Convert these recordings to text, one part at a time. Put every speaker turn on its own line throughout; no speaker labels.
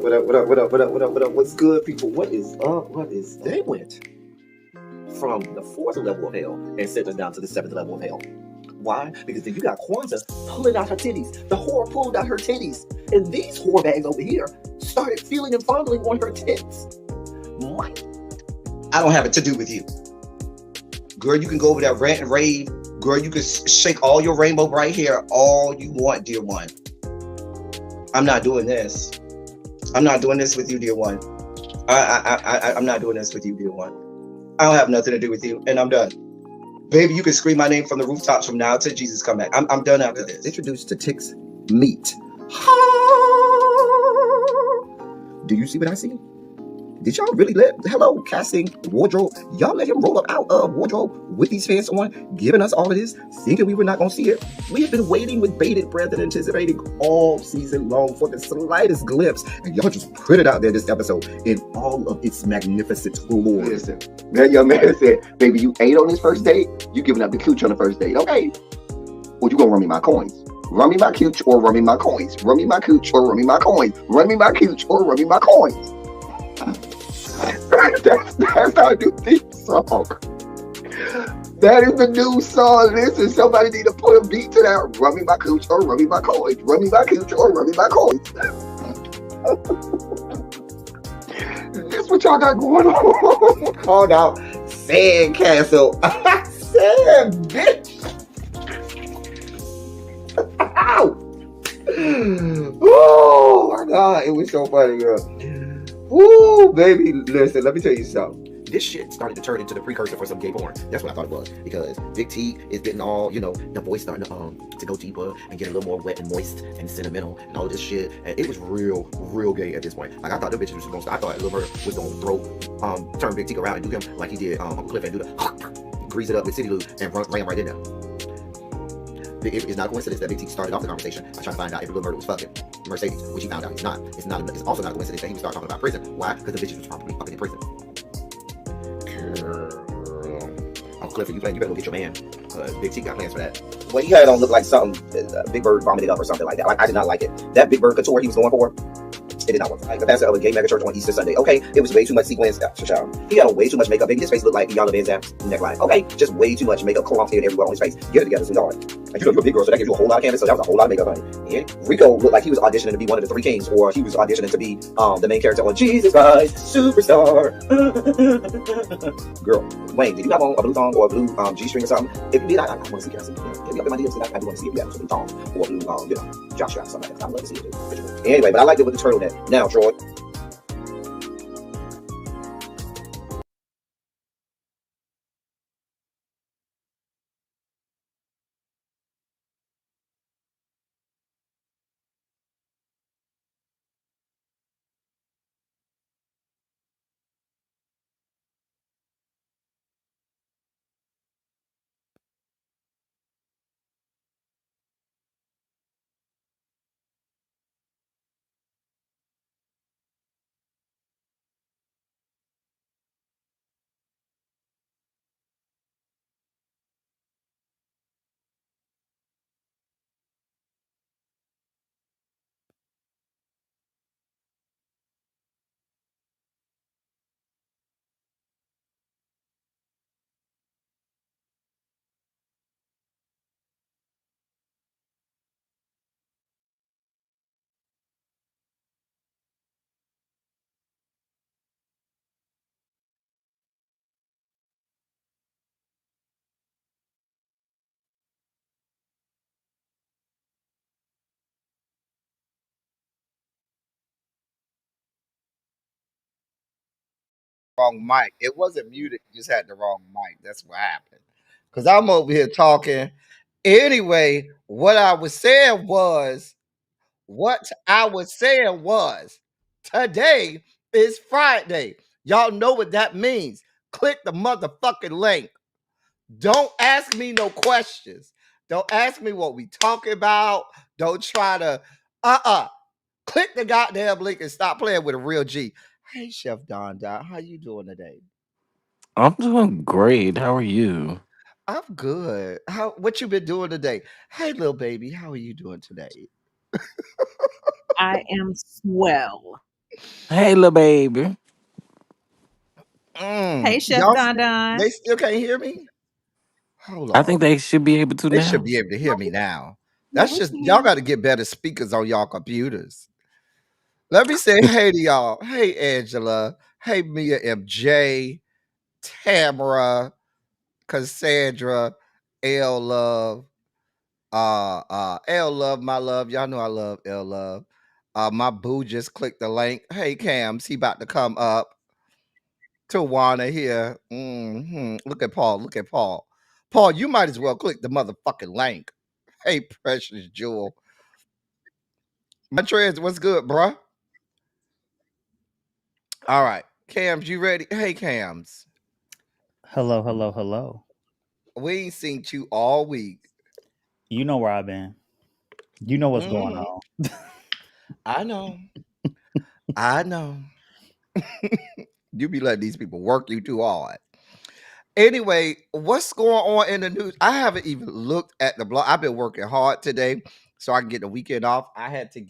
What up? What up? What up? What up? What up? What up? What's good, people? What is up? What is up? They went from the fourth level of hell and sent us down to the seventh level of hell. Why? Because then you got Kwanzaa pulling out her titties. The whore pulled out her titties. And these whore bags over here started feeling and fondling on her tits. Mike.
I don't have it to do with you. Girl, you can go over there, rant and rave. Girl, you can shake all your rainbow bright hair all you want, dear one. I'm not doing this. I'm not doing this with you, dear one. I'm not doing this with you, dear one. I don't have nothing to do with you, and I'm done. Baby, you can scream my name from the rooftops from now till Jesus come back. I'm done after this.
Introduced to Tick's Meat. Do you see what I see? Did y'all really hello, casting wardrobe? Y'all let him roll up out of wardrobe with these fans on, giving us all of this, thinking we were not going to see it? We have been waiting with bated breath and anticipating all season long for the slightest glimpse. And y'all just put it out there this episode in all of its magnificent glory.
Listen, that young man said, baby, you ate on this first date? You giving up the cooch on the first date, okay? Or you going to run me my coins? Run me my cooch or run me my coins. Run me my cooch or run me my coins. Run me my cooch or run me my coins. That's our new theme song. That is the new song. Listen, somebody need to put a beat to that. Run me my cooch or run me my coins. Run me my cooch or run me my coins. This what y'all got going on.
Called out Sandcastle. Sand, bitch. Ow. Oh my God, it was so funny, girl. Woo, baby, listen, let me tell you something. This shit started to turn into the precursor for some gay porn. That's what I thought it was. Because Big T is getting all, the voice starting to go deeper and get a little more wet and moist and sentimental and all this shit. And it was real gay at this point. Like, I thought the bitches was going to stop. I thought Lil Murder was going to turn Big T around and do him like he did Uncle Cliff and do the grease it up with City Lube and ran right in there. It's not a coincidence that Big T started off the conversation by trying to find out if Lil Murder was fucking Mercedes, which he found out he's not. It's also not a coincidence that he would start talking about prison. Why? Because the bitches was probably fucking in prison. Girl. Uncle Clifford, you better go get your man. Big T got plans for that. Well, he had it on look like something Big Bird vomited up or something like that. I did not like it. That Big Bird couture he was going for, it did not work. Like the pastor of a gay mega church on Easter Sunday. Okay, it was way too much sequins. He had on way too much makeup. Baby, his face looked like Iyanla Vanzant's neckline. Okay, just way too much makeup clumped in everywhere on his face. Get it together, sweetheart. Like, you're a big girl, so that gives you a whole lot of canvas. So that was a whole lot of makeup, honey. And Rico looked like he was auditioning to be one of the three kings, or he was auditioning to be the main character on Jesus Christ Superstar. Girl, Wayne, did you have on a blue thong or a blue G-string or something? If you did, I want to see it. Get me up in my DMs because I do want to see if you have some blue thong or blue, jock strap, something like that. I'd love to see it. Anyway, but I liked it with the turtleneck. Now, Troy. Wrong mic. It wasn't muted. You just had the wrong mic. That's what happened. Because I'm over here talking. Anyway, what I was saying was, today is Friday. Y'all know what that means. Click the motherfucking link. Don't ask me no questions. Don't ask me what we talking about. Don't try to, click the goddamn link and stop playing with a real G. Hey, Chef Don, how you doing today?
I'm doing great. How are you?
I'm good. What you been doing today? Hey, little baby, how are you doing today?
I am swell.
Hey, little baby.
Hey, Chef
Y'all,
Don Don.
they still can't hear me? Hold
I think
on.
they should be able to
They should
now.
be able to hear
No,
me now.
no,
That's
we
just
can hear
y'all
you.
got to get better speakers on y'all computers. Let me say hey to y'all. Hey Angela. Hey Mia MJ, Tamara, Cassandra, L Love, L Love, my love. Y'all know I love L Love. My boo just clicked the link. Hey Cams, he about to come up. Tawana here. Look at Paul. Look at Paul. Paul, you might as well click the motherfucking link. Hey, precious jewel. Montrez, what's good, bruh? All right. Cams, you ready? Hey, Cams.
Hello, hello, hello.
We ain't seen you all week.
You know where I've been. You know what's going
Mhm.
on.
I know. I know. You be letting these people work you too hard. Anyway, what's going on in the news? I haven't even looked at the blog. I've been working hard today so I can get the weekend off. I had to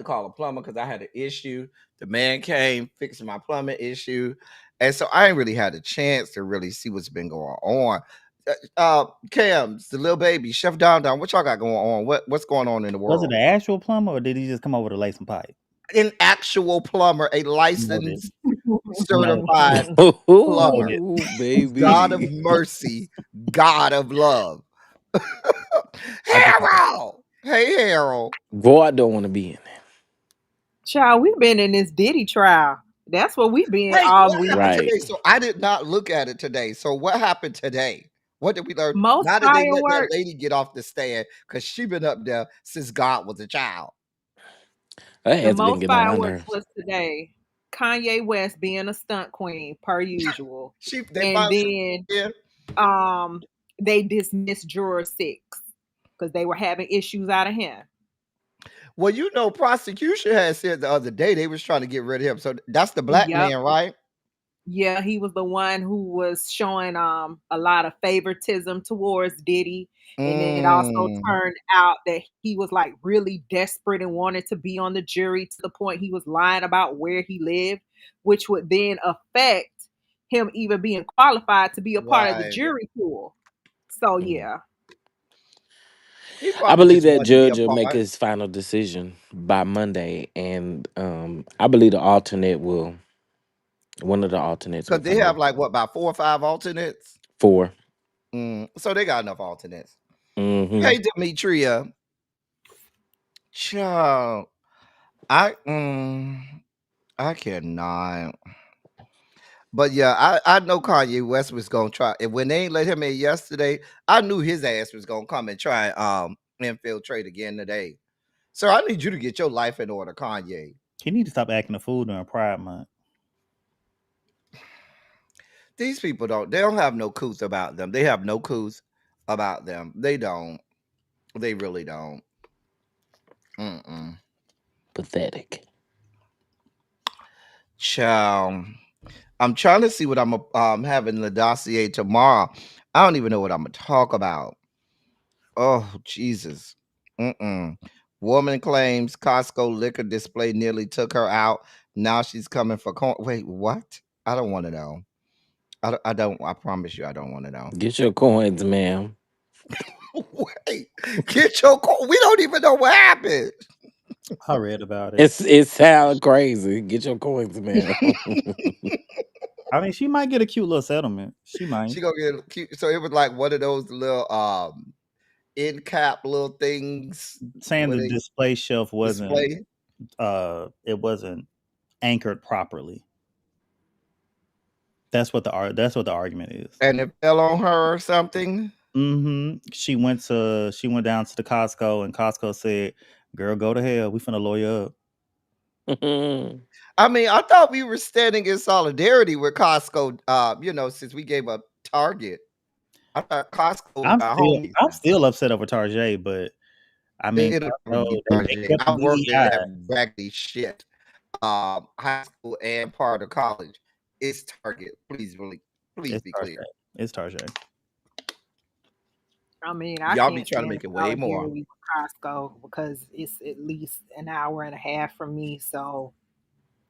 call a plumber because I had an issue. The man came, fixed my plumbing issue. And so I ain't really had a chance to really see what's been going on. Cams, the little baby, Chef Don Don, what y'all got going on? What's going on in the
Was it
world?
an actual plumber or did he just come over to lay some pipe?
An actual plumber, a
Noted.
licensed,
Noted.
certified plumber.
Noted.
Ooh,
God of
baby.
mercy, God of love.
I just
Harold. Hey, Harold.
Boy, I don't want to be in
Child, we've been in this Diddy trial. That's what we've been
Wait,
all
what
there.
week.
happened
Right.
today? So I did not look at it today. So what happened today? What did we learn?
Most
Now that they let that
fireworks,
lady get off the stand because she been up there since God was a child.
That
the
has been
most
getting on my
fireworks
nerves.
was today. Kanye West being a stunt queen per usual.
They
And
finally
then
yeah.
um they dismissed juror 6 because they were having issues out of him.
Well, you know, prosecution had said the other day they was trying to get rid of him. So that's the black
Yep.
man, right?
Yeah, he was the one who was showing a lot of favoritism towards Diddy. And then it also
Mm,
turned out that he was like really desperate and wanted to be on the jury to the point he was lying about where he lived, which would then affect him even being qualified to be a part of the
right.
jury pool. So
Mm.
yeah.
He
I
probably
believe
just
that
wanted to be a
judge will make
part
his final decision by Monday, and I believe one of the alternates will
because they
come
have
in.
like what about 4 or 5 alternates?
4.
So they got enough alternates.
Mm-hmm.
Hey, Demetria. Child, I I cannot. But yeah, I know Kanye West was gonna try. And when they ain't let him in yesterday, I knew his ass was gonna come and try and infiltrate again today. So I need you to get your life in order, Kanye.
He need to stop acting a fool during Pride Month.
These people they don't have no couth about them. They have no couth about them. They don't. They really don't. Mm-mm.
Pathetic.
Child. I'm trying to see what I'm having in the dossier tomorrow. I don't even know what I'm gonna talk about. Oh Jesus. Mm-mm. Woman claims Costco liquor display nearly took her out. Now she's coming for wait, what? I don't want to know. I don't. I promise you, I don't want to know.
Get your coins, ma'am.
Wait, get your we don't even know what happened.
I read about it.
It sounds crazy. Get your coins, ma'am.
I mean, she might get a cute little settlement. She might.
She gonna get cute. So it was like one of those little end cap little things
Saying
where
the
they
display shelf wasn't
display
it wasn't anchored properly. That's what the argument is.
and it fell on her or something.
She went down to the Costco and Costco said, "Girl, go to hell. We finna lawyer up."
I mean, I thought we were standing in solidarity with Costco. Since we gave up Target, I thought Costco was our homies
I'm
now.
still upset over Tarjay, but I mean,
It'll never
Costco,
be
they
Target.
kept the
I worked
beady
there
eyes.
at raggedy shit. High school and part of college. It's Target. Please, really, please
It's
be
Tarjay.
clear.
It's Tarjay.
I mean, I
Y'all be
can't
trying to
stand
make
the
it way
Dollar
more.
General or Costco because it's at least an hour and a half from me. So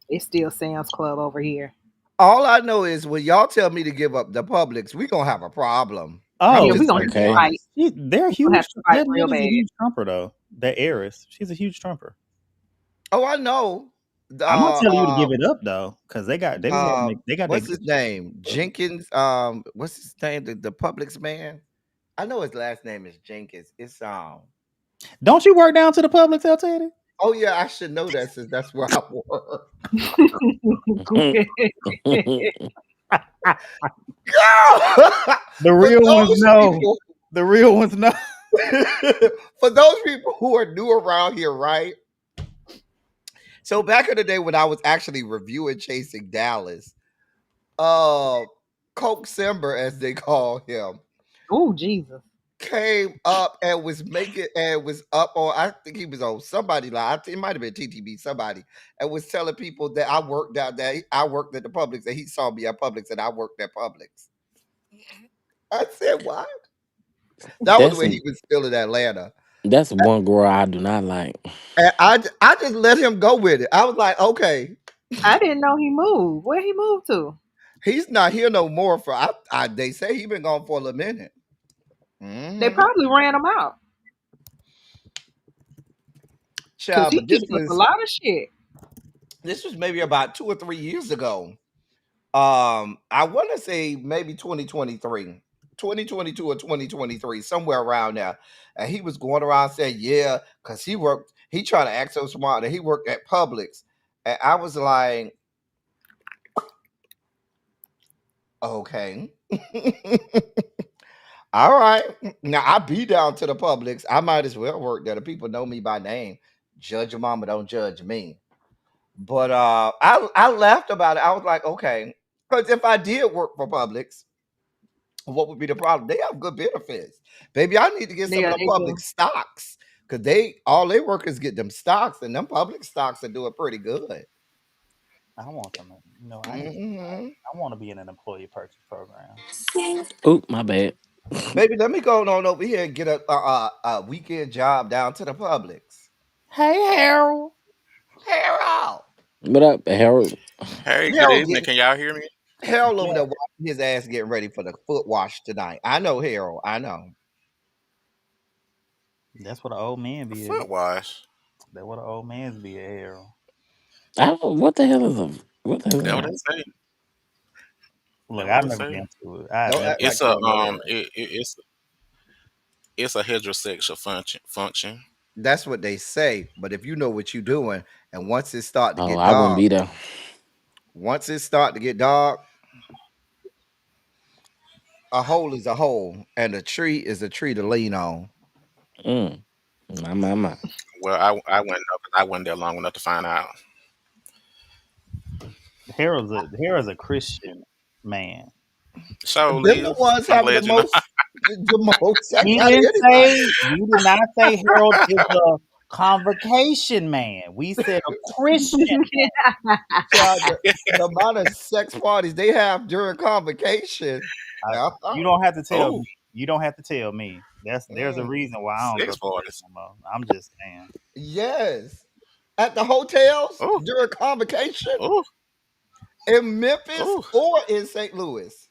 it's still Sam's Club over here.
All I know is when y'all tell me to give up the Publix, we gonna have a problem. I'm
Yeah,
Oh,
we're
just
gonna
being
have to
Okay.
fight.
honest.
they're
We're gonna have
huge.
to fight
That
real
lady's a
bad.
huge trumper, though. That heiress, she's a huge trumper.
Oh, I know.
I'm not telling you to give it up though, because they got their
What's his
good shit.
name? Jenkins. What's his name? The Publix man. I know his last name is Jenkins. It's
Don't you work down to the Publix, L Teddy?
Oh yeah, I should know that since that's where I work. Girl,
The
for
real ones
those
know.
people,
The real ones know.
for those people who are new around here, right? So back in the day when I was actually reviewing Chasing Dallas, Coke Simber, as they call him,
Oh Jesus.
came up and was up on, I think he was on somebody like, I think it might have been TTB, somebody, and was telling people that I worked out that I worked at the Publix and he saw me at Publix and I worked at Publix. I said, what? That was
That's
when he was still in Atlanta.
that's one girl I do not like.
And I just let him go with it. I was like, okay,
I didn't know he moved. Where he moved to?
he's not here no more for they say he been gone for a little minute.
They
Mm-hmm.
probably ran him out because
Child,
he
but this
keeps up a
was
lot of shit.
maybe about 2 or 3 years ago. I want to say maybe 2023, 2022 or 2023, somewhere around there. And he was going around saying, yeah, because he tried to act so smart that he worked at Publix. And I was like, okay. All right. Now I be down to the Publix. I might as well work there. The people know me by name. Judge your mama, don't judge me. But I laughed about it. I was like, okay. Because if I did work for Publix, what would be the problem? They have good benefits. Baby, I need to get some of
Yeah,
the
they
public
do.
stocks. Cause all they workers get them stocks, and them public stocks are doing pretty good.
I want them.
Hmm.
I want to be in an employee purchase program.
Oop, my bad.
Baby, let me go on over here and get a weekend job down to the Publix.
Hey, Harold.
Harold.
What up, Harold?
Hey, good
Harold
evening.
getting
Can y'all hear me?
Harold over
Yeah,
there washing his ass getting ready for the foot wash tonight. I know Harold. I know.
that's what an old man be at.
Foot wash.
That's what an old man's be at, Harold.
What the hell is a what the hell is
That what
that?
they say.
Look,
That what
I've
they
never been
say.
to it. I've
Don't
never.
act like
It's
you
a
don't know that.
it's a heterosexual function.
That's what they say. But if you know what you're doing, and once it start to
Oh,
get
I wouldn't
dark,
be there.
once it start to get dark, a hole is a hole, and a tree is a tree to lean on.
Mm. My.
Well, I went up. I wasn't there long enough to find out.
Harold's a Christian man.
So
Them the
live.
ones
I'm
having the
glad you know.
most, the most sex
He
out of
didn't say.
anybody.
We did not say Harold is a convocation man. We said a Christian.
Child, the amount of sex parties they have during convocation.
You don't have to tell
Oh,
me. You don't have to tell me. There's a
Mm,
reason why I don't go
sex
to church
parties.
no more. I'm just saying.
yes, at the hotels
Oh,
during convocation
oh,
in Memphis
oh.
or in St. Louis.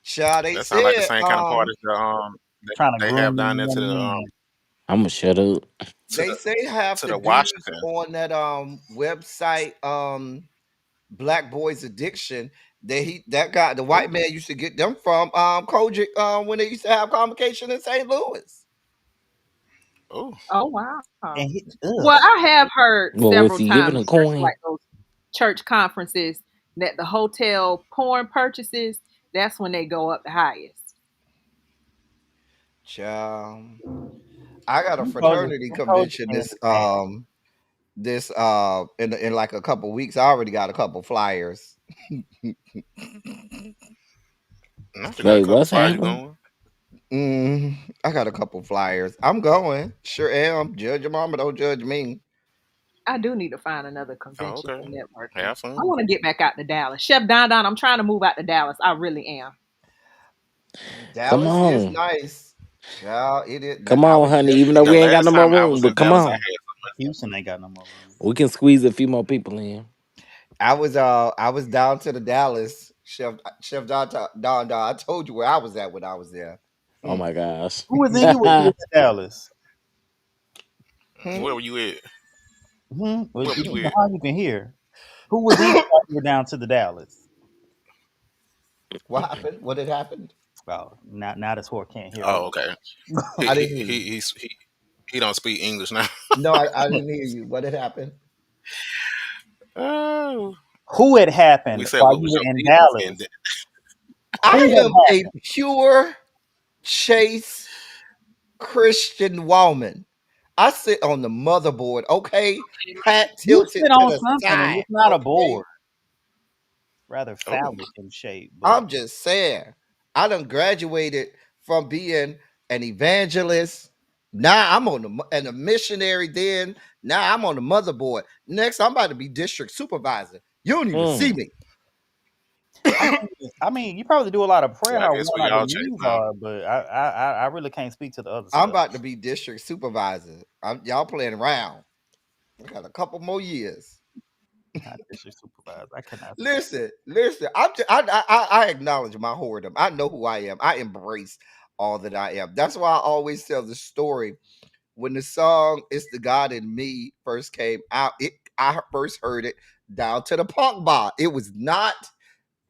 Child, they
That sounds like the
said
same kind of parties that
Trying to
they have
groom
down
them
there
young men.
I'm gonna shut up.
to
they
the
say half
to
the
the
dudes
Washington.
on that website Black Boys Addiction that guy the white
Oh,
man used to get them from Kojic when they used to have convocation in St. Louis.
oh.
Oh wow.
And
Well, I have heard
Well, was
several
he
times,
giving a
especially
coin?
like those church conferences, that the hotel porn purchases, that's when they go up the highest.
Child, I got a
them Kojic,
fraternity
them Kojic
convention
men is nasty.
this in like a couple weeks. I already got a couple flyers.
Not you got a
Wait,
couple
what's
fires you
happening?
going?
I got a couple flyers. I'm going. Sure am. Judge your mama, don't judge me.
I do need to find another
Oh,
convention
okay.
for networking.
Have
I
fun.
want to get back out to Dallas. Chef Don, I'm trying to move out to Dallas. I really am.
Come
Dallas is
on.
nice. Yeah, it is.
Come
I
on,
was
honey.
just
Even though
The
we ain't got
last
no more
time I
room,
was
but
in
come
Dallas, I
on.
had so much.
Houston ain't got no more room.
We can squeeze a few more people in.
I was down to the Dallas Chef Don. I told you where I was at when I was there.
Oh
Hmm.
my gosh.
Who was in you when you was in Dallas?
Hmm?
Where were you at?
Well,
Where were
you
you
know
at?
how you can hear. Who was in you while you were down to the Dallas?
What happened? What had happened?
Oh, now this whore can't hear.
Oh,
Hold
okay.
on.
I didn't hear you.
He don't speak English now.
No, I didn't hear you. What had happened?
Oh,
Who had
we
happened
said
while
what
you
was
were
your
in
business in?
Dallas? Who
I
had
am a
happened?
pure chase Christian woman. I sit on the motherboard, okay? Hat
You
tilted
sit
to
on
the
something and
side,
it's not a
okay?
board. Rather
Oh,
phallic in shape, but
I'm just saying. I done graduated from being an evangelist. Now I'm on and a missionary. Then now I'm on the motherboard. Next, I'm about to be district supervisor. You don't even see
Mm.
me.
I mean, you probably do a lot of prayer.
yeah, I
How
guess
worn
we
out your
all chase
knees
now.
are, but I really can't speak to the other
I'm
stuff.
about to be district supervisor. Y'all playing around. I got a couple more years.
Not district supervisor. I cannot speak.
Listen. I acknowledge my whoredom. I know who I am. I embrace all that I am. That's why I always tell the story. When the song "It's the God in Me" first came out, I first heard it down to the punk bar. It was not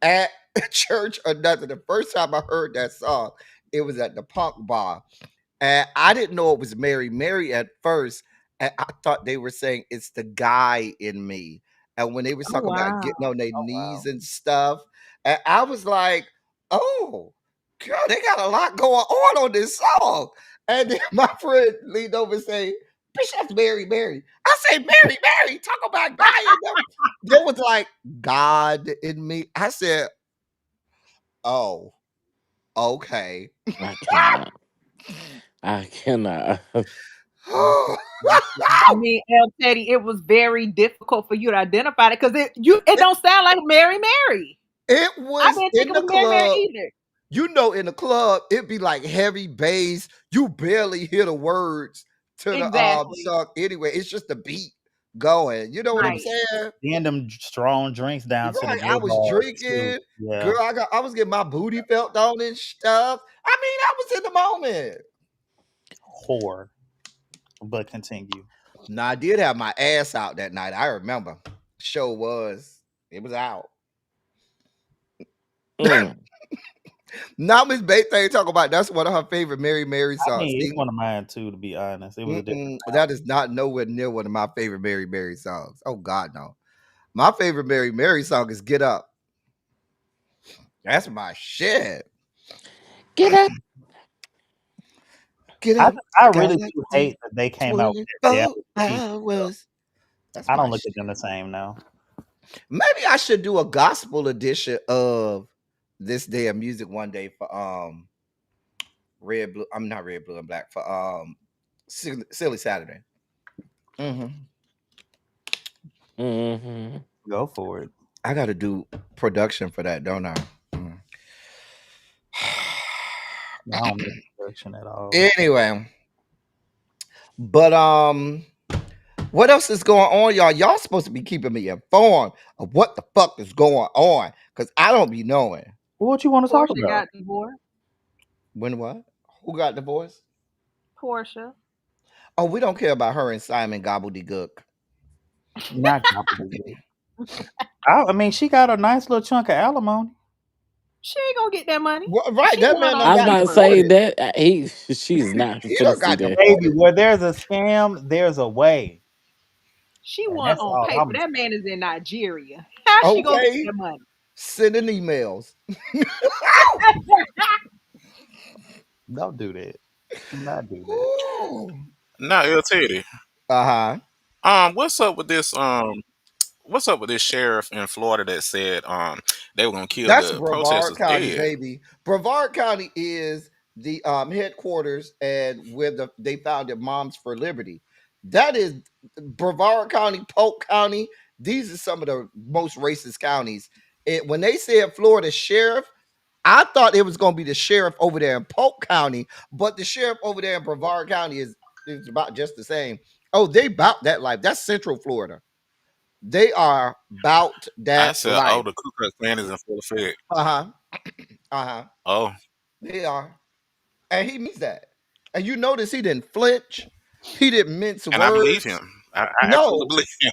at church or nothing. The first time I heard that song, it was at the punk bar. And I didn't know it was Mary Mary at first. And I thought they were saying it's the guy in me. And when they were
Oh
talking about
wow.
getting on their
Oh
knees
wow.
and stuff, and I was like, oh, girl, they got a lot going on this song. And then my friend leaned over and say, bitch, that's Mary Mary. I say, Mary Mary, talk about guy in them. They was like, God in me. I said, oh, okay.
I cannot. I cannot.
I mean, El Teddy, it was very difficult for you to identify it because it don't sound like Mary Mary.
It
I
was
didn't think
in
it
the
was Mary Mary
club.
either.
You know, in the club, it'd be like heavy bass. You barely hear the words to the
Exactly.
song anyway. It's just the beat going. You know what I'm
Right.
saying?
Then them strong drinks down to the
Right. I
good
was
bars too.
drinking.
Yeah,
Girl, I was getting my booty felt on and stuff. I mean, I was in the moment.
whore. But continue.
Now I did have my ass out that night. I remember. Show was. It was out.
Mm.
Now Miss Baything talk about that's one of her favorite Mary Mary
I
songs.
mean, it's
See,
one of mine too. To be honest, it was a different.
that is not nowhere near one of my favorite Mary Mary songs. Oh God, no. My favorite Mary Mary song is "Get Up." That's my shit.
Get up.
Get
I
up,
I really do
galaxy.
hate that they came out with that
24
Dallas feature stuff.
hours. That's
I
my
don't look at them the
shit.
same now.
Maybe I should do a gospel edition of this day of music one day for red blue. I'm not red blue and black for silly Saturday. Hmm.
Hmm.
Go for it.
I got to do production for that, don't I? Mm.
I don't miss production at all.
Anyway, but what else is going on, y'all? Y'all supposed to be keeping me informed of what the fuck is going on, cause I don't be knowing.
What you want to talk
Portia
about?
got divorced.
When what? Who got divorced?
Portia.
Oh, we don't care about her and Simon Gobbledygook.
Not gobbledygook. I mean, she got a nice little chunk of alimony.
She ain't gonna get that money.
Well, right,
She
that
won
man
on
done
I was
got
about to
paper.
say
deported.
that she's not
He
finna
done
see
got
that.
Baby,
deported.
where there's a scam, there's a way.
She
And
won
that's
on
all
paper.
I'm
That man is in Nigeria. How she gonna get
Okay,
that money?
sending emails.
Don't do that. Do not do that.
Ooh.
Now, El Teddy.
Uh-huh.
What's up with this? What's up with this sheriff in Florida that said they were gonna kill
That's
the
Brevard
protesters
County,
dead?
baby. Brevard County is the headquarters and where they founded Moms for Liberty. That is Brevard County, Polk County. These are some of the most racist counties. When they said Florida sheriff,
I thought it was gonna be the sheriff over there in Polk County, but the sheriff over there in Brevard County is about just the same. Oh, they about that life. That's Central Florida. They are about
I
that
said, oh,
life.
the Ku Klux Klan is in full effect.
Uh-huh. Uh-huh.
Oh,
They are. And he means that. And you notice he didn't flinch. He didn't mince
and I believe
words.
him. I absolutely
No.
believe him.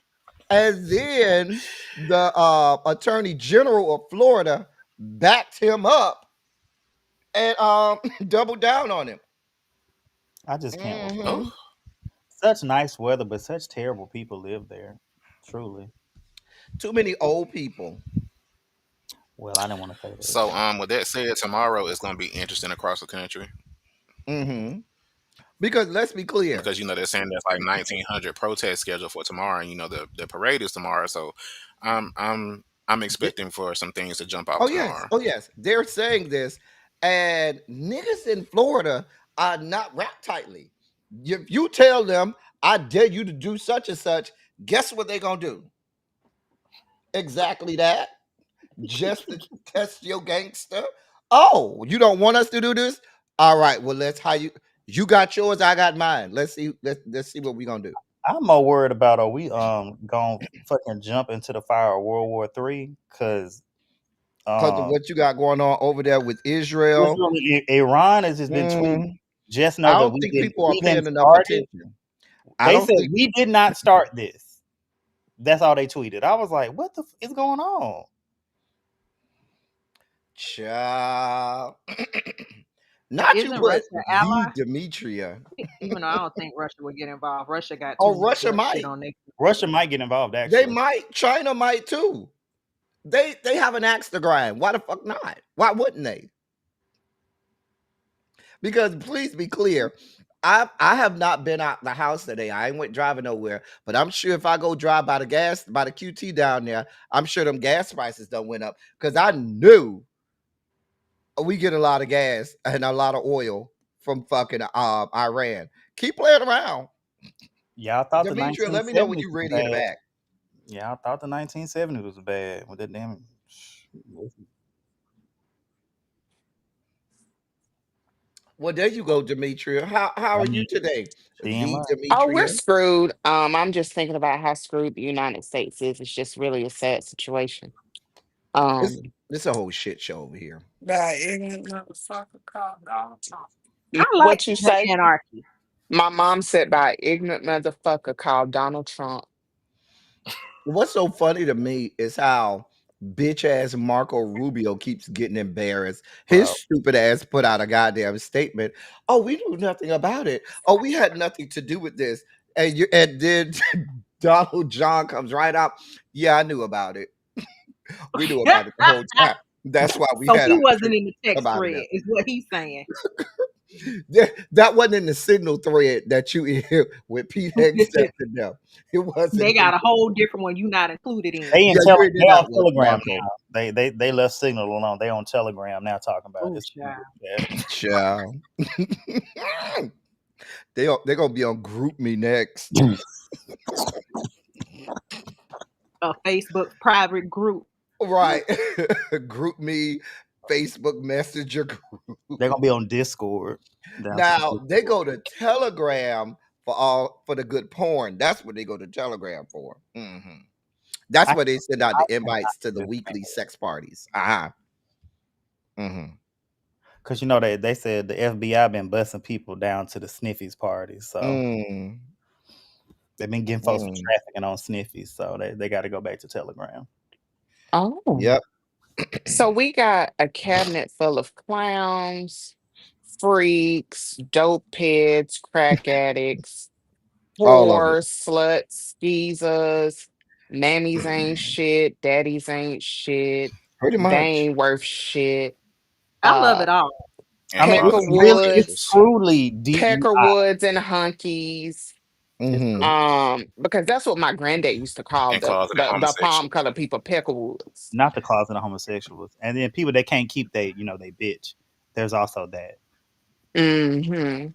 And then the attorney general of Florida backed him up and doubled down on him.
I just can't believe
Oh,
Hmm.
such nice weather, but such terrible people live there. Truly.
Too many old people.
Well, I didn't want to say that.
so with that said, tomorrow is going to be interesting across the country
Hmm. Because let's be clear.
because they're saying there's like 1,900 protests scheduled for tomorrow, and the parade is tomorrow. So I'm
Th-
expecting for some things to jump out
oh yes,
tomorrow.
oh yes, they're saying this, and niggas in Florida are not wrapped tightly. If you tell them, "I dare you to do such and such," guess what they're gonna do? Exactly that. Just to test your gangster. Oh, you don't want us to do this? All right. Well, let's how you got yours, I got mine. Let's see what we gonna do.
I'm more worried about are we gonna fucking jump into the fire of World War III? Because
Because of
um
what you got going on over there with
what's
Israel.
going on, Iran has just been tweeting.
Mm,
Just know
I
that
don't think people are
we didn't
paying enough
start it.
attention. I
They
don't
said
think
we did not start this. That's all they tweeted. I was like, what the is going on?
child.
Now,
Not you
isn't
put
Russia an
the
ally?
Demetria.
Even though I don't think Russia would get involved. Russia got too
Oh,
much
Russia
shit
might.
on their
Russia might get involved
They
actually.
might. China might too. They have an axe to grind. Why the fuck not? Why wouldn't they? Because please be clear, I have not been out the house today. I ain't went driving nowhere. But I'm sure if I go drive by the QT down there, I'm sure them gas prices done went up. Because I knew we get a lot of gas and a lot of oil from fucking Iran. Keep playing around.
Y'all thought the
Demetria, let me know when
1970s
you're
was
ready in the
bad.
back.
Yeah, I thought the 1970s was bad with that damn.
Well, there you go, Demetria. How
I
are you
mean,
today?
she ain't
The
lying.
Oh, we're
Demetria.
screwed. I'm just thinking about how screwed the United States is. It's just really a sad situation.
It's
Um,
it's a whole shit show over here.
that ignorant motherfucker called Donald Trump.
I like
What you
the
say?
anarchy.
My mom said by ignorant motherfucker called Donald Trump.
What's so funny to me is how bitch ass Marco Rubio keeps getting embarrassed. His
Well,
stupid ass put out a goddamn statement. Oh, we knew nothing about it. Oh, we had nothing to do with this. And then Donald John comes right out. Yeah, I knew about it. We knew about it the whole time. That's why we
So
had
he
our
wasn't
trip
in the text
about it.
thread, is what he's saying.
That wasn't in the signal thread that you hear with Pete Hegseth and them. It
They
wasn't in
got a whole different one you not included in.
they in
yeah, you ain't
they
in
on
that one,
Telegram
Marco.
now. They left Signal alone. They on Telegram now talking about
Oh,
this.
child.
Child. They're gonna be on Group Me next.
A Facebook private group.
Right. Group Me, Facebook Messenger group.
They're gonna be on Discord. Down to
Now they
Discord.
go to Telegram for the good porn. That's what they go to Telegram for. That's
I,
where they send out
I
the invites to the
cannot
weekly sex parties. Uh-huh.
because they said the FBI been busting people down to the Sniffies parties, so
Mm.
they've been getting folks for
Mm.
trafficking on Sniffies, so they got to go back to Telegram.
Oh,
Yep.
so we got a cabinet full of clowns, freaks, dope heads, crack addicts,
All of it.
whores, sluts, skeezers, mammies ain't shit, daddies ain't shit,
Pretty
they
much.
ain't worth shit.
I love
Uh,
it all.
And
I mean, it's really, it's
Peckerwoods,
truly DEI.
Peckerwoods and hunkies.
It's
Mm-hmm.
truly,
Because that's what my granddad used to call
and closeted
the palm
homosexuals.
color people, Peckerwoods.
not the closet of homosexuals, and then people that can't keep they bitch. There's also that.
Hmm.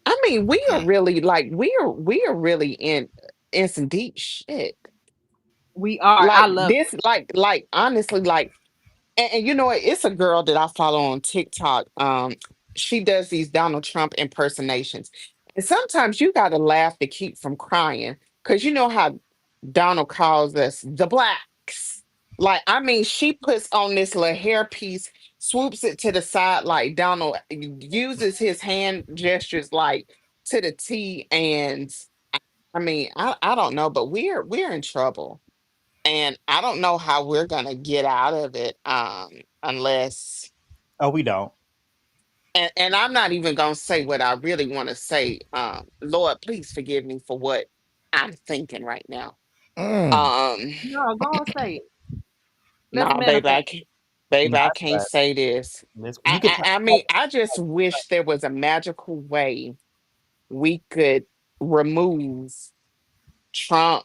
I mean, we are
Mm.
really like we are really in some deep shit.
We are. I
Like
love
this, like honestly, like And you know what? It's a girl that I follow on TikTok. She does these Donald Trump impersonations. And sometimes you gotta laugh to keep from crying. Cause you know how Donald calls us the blacks. Like, I mean, she puts on this little hairpiece, swoops it to the side like Donald uses his hand gestures like to the T. And I mean, I don't know, but we're in trouble. And I don't know how we're gonna get out of it unless
Oh, we don't.
and I'm not even gonna say what I really want to say. Lord, please forgive me for what I'm thinking right now.
Mm.
Um
No, go on, say it. Let's
nah, baby,
manifest.
I can't
Not
say this.
this. You can
I mean, I just wish there was a magical way we could remove Trump,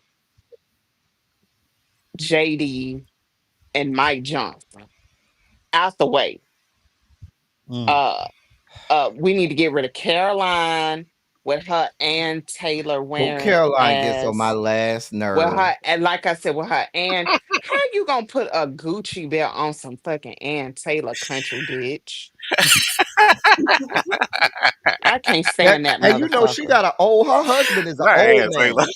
JD, and Mike Johnson out the way.
mm.
Uh we need to get rid of Caroline with her and Taylor
Well,
wearing
Caroline gets on my
as
last
with
nerve.
her, and like I said, with her and how you gonna put a Gucci belt on some fucking Ann Taylor country bitch? I can't stand that
And you know she
motherfucker.
got an old. Her husband is an
Not
old
Ann Taylor.
man.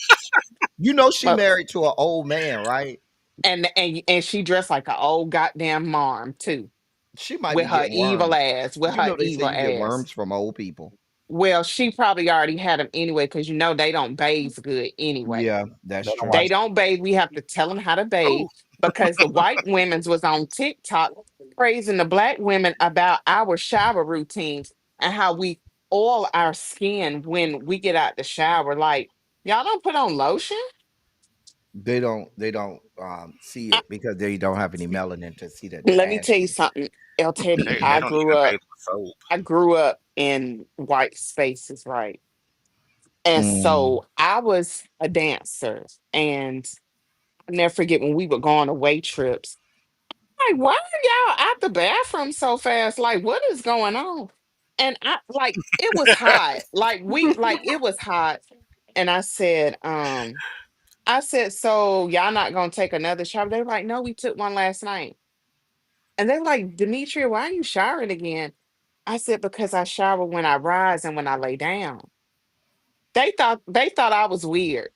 You know she
But
married to an old man, right?
and she dressed like an old goddamn mom too,
She might
with
be
her
getting
evil
worms.
ass, with
You
her
know they say
evil
you get
ass.
worms from old people.
Well, she probably already had them anyway, because you know they don't bathe good anyway.
Yeah, that's
They don't
true.
They
watch.
don't bathe. We have to tell them how to bathe,
Oh,
because the white women's was on TikTok praising the black women about our shower routines and how we oil our skin when we get out the shower. Like, y'all don't put on lotion.
They don't see
I,
it because they don't have any melanin to see that they're
let me tell you
ashy.
something, El Teddy.
They don't even bathe with soap.
I grew up in white spaces, right? And
Mm.
so I was a dancer, and I never forget when we would go on away trips. Like, why are y'all out the bathroom so fast? Like, what is going on? And I like it was hot. Like it was hot. And I said, so y'all not gonna take another shower? They were like, no, we took one last night. And they were like, Demetria, why are you showering again? I said, because I shower when I rise and when I lay down. They thought I was weird.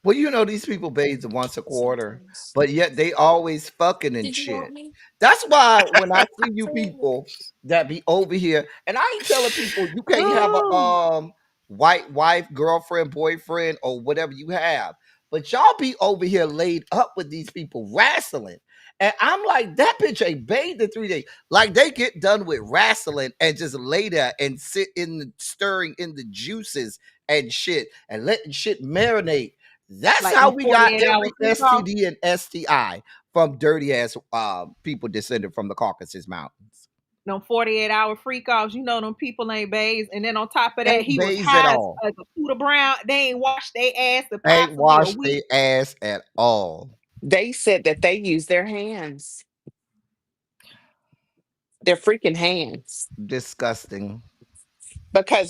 Well, you know these people bathe once a quarter, but yet they always fucking and shit. That's why when I see you people that be over here, and I ain't telling people you can't have a
oh,
white wife, girlfriend, boyfriend, or whatever you have, but y'all be over here laid up with these people wrestling. And I'm like, that bitch ain't bathed in 3 days. Like they get done with wrestling and just lay there and sit in the stirring in the juices and shit and letting shit marinate. That's
like
how
them
we got
48-hour
every
free call.
STD and STI from dirty ass people descended from the Caucasus Mountains.
Them 48-hour free calls. You know them people ain't bathed. And then on top of that,
Ain't
he was
bathed at
high
all.
as a Scooter Brown. They ain't washed their ass in
Ain't
possibly a
washed
week.
their ass at all.
They said that they use their hands, their freaking hands.
Disgusting.
Because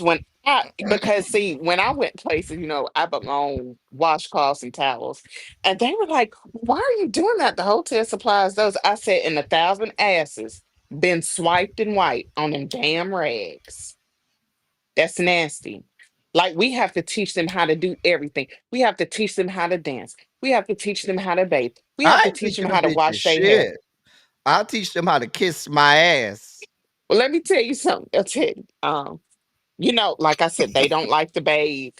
see, when I went places, I bought my own washcloths and towels, and they were like, "Why are you doing that? The hotel supplies those." I said, "In 1,000 asses been swiped and white on them damn rags. That's nasty." Like, we have to teach them how to do everything. We have to teach them how to dance. We have to teach them how to bathe. We have
I
to
ain't
teach them
teaching them
how to
bitches
wash their hair.
shit. I'll teach them how to kiss my ass.
Well, let me tell you something. I'll tell you. Like I said, they don't like to bathe.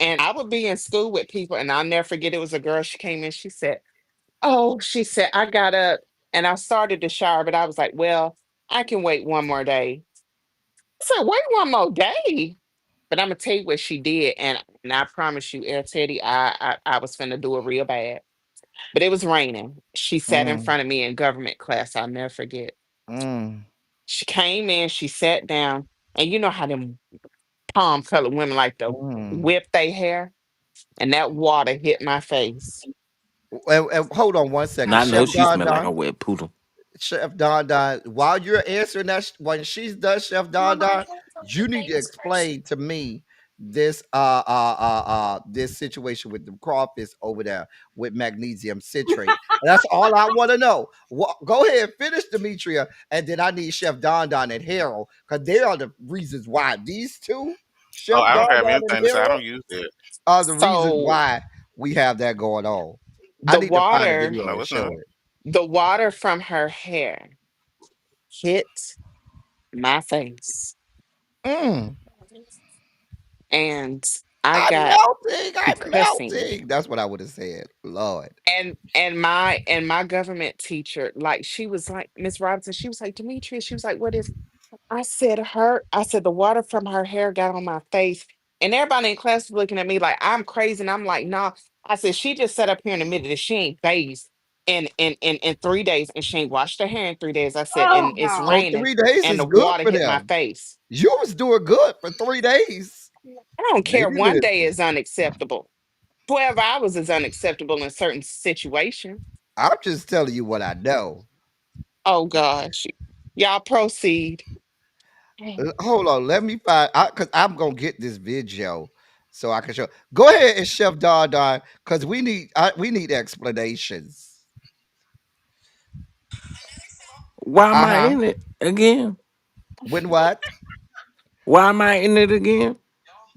And I would be in school with people, and I'll never forget, it was a girl. She came in, she said, "Oh," she said, "I got up and I started to shower, but I was like, well, I can wait one more day." I said, "Wait one more day?" But I'm gonna tell you what she did, and I promise you, Air Teddy, I was finna do it real bad. But it was raining. She sat in
Mm,
front of me in government class. I'll never forget.
mm,
She came in, she sat down, and you know how them palm colored women like to
mm.
whip their hair, and that water hit my face.
And hold on one
And
second,
I
Chef
know she
Don
smelled like
Don.
a wet poodle.
Chef Don Don, while you're answering that, when she's done, Chef Don Don, you need to explain to me
this situation with the crawfish over there with magnesium citrate. That's all I want to know. Go ahead, finish, Demetria, and then I need Chef Don Don and Harold because they are the reasons why these two,
Oh,
Chef
I
Don
don't have
Don and
anything to say. I
Harold,
don't use it.
are the reasons
So
why we have that going on. I
the
need to find a
water,
video
No,
and
it's
show
not.
it.
the water from her hair hit my face,
Mm,
and I
I'm
got
melting.
to
I'm
cussing.
melting. That's what I would have said. Lord.
And my government teacher, like she was like Miss Robinson, she was like, Demetria, she was like, what is I said the water from her hair got on my face. And everybody in class was looking at me like I'm crazy. And I'm like, nah. I said, she just sat up here and admitted that she ain't bathed in 3 days and she ain't washed her hair in 3 days. I said, and
Oh
it's
God.
So
raining
3 days
and
is
the
good
water
for
hit my
them.
face.
You was doing good for 3 days.
I don't care.
Baby,
One day
listen.
is unacceptable. 12 hours is unacceptable in certain situations.
I'm just telling you what I know.
Oh gosh. Y'all proceed.
Hold on, let me find because I'm gonna get this video so I can show. Go ahead and Chef Don Don because we need explanations.
Why am I
Uh-huh.
in it again?
When what?
Why am I in it again?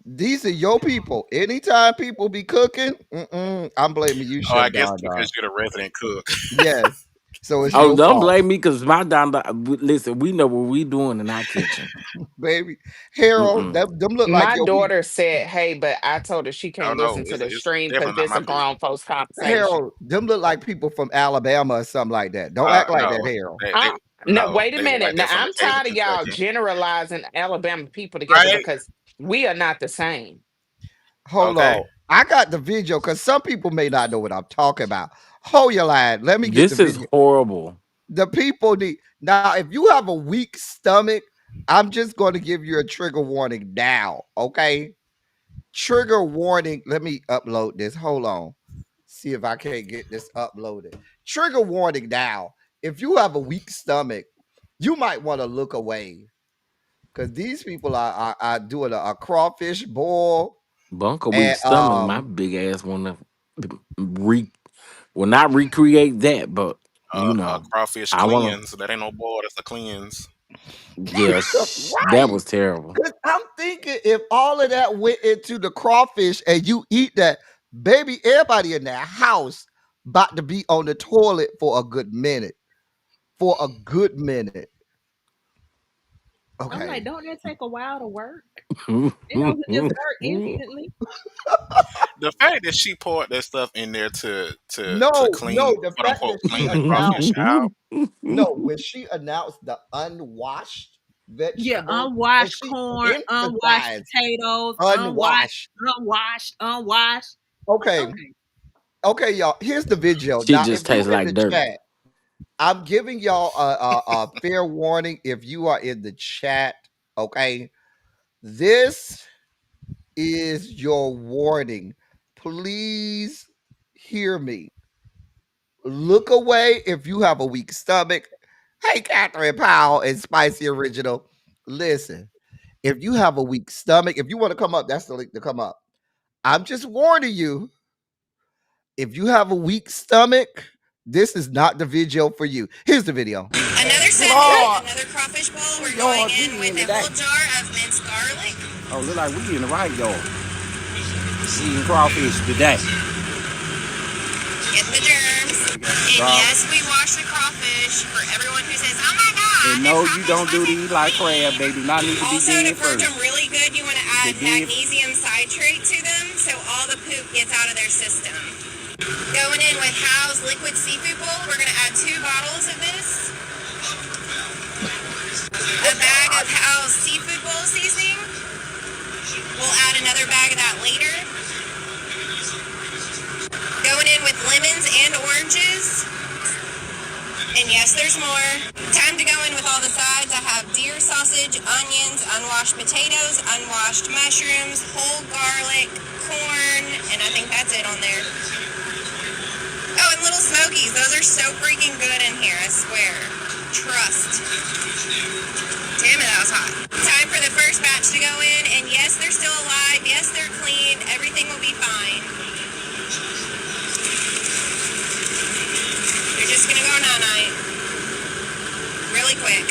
These are your people. Anytime people be cooking, I'm blaming you,
Oh, I
Chef
guess
Don Don.
because you're the resident cook.
Yes. So it's
Oh,
your
don't
fault.
blame me because my down. Listen, we know what we doing in our kitchen.
Baby. Harold,
Mm-mm.
them look like
My
your people.
daughter said, "Hey," but I told her she
Oh
can't
no,
listen to the
it's
stream because
definitely not
this
my
a
people.
grown folks conversation.
Harold, them look like people from Alabama or something like that. Don't act like that,
No,
Harold.
they
I No,
no,
wait a
they look
minute.
like
Now
they're from
I'm
Michaela,
tired of y'all
Kentucky.
generalizing Alabama people together
Right?
because we are not the same.
Hold
Okay.
on. I got the video because some people may not know what I'm talking about. Hold your line. Let me get the
This is
video.
horrible.
The people need now. If you have a weak stomach, I'm just going to give you a trigger warning now. Okay, trigger warning. Let me upload this. Hold on. See if I can't get this uploaded. Trigger warning now. If you have a weak stomach, you might want to look away because these people are doing a crawfish boil
Bunker weak
and
stomach. My big ass want to well, not recreate that, but
Crawfish
I want
cleanse. That ain't no boil. That's a cleanse.
to. Yeah, that
right.
was terrible.
Because I'm thinking if all of that went into the crawfish and you eat that, baby, everybody in that house about to be on the toilet for a good minute. For a good minute.
I'm like,
Okay.
don't that take a while to work? It doesn't just work instantly.
The fact that she poured that stuff in there to
No,
clean,
no, the
quote
fact
unquote,
that she
clean the crawfish
announced,
out.
no, when she announced the unwashed
Yeah,
vegetables, and
unwashed
she
corn, unwashed
emphasized
potatoes,
unwashed.
unwashed.
Okay.
Okay.
Okay, y'all. Here's the video.
She
Now,
just
if you
tastes
in
like
the
dirt.
chat, I'm giving y'all a fair warning if you are in the chat. Okay, this is your warning. Please hear me. Look away if you have a weak stomach. Hey, Catherine Powell and Spicy Original. Listen, if you have a weak stomach, if you want to come up, that's the link to come up. I'm just warning you. If you have a weak stomach, this is not the video for you. Here's the video.
Another set,
Lord,
another crawfish bowl. We're going
yard
in
we
with
in
a whole
today.
jar of minced garlic.
Oh, look like we in the right yard. We eating crawfish today.
Get the germs.
We got some
And
garlic.
yes, we wash the crawfish for everyone who says, oh my God,
And
this
no, you
crawfish
don't do
wasn't
these like crab.
clean.
They do not need to be
Also, to
dead
purge them
first.
really good, you want to
If they
add
did,
magnesium citrate to them so all the poop gets out of their system. Going in with Hal's liquid seafood bowl, we're going to add 2 bottles of this. A bag of Hal's seafood bowl seasoning. We'll add another bag of that later. Going in with lemons and oranges. And yes, there's more. Time to go in with all the sides. I have deer sausage, onions, unwashed potatoes, unwashed mushrooms, whole garlic, corn, and I think that's it on there. Oh, and little smokies. Those are so freaking good in here, I swear. Trust. Damn it, that was hot. Time for the first batch to go in, and yes, they're still alive. Yes, they're clean. Everything will be fine. They're just gonna go night-night. Really quick.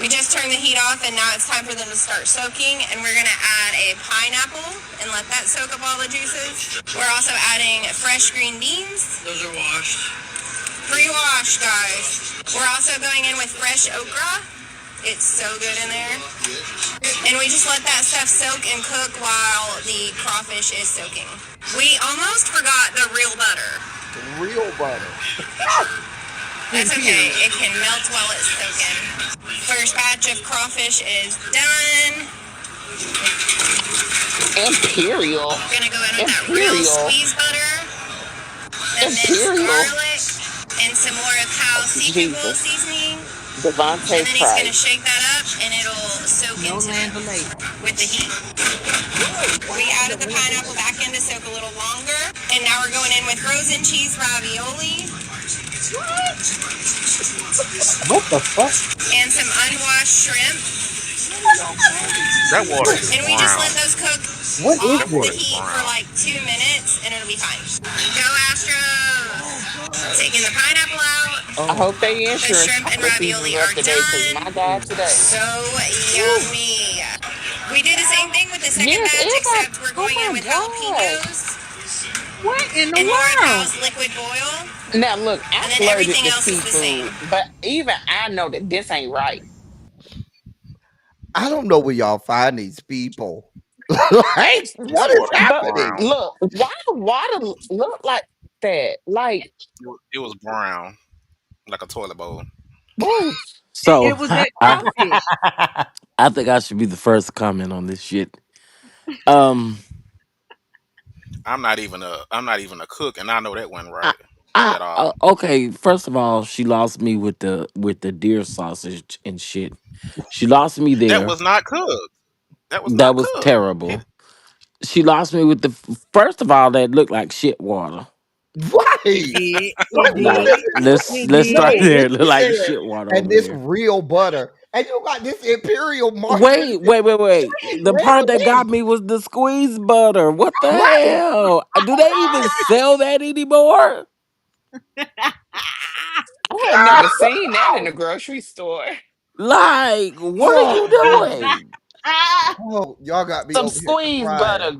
We just turned the heat off, and now it's time for them to start soaking, and we're gonna add a pineapple and let that soak up all the juices. We're also adding fresh green beans. Those are washed. Pre-washed, guys. We're also going in with fresh okra. It's so good in there. And we just let that stuff soak and cook while the crawfish is soaking. We almost forgot the real butter.
Real butter.
That's okay. It can melt while it's soaking. First batch of crawfish is done.
Imperial.
We're gonna go in with that real
Imperial.
squeeze butter, the minced
Imperial.
garlic, and some more of Hal's secret bowl
Jesus.
seasoning. And
Devontae
then he's gonna
Price.
shake that up, and it'll soak
No
into
land
it
O'Lakes.
with the heat. We added the pineapple back in to soak a little longer, and now we're going in with frozen cheese ravioli.
What the fuck?
And some unwashed shrimp.
That water is
And we just
brown.
let those cook
What is
off the
this?
heat for like 2 minutes, and it'll be fine. Go Astros! Taking the pineapple out.
I hope they
The
insurance
shrimp and
policies was
ravioli
up
are
to date because
done.
my God, today.
So yummy. We did the same thing with the second
Yes,
batch,
everybody.
except we're
Oh
going in
my
with
God.
jalapenos
What in the
and more of
world?
Hal's liquid boil,
Now look, I'm
and then
allergic
everything
to
else is the same.
seafood, but even I know that this ain't right.
I don't know where y'all find these people. Like,
That
what is
water is
But
happening?
brown.
look, why the water look like that? Like,
It was brown, like a toilet bowl.
oh,
So
It was that
I
crawfish.
I think I should be the first to comment on this shit. Um,
I'm not even a cook, and I know that wasn't
I,
right at all.
okay. First of all, she lost me with the deer sausage and shit. She lost me
That
there.
was not cooked. That was
That
not
was
cooked.
terrible. She lost me with the first of all that looked like shit water.
It
Right.
did. It
Like, what
Like
is
did.
this?
It
let's start
No,
did.
then
there. It looked
she
like
said,
shit water
and
over
this
there.
real butter. And you got this imperial mark.
Wait. The
Where
part
the
that got
meat?
me was the squeeze butter. What the
Right.
hell? Do they even sell that anymore?
I had never seen that in the grocery store.
Like, what are you
Oh,
doing?
oh, y'all got me
Some
over here
squeeze
crying.
butter.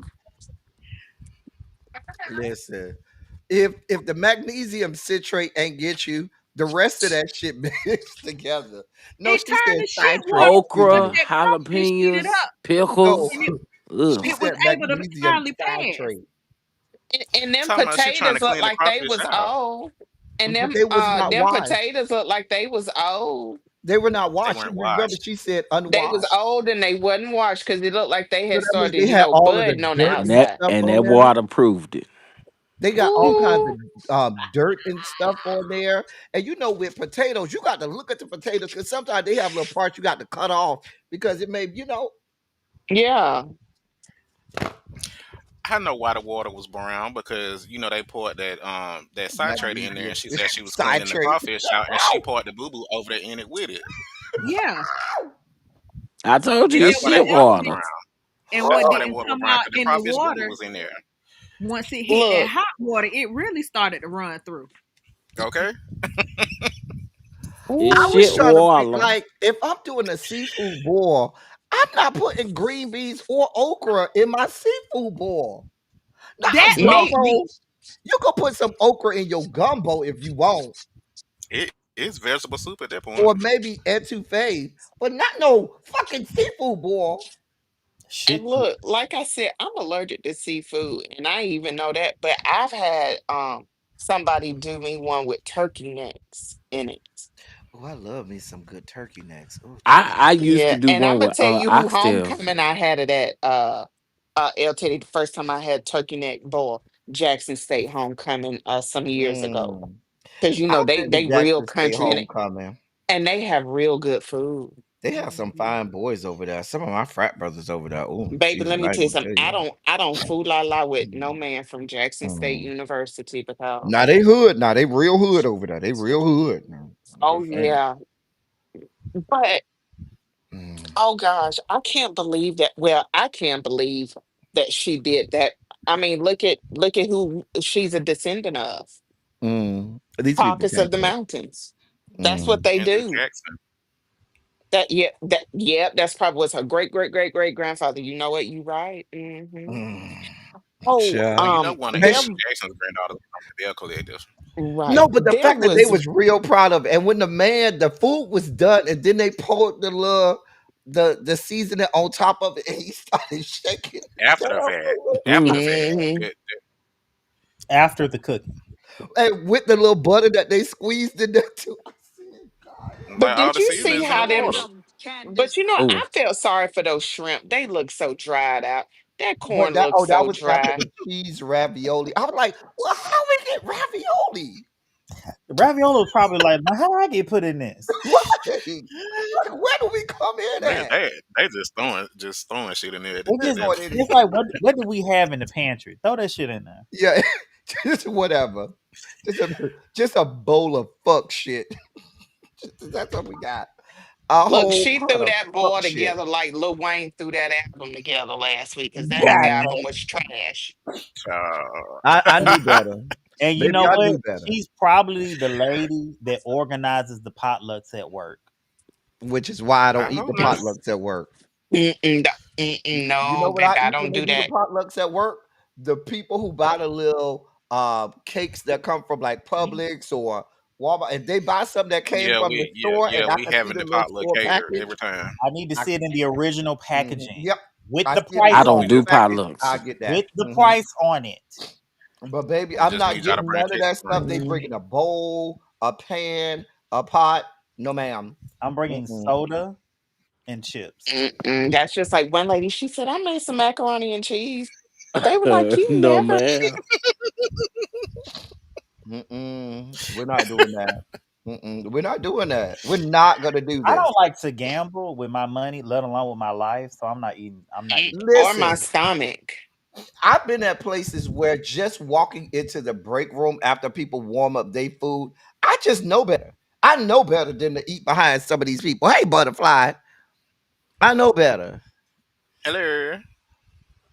Listen, if the magnesium citrate ain't get you, the rest of that shit mixed together. No,
It
she
turned
said
to shit
citrate.
water
Excuse
once
Okra,
me.
that crawfish heated
jalapenos,
up,
No,
pickles.
and
she
it
Ugh.
was
said
able to
magnesium
finally pass.
citrate.
And them
Talking about she trying to
potatoes look
clean the
like they
crawfish
was
out.
old. And
But they was not
them
washed.
potatoes look like they was old.
They were not
They
washed.
weren't
Remember,
washed.
she said
They was
unwashed.
old and they wasn't washed because it looked like they
So
had
that means
started,
they had all of the
budding on the
dirt
And
and
that
outside.
stuff
and
on
that
there.
water proved it.
They got all kinds
Ooh,
of dirt and stuff on there. And you know, with potatoes, you got to look at the potatoes because sometimes they have little parts you got to cut off because it may,
yeah.
I know why the water was brown because they poured that citrate in there,
magnesium
and she said she was cleaning the
citrate.
crawfish out, and she poured the boo boo over there in it with it.
Yeah,
I told you
and
it's
That's
then
why that
shit
what
water was
else?
water.
Did,
brown.
and
That's
what
why that
didn't
water was
come
brown
out
because the
in the
crawfish boo boo
water?
was in there.
Once it hit that
Look,
hot water, it really started to run through.
Okay.
It's
I was
shit
trying to
ooh,
think
water.
like if I'm doing a seafood boil, I'm not putting green beans or okra in my seafood boil. Now a
That lost
me.
me.
gumbo, you can put some okra in your gumbo if you want,
It is vegetable soup at that point.
or maybe etouffee, but not no fucking seafood boil.
And
Shit.
look, like I said, I'm allergic to seafood, and I even know that. But I've had somebody do me one with turkey necks in it.
Oh, I love me some good turkey necks. Oh,
I
child.
used to
Yeah,
do
and I'm
one
gonna
with
tell you who
oxtails.
homecoming I had it at LTD the first time I had turkey neck bowl, Jackson State homecoming some years ago.
Mm.
Because
I've
they
been to
they real
Jackson State
country,
homecoming.
and they have real good food.
They have some fine boys over there. Some of my frat brothers over there. Oh,
Baby,
Jesus,
let me
I ain't
tell you
gonna
something.
tell
I
you.
don't fool la la with no man from Jackson State
Mm.
University because
Now they hood. Now they real hood over there. They real hood. Now, I'm
oh
just saying.
yeah. But
Mm.
oh gosh, I can't believe that. Well, I can't believe that she did that. I mean, look at who she's a descendant of.
These people
Caucus of
can't
the
cook.
Mountains. That's what
Mm.
they
Andrew
do.
Jackson.
That's probably was her great grandfather. You know what? You right.
Mm.
Oh,
Well, you know, one of
there
Andrew Jackson's granddaughters from the Bell Collective.
right.
No, but the
There
fact that they
was
was real proud of it, and when the food was done, and then they poured the little the seasoning on top of it, and he started shaking.
After the fact. After the fact.
hmm
After the cooking.
And with the little butter that they squeezed in there too. I said, God,
But
Like all
did
the
you see
seasonings in the
how them?
water.
But
Oh,
I felt sorry for those shrimp. They look so dried out. That
but
corn looks
that
so
was after
dry.
the cheese ravioli. I was like, well, how we get ravioli?
The ravioli was probably like, now how I get put in this?
Right? Like, where do we come in
They
at?
they they just throwing shit in there
It
Just
just
that
throwing it in.
it's like what do we have in the pantry? Throw that shit in there.
Yeah, just whatever. Just a bowl of fuck shit. That's what we got. A
Look,
whole
she
pot
threw
of
that
fuck
boy
shit.
together like Lil Wayne threw that album together last week because that
God.
Mm,
album was trash.
uh,
I
And,
knew better.
and you
Baby,
know
I
what?
knew better.
She's probably the lady that organizes the potlucks at work.
Which is why I don't
I
eat
hope
the
not.
potlucks at work. You know
No,
what
baby,
I
I
eat
don't
when they
do
do the
that.
potlucks at work? The people who buy the little cakes that come from like Publix or Walmart, and they buy something that came from the store, and I
We
can see
having
the
the
little
potluck
store
catered
package.
every time.
I need to
I,
sit in the original packaging
yep,
with
I
the
see it in
I
price
the
on
don't
it.
original
do
package. I
potlucks.
get
With
that.
the price on it.
But baby,
We
I'm
just
not
need y'all to
getting
bring
none of
chicken
that stuff. They
greens.
bringing a bowl, a pan, a pot. No, ma'am.
I'm bringing
Mm-mm.
soda and chips.
That's just like one lady. She said, "I made some macaroni and cheese." They were like, "You
No,
never."
man.
We're not doing that. We're not doing that. We're not gonna do
I
this.
don't like to gamble with my money, let alone with my life. So I'm not eating. I'm not eating.
Or my
Listen,
stomach.
I've been at places where just walking into the break room after people warm up their food, I just know better. I know better than to eat behind some of these people. Hey, butterfly, I know better.
Hello.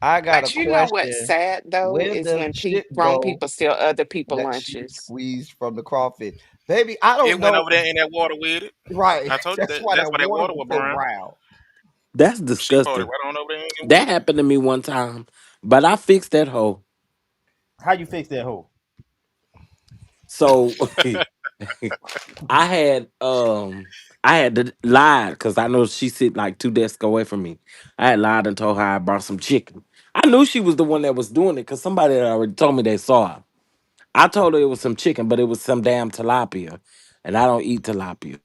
I got a
But you know what's
question.
sad though
Where
is
does
when
shit
grown
go
people steal other people
that she
lunches.
squeezed from the crawfish? Baby, I don't
It went
know.
over there in that water with it.
Right.
I told you
That's
that
why
that's
that
why that
water
water
was
was
so
brown.
brown.
That's
She poured it
disgusting.
right on over there in it
That
with it.
happened to me one time, but I fixed that hole.
How you fix that hole?
So I had um I had to lie because I know she sit like 2 desks away from me. I had lied and told her I brought some chicken. I knew she was the one that was doing it because somebody had already told me they saw her. I told her it was some chicken, but it was some damn tilapia, and I don't eat tilapia.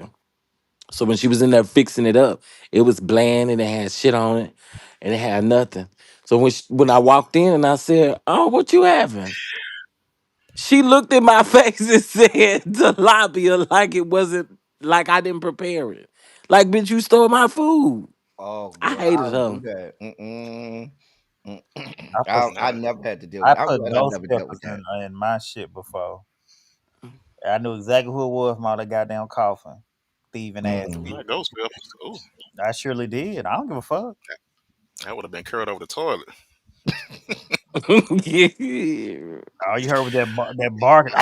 So when she was in there fixing it up, it was bland and it had shit on it, and it had nothing. So when I walked in and I said, "Oh, what you having?" She looked in my face and said tilapia like it wasn't like I didn't prepare it. Like, bitch, you stole my food.
Oh,
I
girl, I
hated
don't do
her.
that. Mm.
I put
I
Nah.
never had to deal with
I
that. I'm
put
glad I
ghost
never dealt
peppers
with that.
in my shit before. I knew exactly who it was from all that goddamn coughing, thieving ass
Mm.
Not
bitch.
ghost peppers. Ooh,
I surely did. I don't give a fuck.
that would have been curled over the toilet.
Yeah.
All you heard was that barking.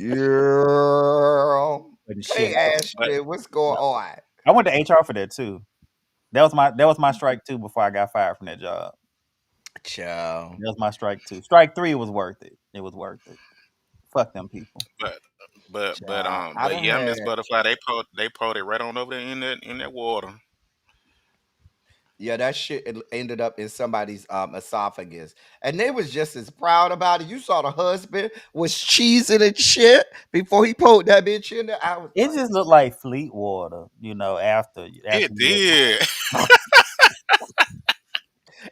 Girl.
Putting
Hey,
shit.
But
Ashton, what's going on?
I went to HR for that too. That was my strike two before I got fired from that job.
Child.
That was my strike two. Strike three was worth it. It was worth it. Fuck them people.
but
Child. I
but
done
yeah, Miss
had,
Butterfly, they poured it right on over there in that water.
yeah, that shit ended up in somebody's esophagus. And they was just as proud about it. You saw the husband was cheesing and shit before he poked that bitch in there. I was
It
like,
just looked like fleet water, after
It
you
did.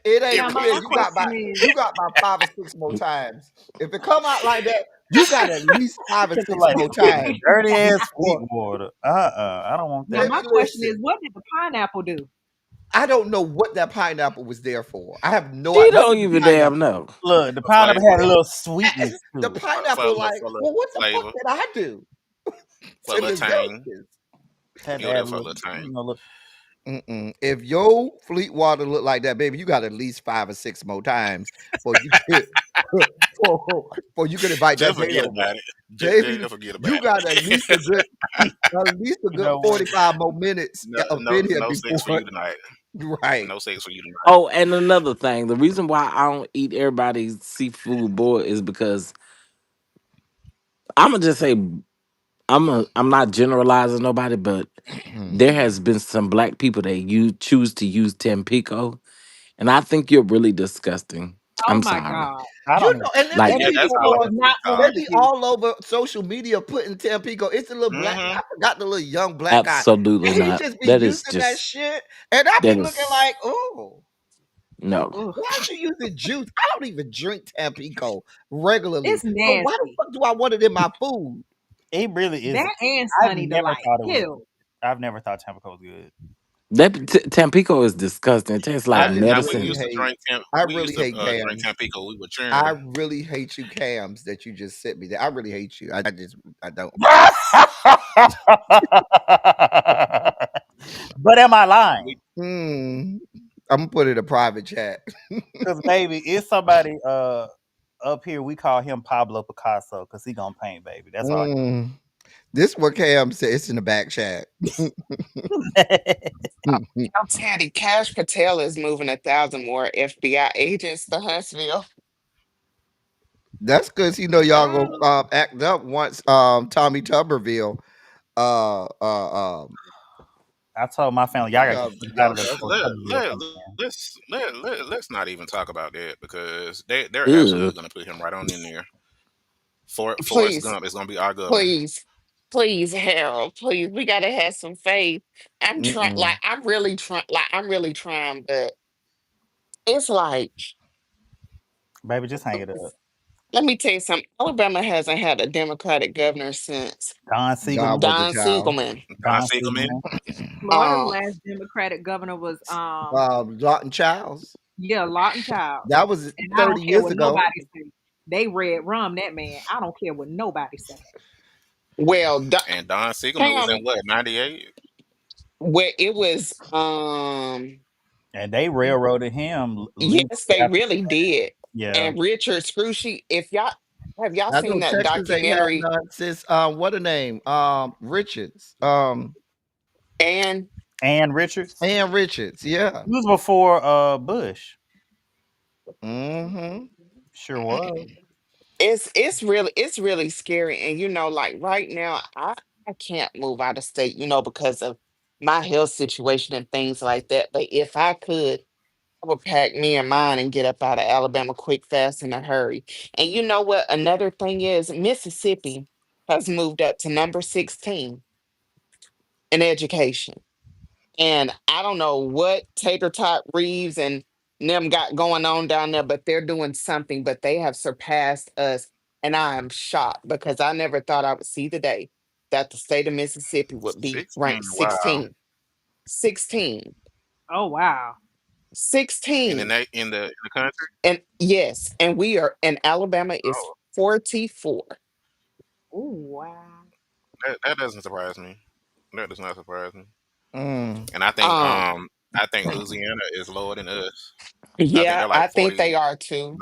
it
Now
ain't
my
clear.
question is,
You got about 5 or 6 more times. If it come out like that,
You got at least 5 or 6
Like
more times
dirty ass
before.
Sweetwater. I don't want
Now
that.
Baby,
my question is,
listen.
what did the pineapple do?
I don't know what that pineapple was there for. I have no
She
idea. What
don't
did the
even damn
pineapple?
know.
Look, the
For
pineapple had a
flavor,
little sweetness
The
to it.
for a
pineapple,
little,
like,
for a little
well, what the fuck
flavor,
did I do
for a
to
little
deserve
tang.
this?
Had to
You were
add
there
a
for a
little,
little tang.
look.
If your Fleetwater look like that, baby, you got at least 5 or 6 more times for you get for you can invite that
Just
date
forget
over.
about it.
Baby,
Just forget
you
about
got
it.
at least a
You
good
know what?
45 more minutes
No,
up
no,
in here
no sex for
before
you tonight.
right.
No sex for you tonight.
Oh, and another thing, the reason why I don't eat everybody's seafood boil is because I'm gonna just say I'm not generalizing nobody, but there has been some black people that you choose to use Tampico, and I think you're really disgusting.
Oh
I'm
my
sorry.
God.
I
You
don't
know,
even.
and then
Like,
Yeah, that's
Tampico
how I
is
want to
not
be
on
they
called.
the
be
juice.
all over social media putting Tampico. It's a little black guy.
Mm-hmm.
I forgot the little young black guy.
absolutely
And he
not.
just be
That is
using that
just
shit. And I be
that
looking
is
like, oh.
no.
Ugh.
Why is she using juice? I don't even drink Tampico regularly.
It's
But why the
nasty.
fuck do I want it in my food?
It really is.
That and
I've
Sunny
never
Delight.
thought it was.
Ew.
I've never thought Tampico was good.
That Tampico is disgusting. It tastes
I
like
just
Now we
really
medicine.
used to
hate
drink
I
we
really
used to
hate
drink
Cams.
Tampico. We were
I
cheering.
really hate you, Cams, that you just sent me there. I really hate you. I don't.
But am I lying?
We,
Hmm. I'm gonna put it in a private chat.
Because baby, it's somebody up here. We call him Pablo Picasso because he gonna paint, baby. That's all.
Mm. This what Cam said. It's in the back chat.
I'm Teddy. Cash Patel is moving 1,000 more FBI agents to Huntsville.
That's because y'all
Child.
go act up once Tommy Tuberville
I told my family, y'all got to
y'all,
get the fuck out
y'all
of there
messed
before
up.
let's not even talk about that because they're
Ew.
absolutely gonna put him right on in there. Forrest
Please,
Gump is gonna be our governor.
please, please, Harold, please. We gotta have some faith. I'm trying,
Mm-mm.
I'm really trying, but it's like,
baby, just hang it up.
let me tell you something. Alabama hasn't had a Democratic governor since
Don
God
Siegelman.
was a
Don
child.
Siegelman.
Don
Don
Siegelman.
Siegelman.
Florida's
Um,
last Democratic governor was
Lawton Childs.
yeah, Lawton Child.
That was
And I don't
30
care
years
what
ago.
nobody say. They red rum that man. I don't care what nobody say.
well,
And Don Siegelman was
Cam,
in what, 98?
where it was,
And they railroaded him legally
yes, they
after.
really did.
Yeah.
And Richard Scrushy, if y'all have y'all
I
seen
know
that
Texas ain't had
documentary
none since what a name? Richards.
and
And Richards.
And Richards, yeah.
He was before Bush.
Mm-hmm.
Sure was.
it's really scary. And like right now, I can't move out of state, because of my health situation and things like that. But if I could, I would pack me and mine and get up out of Alabama quick, fast, in a hurry. And you know what? Another thing is Mississippi has moved up to number 16 in education. And I don't know what Tater Tot Reeves and them got going on down there, but they're doing something, but they have surpassed us. And I am shocked because I never thought I would see the day that the state of Mississippi would be
16.
ranked
Wow.
16. 16.
Oh wow.
16.
In the country.
And yes, and and Alabama is
Oh,
44.
Oh wow.
that doesn't surprise me. That does not surprise me.
Mm.
And
Um,
I think Louisiana is lower than us. I think
yeah,
they're like
I think they
49.
are too.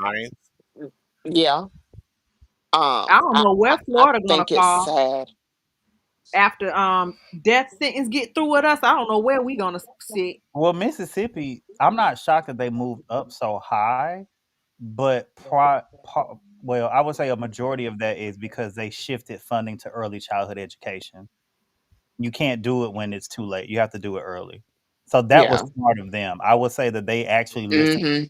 Yeah.
I don't know
I
where Florida gonna
think it's
fall
sad.
after death sentence get through with us. I don't know where we gonna sit.
Well, Mississippi, I'm not shocked that they moved up so high, but well, I would say a majority of that is because they shifted funding to early childhood education. You can't do it when it's too late. You have to do it early. So that was
Yeah.
smart of them. I would say that they actually listened
Hmm.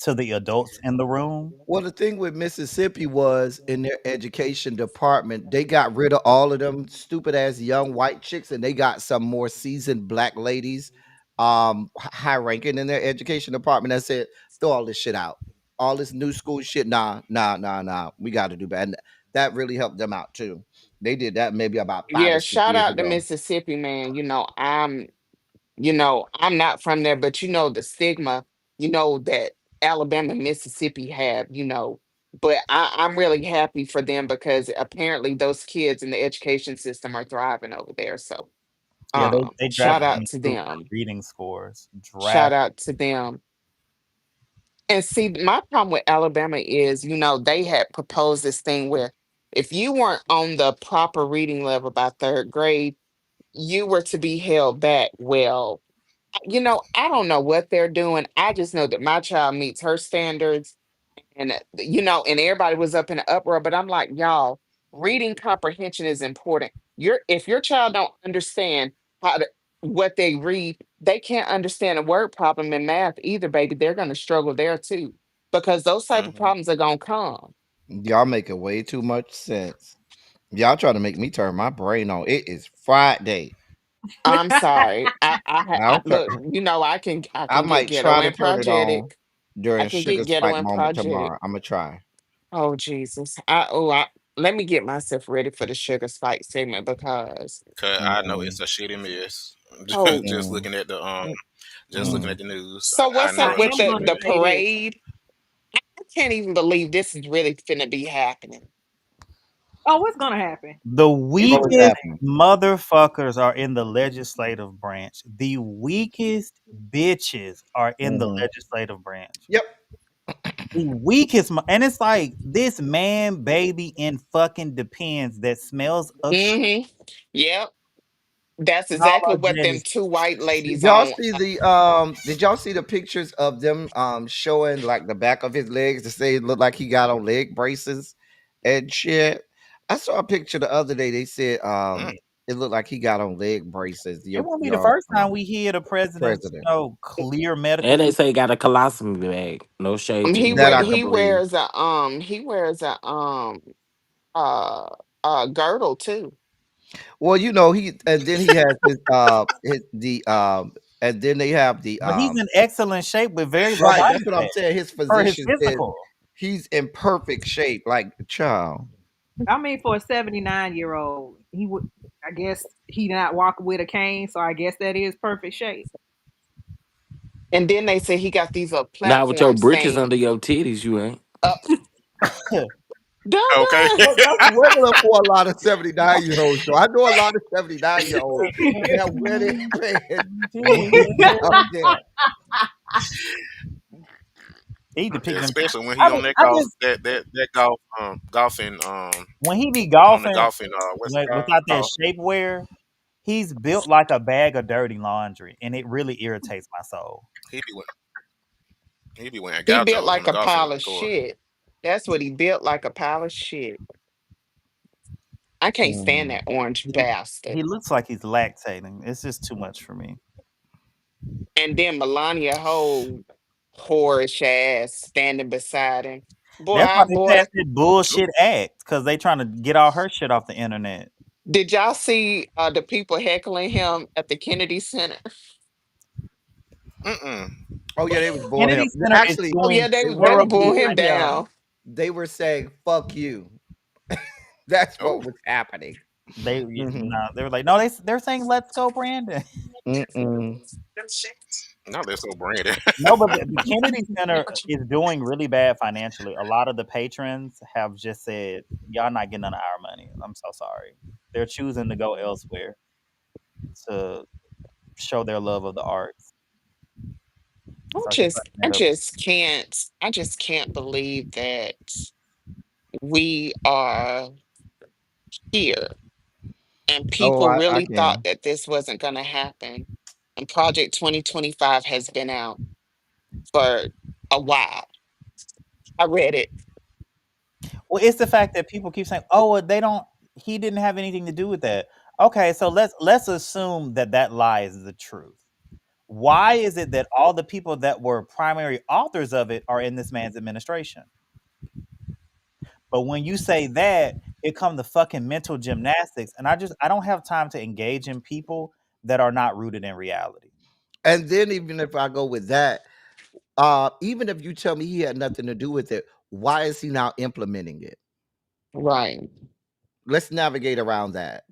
to the adults in the room.
Well, the thing with Mississippi was in their education department, they got rid of all of them stupid ass young white chicks and they got some more seasoned black ladies, high ranking in their education department that said, throw all this shit out. All this new school shit. Nah. We got to do better.
that really helped them out too. They did that maybe about 5
Yeah,
or 6
shout
years
out to
ago.
Mississippi, man. I'm not from there, but the stigma, that Alabama, Mississippi have, but I'm really happy for them because apparently those kids in the education system are thriving over there. So
Yeah, they
shout
drastically
out to
improved
them.
their reading scores.
Shout out to them. And see, my problem with Alabama is, they had proposed this thing where if you weren't on the proper reading level by third grade, you were to be held back. Well, I don't know what they're doing. I just know that my child meets her standards, and and everybody was up in an uproar. But I'm like, y'all, reading comprehension is important. If your child don't understand how to what they read, they can't understand a word problem in math either, baby. They're gonna struggle there too. Because those type of
Hmm.
problems are gonna come.
Y'all making way too much sense. Y'all trying to make me turn my brain on. It is Friday.
I'm sorry. I
I'll try,
look, I
I
can get
might
ghetto
try to
and
turn it on
projectic. I
during
can
Sugar
get ghetto
Spike
and
moment
projectic.
tomorrow. I'm gonna try.
Oh Jesus. Let me get myself ready for the sugar spike segment because
Cause I know
Mm,
it's a shitty mess.
oh
just
mm,
looking at the just looking
mm.
at the news,
so
I
what's
know
up
I
ain't
with
no
am
the
gonna
the
shitty
say this.
parade? I can't even believe this is really finna be happening.
Oh, what's gonna happen?
The
It's
What was
weakest
happening?
motherfuckers are in the legislative branch. The weakest bitches are in the
Hmm.
legislative branch.
Yep.
The weakest, and it's like this man, baby, in fucking depends that smells of shit.
Mm-hmm. Yep. That's
And all
exactly
our
what them
judges,
two white
Did
ladies
y'all
on.
see the Did y'all see the pictures of them showing like the back of his legs to say it looked like he got on leg braces and shit? I saw a picture the other day. They said
Mm.
it looked like he got on leg braces.
it
Your
won't be the
your
first time we hear the president's,
president.
clear
And
medical
they
history.
say he got a colostomy bag. No shade to
That I
anybody.
could believe.
He wears uh a girdle too.
Well, he and then he has his the and then they have the
But he's in excellent shape with very low
right.
body
That's what I'm
fat
saying. His
for his
physician said
physical.
he's in perfect shape. Like child.
I mean, for a 79-year-old, he would. I guess he not walking with a cane, so I guess that is perfect shape.
And then they say he got these
Now with your
platforms
britches
saying
under your titties, you ain't.
up.
Okay.
Dun,
Well, that's regular for a lot of 79-year-olds. So I know a lot of 79-year-olds that wear their pants way down there.
He depicted him.
Especially when he on that
I
golf
just
that golf golfing
when he be
on the
golfing
golfing what's it
without
called?
that shapewear, he's built like a bag of dirty laundry, and it really irritates my soul.
He be he be wearing
he built
gauchos on
like
the
a
golfing
pile of
course.
shit. That's what he built, like a pile of shit. I can't stand
Mm.
that orange
He,
bastard.
he looks like he's lactating. It's just too much for me.
And then Melania whole whorish ass standing beside him.
That's why they
Boy,
passed that bullshit act because they trying to get all her shit off the internet.
did y'all see the people heckling him at the Kennedy Center?
Mm-mm.
Oh yeah, they was booing him.
Kennedy Center is
Actually,
Oh yeah,
doing
they
what
were
they
terribly
booing
did,
him
right now.
down.
they were saying "fuck you." That's
Oh,
what was happening.
They
Hmm.
no, they were like, no, they're saying let's go, Brandon.
Mm-mm.
no, they're so branded.
No, but the Kennedy Center is doing really bad financially. A lot of the patrons have just said, y'all not getting none of our money. I'm so sorry. They're choosing to go elsewhere to show their love of the arts. So he's like, end up.
I just can't believe that we are here and
Oh,
people
I
really thought
can.
that this wasn't going to happen. And Project 2025 has been out for a while. I read it.
Well, it's the fact that people keep saying, "Oh, well, they don't. He didn't have anything to do with that." Okay, so let's assume that that lie is the truth. Why is it that all the people that were primary authors of it are in this man's administration? But when you say that, it come the fucking mental gymnastics, and I don't have time to engage in people that are not rooted in reality.
And then even if I go with that, even if you tell me he had nothing to do with it, why is he now implementing it?
Right.
Let's navigate around that.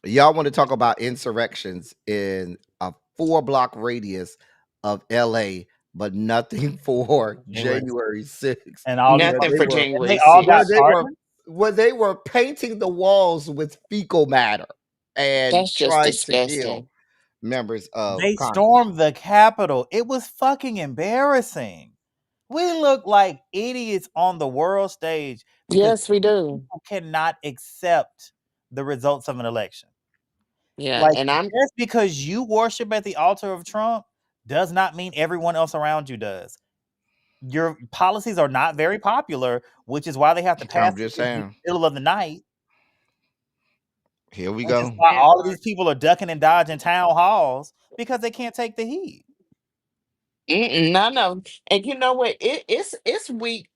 Y'all want to talk about insurrections in a 4 block radius of LA, but nothing for
Listen,
January 6th,
and all these
where
Nothing
they
for
motherfuckers,
were
and
January
they all
where
got
6th.
they were
pardoned.
where they were painting the walls with fecal matter and
That's just
trying to kill
disgusting.
members of
They
Congress.
stormed the Capitol. It was fucking embarrassing. We look like idiots on the world stage because
Yes, we do.
people cannot accept the results of an election.
Yeah,
Like,
and I'm
just because you worship at the altar of Trump does not mean everyone else around you does. Your policies are not very popular, which is why they have to pass
I'm just
it in the
saying.
middle of the night,
Here we
which is
go.
why
That
all of
part.
these people are ducking and dodging town halls because they can't take the heat.
none of, and you know what? It's weak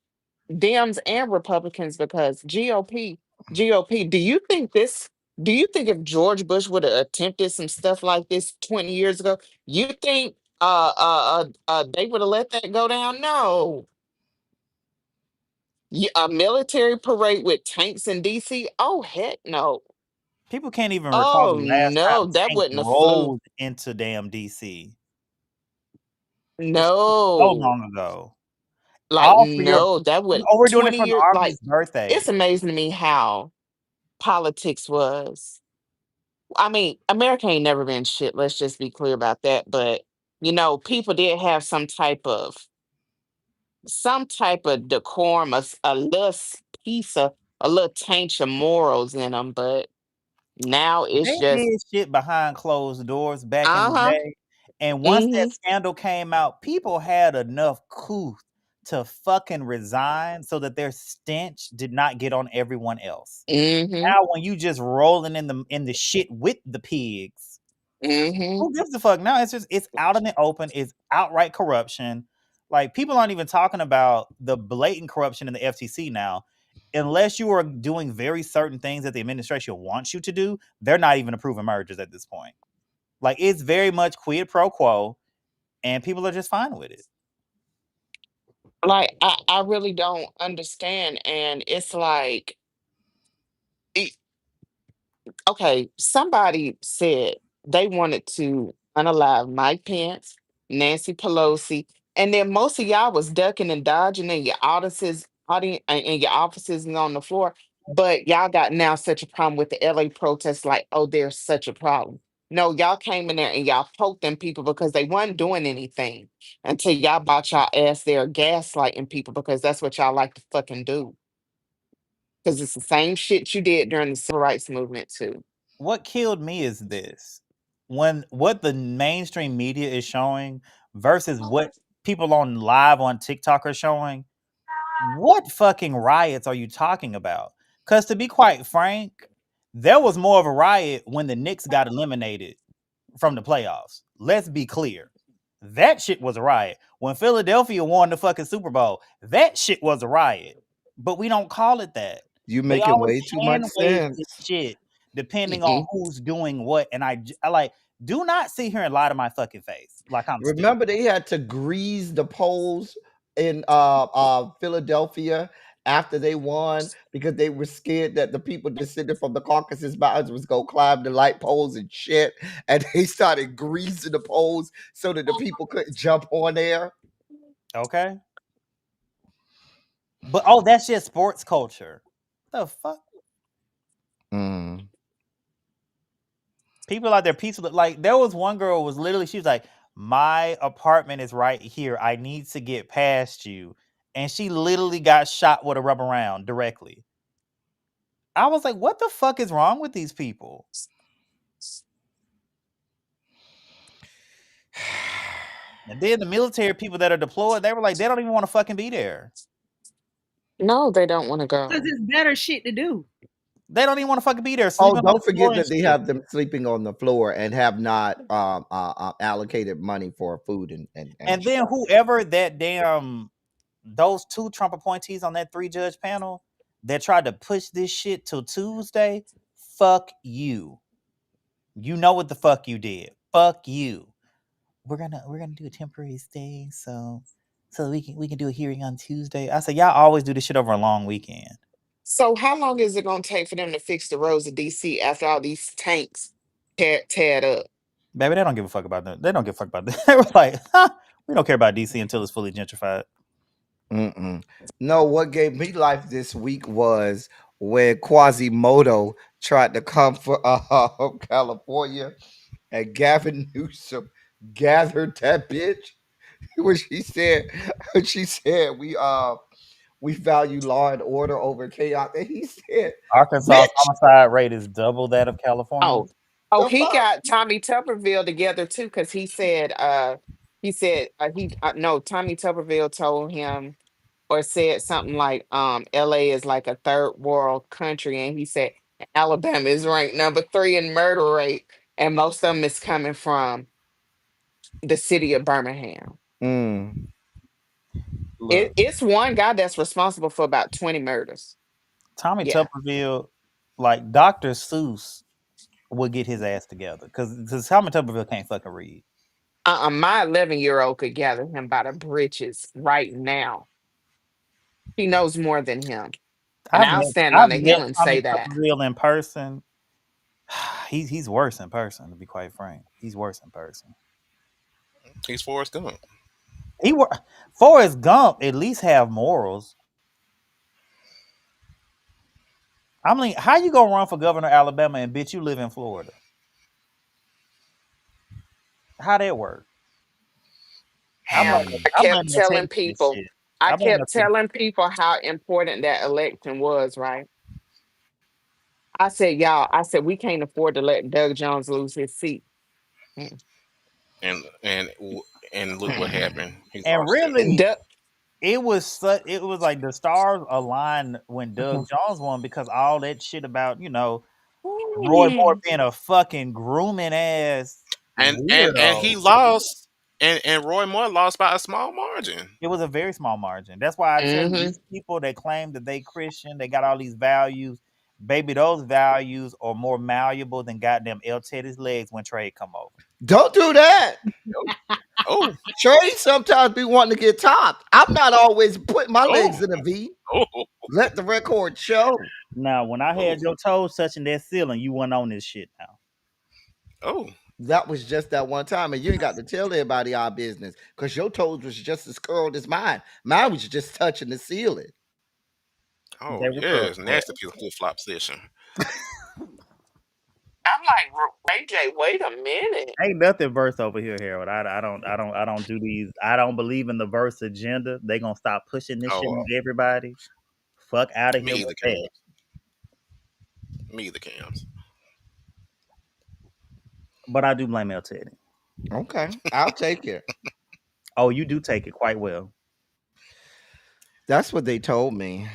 Dems and Republicans because GOP. Do you think if George Bush would have attempted some stuff like this 20 years ago, you think they would have let that go down? No. A military parade with tanks in DC? Oh heck no.
People can't even recall
Oh
the last
no,
time
that
tanks
wouldn't have flew.
rolled into damn DC. So
No.
long ago.
Like
All for your
no, that would
oh, we're doing it
20
for the
years like
Army's birthday.
it's amazing to me how politics was. I mean, America ain't never been shit. Let's just be clear about that. But people did have some type of decorum, a little piece of a little taint of morals in them. But now it's
They
just
did shit behind closed doors back in the
uh-huh.
day. And once that
Mm-hmm.
scandal came out, people had enough couth to fucking resign so that their stench did not get on everyone else.
Mm-hmm.
Now when you just rolling in the shit with the pigs,
Mm-hmm.
who gives a fuck? Now it's out in the open, it's outright corruption. Like people aren't even talking about the blatant corruption in the FTC now. Unless you are doing very certain things that the administration wants you to do, they're not even approving mergers at this point. Like it's very much quid pro quo, and people are just fine with it.
Like I really don't understand. And it's like okay, somebody said they wanted to unalive Mike Pence, Nancy Pelosi, and then most of y'all was ducking and dodging in your offices and on the floor. But y'all got now such a problem with the LA protests, like, oh, there's such a problem. No, y'all came in there and y'all poked them people because they wasn't doing anything until y'all bought y'all ass there gaslighting people because that's what y'all like to fucking do. Because it's the same shit you did during the civil rights movement too.
What killed me is this: when what the mainstream media is showing versus what people on live on TikTok are showing. What fucking riots are you talking about? Because to be quite frank, there was more of a riot when the Knicks got eliminated from the playoffs. Let's be clear. That shit was a riot. When Philadelphia won the fucking Super Bowl, that shit was a riot. But we don't call it that.
You
They
making
always
way too much
hand wave this
sense.
shit depending on
Mm-mm.
who's doing what. And I like, do not sit here and lie to my fucking face like I'm stupid.
Remember, they had to grease the poles in Philadelphia after they won because they were scared that the people descended from the Caucasus Mountains was gonna climb the light poles and shit, and they started greasing the poles so that the people couldn't jump on there.
Okay. But oh, that's just sports culture. The fuck?
Mm.
People out there peaceful. Like there was one girl was literally she was like, "My apartment is right here. I need to get past you," and she literally got shot with a rubber round directly. I was like, "What the fuck is wrong with these people?" And then the military people that are deployed, they were like, they don't even want to fucking be there.
No, they don't want to
Because
go.
it's better shit to do.
They don't even want to fucking be there,
Oh,
sleeping on the
don't forget
floor and
that they
shit.
have them sleeping on the floor and have not allocated money for food and
And then
shelter.
whoever that damn those two Trump appointees on that 3 judge panel that tried to push this shit till Tuesday, fuck you. You know what the fuck you did. Fuck you. We're gonna do a temporary stay, so we can do a hearing on Tuesday. I said, y'all always do this shit over a long weekend.
So how long is it gonna take for them to fix the roads of DC after all these tanks teared up?
Baby, they don't give a fuck about that. They don't give a fuck about that. They were like, huh, we don't care about DC until it's fully gentrified.
Mm-mm. No, what gave me life this week was when Quasimodo tried to come for California, and Gavin Newsom gathered that bitch when she said we value law and order over chaos, and he said,
Arkansas
"Bitch,
homicide rate is double that of California.
Oh, oh,
the
he
fuck."
got Tommy Tuberville together too, because he said no, Tommy Tuberville told him or said something like LA is like a third world country, and he said Alabama is ranked number 3 in murder rate, and most of them is coming from the city of Birmingham.
Mm,
It,
look,
it's one guy that's responsible for about 20 murders.
Tommy
Yeah.
Tuberville, like Dr. Seuss, would get his ass together because Tommy Tuberville can't fucking read.
My 11-year-old could gather him by the britches right now. He knows more than him. And
I've
I'll
met
stand on
I've
the
met
hill and
Tommy
say that.
Tuberville in person. He's worse in person, to be quite frank. He's worse in person.
He's Forrest Gump.
He were Forrest Gump at least have morals. I mean, how you gonna run for governor of Alabama and bitch you live in Florida? How that work? I'm
Hell,
blaming
mm,
I
I'm
kept
blaming Ted
telling
for this
people,
shit.
I
I blame
kept
Ted.
telling people how important that election was, right? I said, y'all, I said, we can't afford to let Doug Jones lose his seat. Mm.
And look what happened. He
And
lost it.
really,
Doug,
it was like the stars aligned when Doug Jones won because all that shit about, Roy Moore
mm,
being a fucking grooming ass
And he
weirdo.
lost, and Roy Moore lost by a small margin.
It was a very small margin. That's why I tell you,
hmm
these people that claim that they Christian, they got all these values. Baby, those values are more malleable than goddamn El Teddy's legs when trade come over.
don't do that.
Oh,
Trey sometimes be wanting to get topped. I'm not always putting my
oh,
legs in a V.
oh,
Let the record show.
Now, when I
oh,
had your toes touching that ceiling, you went on this shit now.
oh,
That was just that one time, and you ain't got to tell everybody our business because your toes was just as curled as mine. Mine was just touching the ceiling.
oh,
They were curls,
yes,
correct.
nasty flip flop session.
I'm like, Ray J, wait a minute.
Ain't nothing verse over here, Harold. I don't do these. I don't believe in the verse agenda. They gonna stop pushing this shit
Oh,
on everybody. Fuck out of
me
here
either,
with
Cam.
that.
Me either, Cams.
But I do blame El Teddy.
Okay, I'll take it.
Oh, you do take it quite well.
That's what they told me.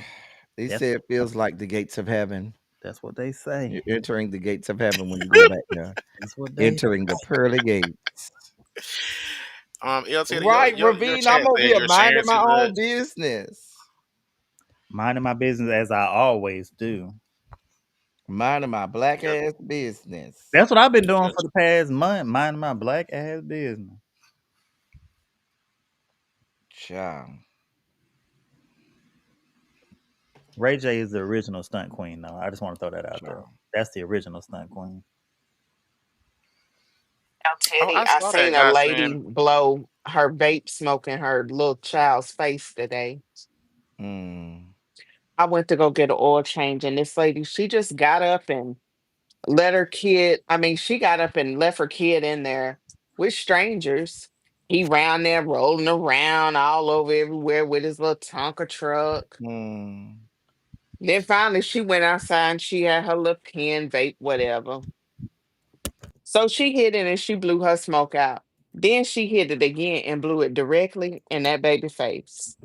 They
That's
said it feels like the gates of heaven.
that's what they say.
You're entering the gates of heaven when you go back there.
That's what they.
Entering the pearly gates.
LT,
Right,
your
Ravine. I'm
chat
over
said
here
you're sharing
minding my
too
own
much.
business.
Minding my business as I always do.
Minding my black
Your,
ass business.
That's what I've been doing
your,
for the past month, minding my black ass business.
Child.
Ray J is the original stunt queen, though. I just want to throw that out there.
Child.
That's the original stunt queen.
Now,
oh,
Teddy,
I
I
saw that
seen a
guy
lady
saying,
blow her vape smoke in her little child's face today.
Mm.
I went to go get an oil change, and this lady, she just got up and let her kid, I mean, she got up and left her kid in there with strangers. He round there rolling around all over everywhere with his little Tonka truck.
Mm.
Then finally she went outside and she had her little pen, vape, whatever. So she hit it and she blew her smoke out. Then she hit it again and blew it directly in that baby face.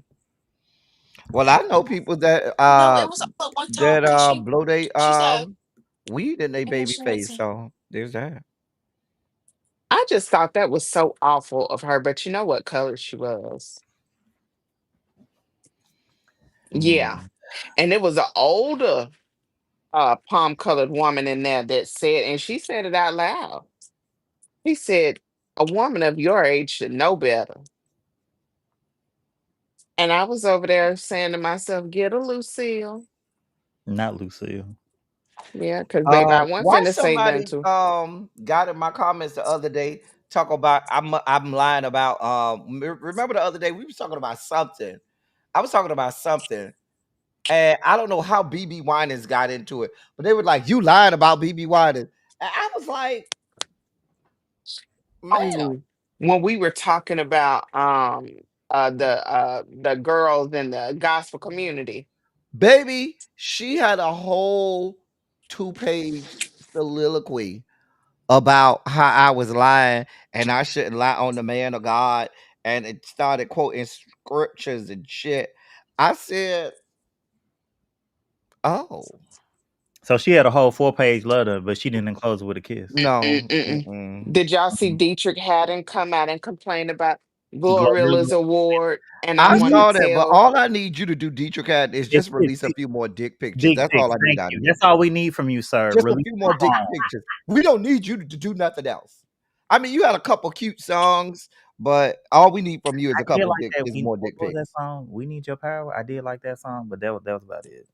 Well, I know people that blow they weed in their baby face. So there's that.
I just thought that was so awful of her, but you know what color she was? Yeah.
Mm.
And it was an older palm colored woman in there that said, and she said it out loud. He said, a woman of your age should know better. And I was over there saying to myself, get a Lucille.
Not Lucille.
Yeah, because baby, I wasn't
Why
finna say nothing
somebody
to.
got in my comments the other day talk about I'm lying about remember the other day we was talking about something. I was talking about something. And I don't know how BB Winans got into it, but they were like, "You lying about BB Winans?" And I was like, "Ma'am,
Oh, when we were talking about the girls in the gospel community.
baby, she had a whole 2-page soliloquy about how I was lying and I shouldn't lie on the man of God, and it started quoting scriptures and shit." I said, "Oh
So she had a whole 4-page letter, but she didn't close it with a kiss.
no."
Mm-mm-mm.
Mm-mm.
Did y'all see
Mm.
Dietrich Haddon come out and complain about
Glorilla.
Glorilla's award? And I
I
want to
saw that, but
tell
all I need you to do, Dietrich, is
It's
just release a few more dick pictures.
dick
That's
pics.
all I need
Thank
out
you.
of you.
That's all we need from you, sir.
Just a
Release
few
the
more dick
phone.
pictures. We don't need you to do nothing else. I mean, you had a couple cute songs, but all we need from you is
I
a
did
couple
like that.
more
What
dick
was that
pics.
song? We Need Your Power. I did like that song, but that was about it.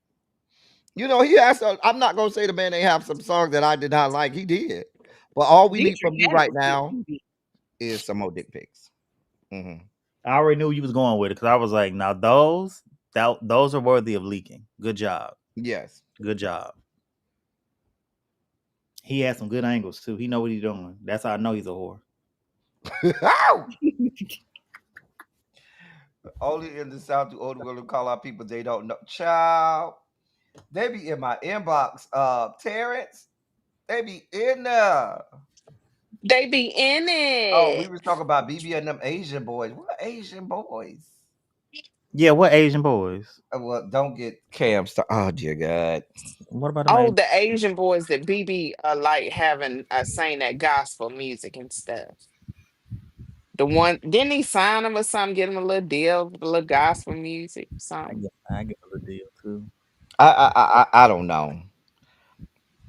You know, he has. I'm not gonna say the man ain't have some songs that I did not like. He did, but all we need
Dietrich
from you
Haddon
right
was good
now
too.
is some more dick pics. Hmm.
I already knew you was going with it because I was like, now those are worthy of leaking. Good job.
Yes.
Good job. He had some good angles too. He know what he's doing. That's how I know he's a whore.
Ow! Only in the South do older women call out people they don't know. Child, they be in my inbox. Terrence, they be in there.
they be in
Oh, we
it.
was talking about BB and them Asian boys. What Asian boys?
Yeah, what Asian boys?
Well, don't get Cam started. Oh dear God.
What about them
Oh,
Asian?
the Asian boys that BB like having saying that gospel music and stuff. The one didn't he sign them or something, get him a little deal, a little gospel music, something.
I get a little deal too.
I don't know.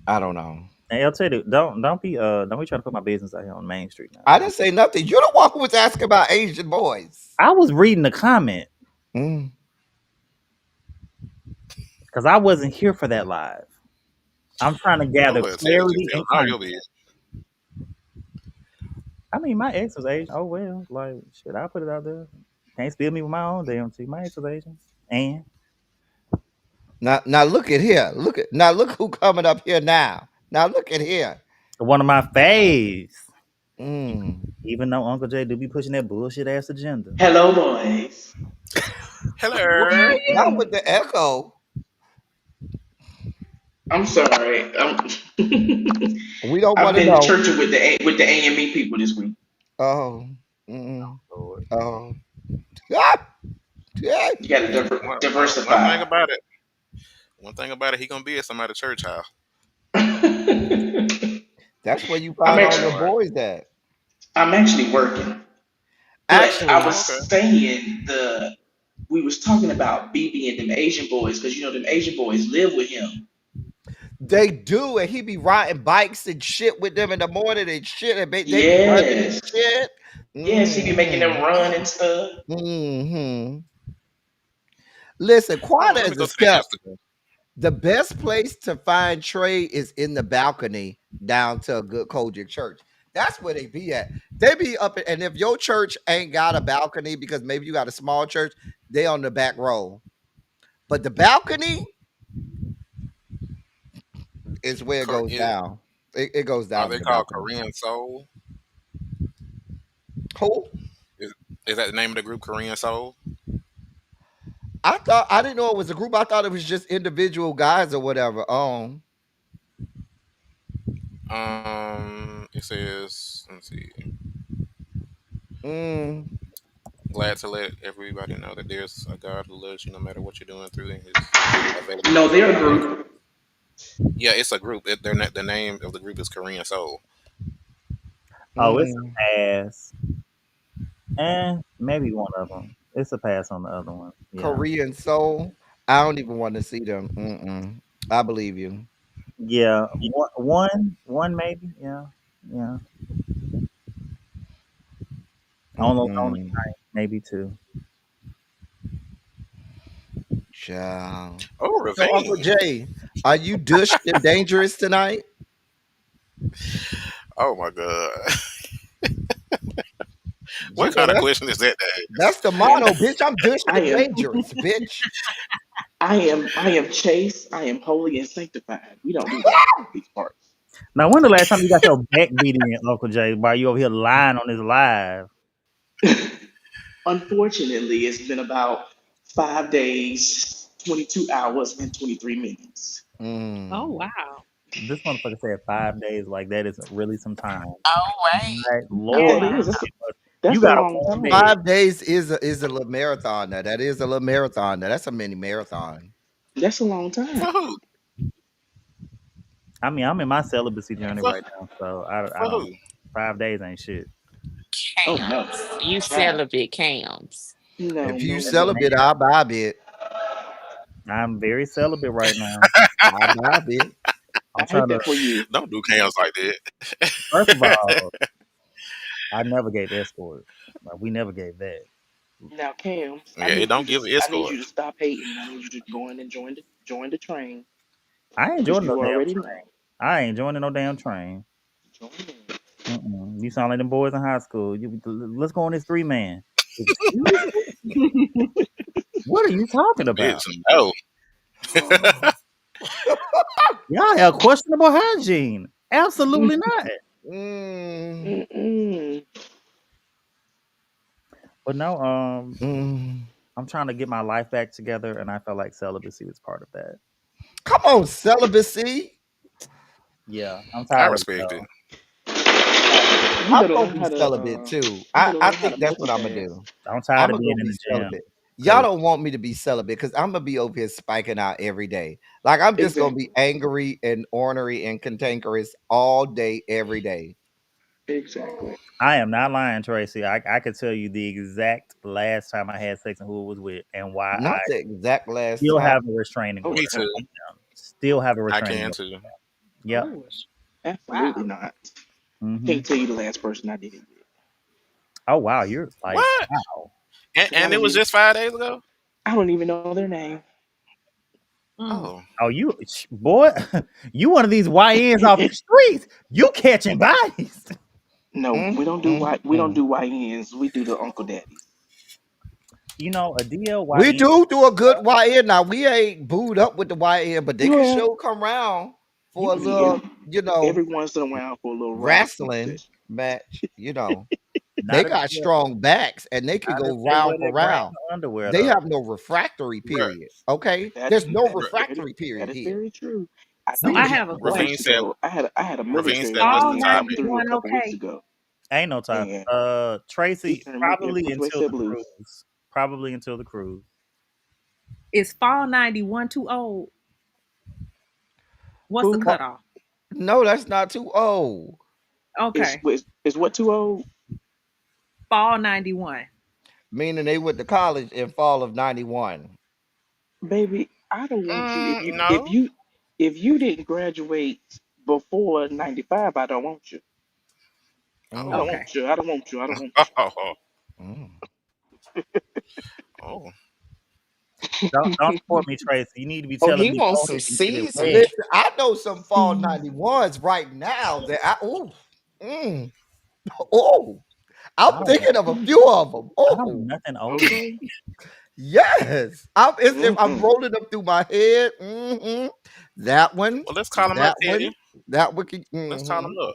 I don't know.
And I'll tell you, don't be trying to put my business out here on Main Street now.
I didn't say nothing. You're the one who was asking about Asian boys.
I was reading the comment
Mm.
because I wasn't here for that live. I'm trying to gather
Oh, well, Terry just
clarity
telling
and
all your
context.
business.
I mean, my ex was Asian. Oh well, like shit, I put it out there. Can't spill me with my own damn tea. My ex was Asian, and
Now look at here. Look who coming up here now. Now look at here.
one of my faves.
Mm.
Even though Uncle J do be pushing that bullshit ass agenda.
Hello, boys.
Hello.
Not with the echo.
I'm sorry.
We don't
I've
want to
been
know.
churching with the AME people this week.
Oh. Mm.
Lord.
Oh. Ah! Yeah.
You got to
One thing
diversify.
about it. One thing about it, he gonna be at somebody's church house.
I'm
That's where you find all
That's
your
actually
why.
boys at.
I'm actually working, but I
Actually,
was
Oh, okay.
saying we was talking about BB and them Asian boys because you know them Asian boys live with him.
they do, and he be riding bikes and shit with them in the morning and shit, and they be running and
Yes,
shit.
yes, he be making them
Mm-hmm.
run and stuff.
Mm-hmm. Listen,
Hold
quiet
on, let me
as
go
a
to the
kept.
Instagram.
The best place to find Trey is in the balcony down to a good Kojic church. That's where they be at. They be up, and if your church ain't got a balcony because maybe you got a small church, they on the back row. But the balcony is where it goes
Is,
down. It goes
are
down in
they
the
called
balcony.
Korean Soul?
Who?
Is, is that the name of the group, Korean Soul?
I didn't know it was a group. I thought it was just individual guys or whatever.
It says, let's see.
Mm,
Glad to let everybody know that there's a God who loves you no matter what you're doing through His available
No, they're a
support.
group.
Yeah, it's a group. They're not, the name of the group is Korean Soul.
Oh, it's
mm.
a pass, and maybe one of them. It's a pass on the other one. Yeah,
Korean soul. I don't even want to see them. Mm-mm. I believe you.
yeah. One maybe. Yeah, yeah. On the
Mm-mm.
night, maybe two.
Child.
Oh,
So, Uncle
revenge.
Jay, are you dushed and dangerous tonight?
Oh my god.
You
What
know
kind of question is that?
that's the
I am,
motto, bitch. I'm dushed
I
and
am,
dangerous, bitch.
I am chaste. I am holy and sanctified. We don't do that in these parts.
Now, when the last time you got your back beat in, Uncle Jay, while you over here lying on this live?
Unfortunately, it's been about 5 days, 22 hours, and 23 minutes.
Oh
Mm.
wow.
This motherfucker said 5 days. Like that is really some time.
Oh, wait.
Right?
That
Lord,
Yeah.
is
you
that's a
got a
long
warm
time.
bed.
5 days is a little marathon. Now. That is a little marathon. Now. That's a mini marathon.
That's a long time.
For who?
I mean, I'm in my celibacy journey
For,
right now, so I
for
don't.
who?
5 days ain't shit.
Oh no,
Cams. You
child.
celibate cams.
No,
If you
no,
Yes,
no.
ma'am.
celibate, I'll buy a bit.
I'm very celibate right now.
I'll buy a bit.
I'm
I hate
trying to.
that for you.
Don't do cams like that.
First of all, I never gave escort. Like, we never gave that.
Now, Cams,
Yeah, it don't give
I need
escort.
you to stop hating. I need you to go in and join the train
I ain't
because
joining no
you
damn
already
train.
know.
I ain't joining no damn train.
Join in.
Mm-mm. You sound like them boys in high school. Let's go on this 3-man. Excuse me? What are you talking about?
Bitch, no.
Y'all have questionable hygiene. Absolutely not.
Mm,
Mm-mm.
But no,
mm.
I'm trying to get my life back together, and I feel like celibacy is part of that.
Come on, celibacy.
Yeah, I'm
I
tired of it
respect it.
though.
You
I'm
better
gonna
learn
be
how to.
celibate too.
You
I,
better
I
learn how to
think that's what I'm gonna
multitask.
do.
I'm tired
I'm
of
gonna
being
go
in
be
the gym.
celibate. Y'all
Cause
don't want me to be celibate because I'm gonna be over here spiking out every day. Like I'm just gonna be
Exactly.
angry and ornery and cantankerous all day, every day.
Exactly.
I am not lying, Tracy. I could tell you the exact last time I had sex and who it was with, and why I
Not the exact last
still
time.
have a restraining
Oh
Me
order.
no.
too.
Still have a
I
restraining
can
order.
too.
Yep.
Oh
Absolutely
wow.
not. I
Hmm.
can't tell you the last person I did it with
Oh wow, you're like
What?
wow.
And,
because
and it was just 5 days ago?
I don't even know their name.
Mm.
Oh.
Oh, boy, you one of these YNs off the streets. You catching bodies.
No,
Mm,
we don't
mm.
do YNs. We do the Uncle Daddies.
You know, a
We
DLYN.
do a good YN. Now we ain't booed up with the YN, but they can
Well,
show come round
you
for a
can every,
little,
every once in a while for a little wrestling
wrestling
session.
match. They
Not a
got
DL,
strong backs and they could
not if
go
they wear
round for
that green
round.
underwear
They
though.
have no refractory
Bruh,
period. Okay,
That
there's no
that is very
refractory period
that is
here.
very true. I
So
did
I
it
Mm,
have a
a couple
mm.
Ravine
weeks
question.
said
ago. I had a
Ravine
military
said what's
Fall
the
man come
topic?
through a
91
couple weeks
okay?
ago,
Ain't no topic.
and he
Tracy,
turned me
probably
which way
until
said
the
blues.
cruise. Probably until the cruise.
Is fall 91 too old? What's the
Who?
cutoff?
No, that's not too old.
Okay.
Is what too old,
Fall 91.
Meaning they went to college in fall of '91.
baby? I don't want you
No.
if you didn't graduate before '95. I don't want you. I
Oh.
don't
Mm,
Okay.
want you. I don't want you. I don't want you.
Oh.
mm.
Oh.
Don't support me, Tracy. You need to be
Oh,
telling
he
me
wants
go
some
ahead and get it
seasoning.
wet.
Listen, I know some fall '91s right now that mm, oh, I'm
I don't know.
thinking of a few of them.
I don't know
Oh,
nothing older than
Okay.
yes. I'm
Mm-mm.
rolling them through my head. That one,
Well, let's call him up,
that
Teddy.
one, that one.
Let's call him up.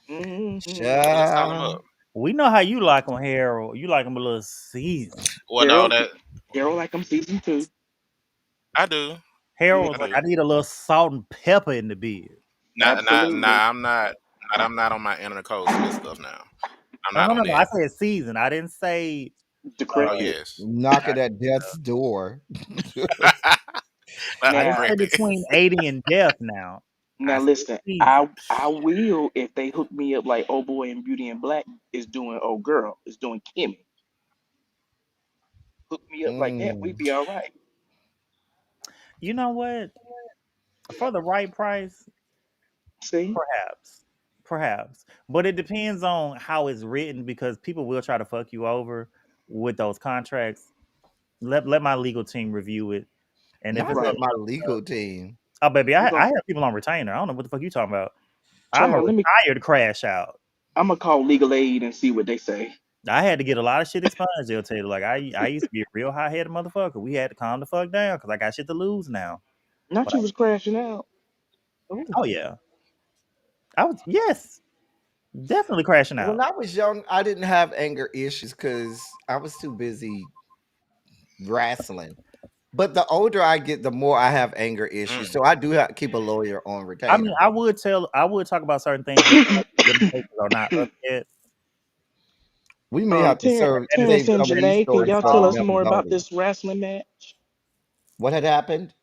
Mm-hmm.
Let's call him up.
Child.
we know how you like them, Harold. You like them a little seasoned.
Well, no,
Harold,
that
Harold, like I'm season two.
I do.
Harold
I
was like,
Mm-hmm.
I
do.
need a little salt and pepper in the beard.
Absolutely.
I'm not. I'm not on my intercoastal stuff now. I'm
Oh
not
no, no,
on
no. I
that.
said seasoned. I didn't say
Oh
uh
Decrepit.
yes.
Knocking at death's door.
I
Not
didn't
Now,
say
decrepit.
between 80 and death now. I
now
said
listen.
seasoned.
I will if they hook me up like old boy and Beauty and Black is doing. Old girl is doing Kimmy. Hook me up like that. We
Mm.
be all right.
You know what? For the right price,
See.
perhaps. Perhaps. But it depends on how it's written because people will try to fuck you over with those contracts. Let my legal team review it. And if
Not
it's
that
Right.
my legal team.
oh baby,
We're
I
gonna
have people on retainer. I don't know what the fuck you talking about. I'm a
child.
retired crash out.
I'm gonna call legal aid and see what they say.
I had to get a lot of shit expunged, they'll tell you. Like I used to be a real high headed motherfucker. We had to calm the fuck down because I got shit to lose now.
Not
But
you was crashing out. Ooh.
oh yeah. I was yes, definitely crashing
When
out.
I was young, I didn't have anger issues because I was too busy wrestling. But the older I get, the more I have anger issues.
Mm.
So I do have to keep a lawyer on
I mean,
retainer.
I would talk about certain things, but the limitations are not up yet.
We may have to
And it's
Terrence
save
and
some of these
Janae, can
stories
y'all
for the
tell
all
us
never
more about
Noni.
this wrestling match?
What had happened?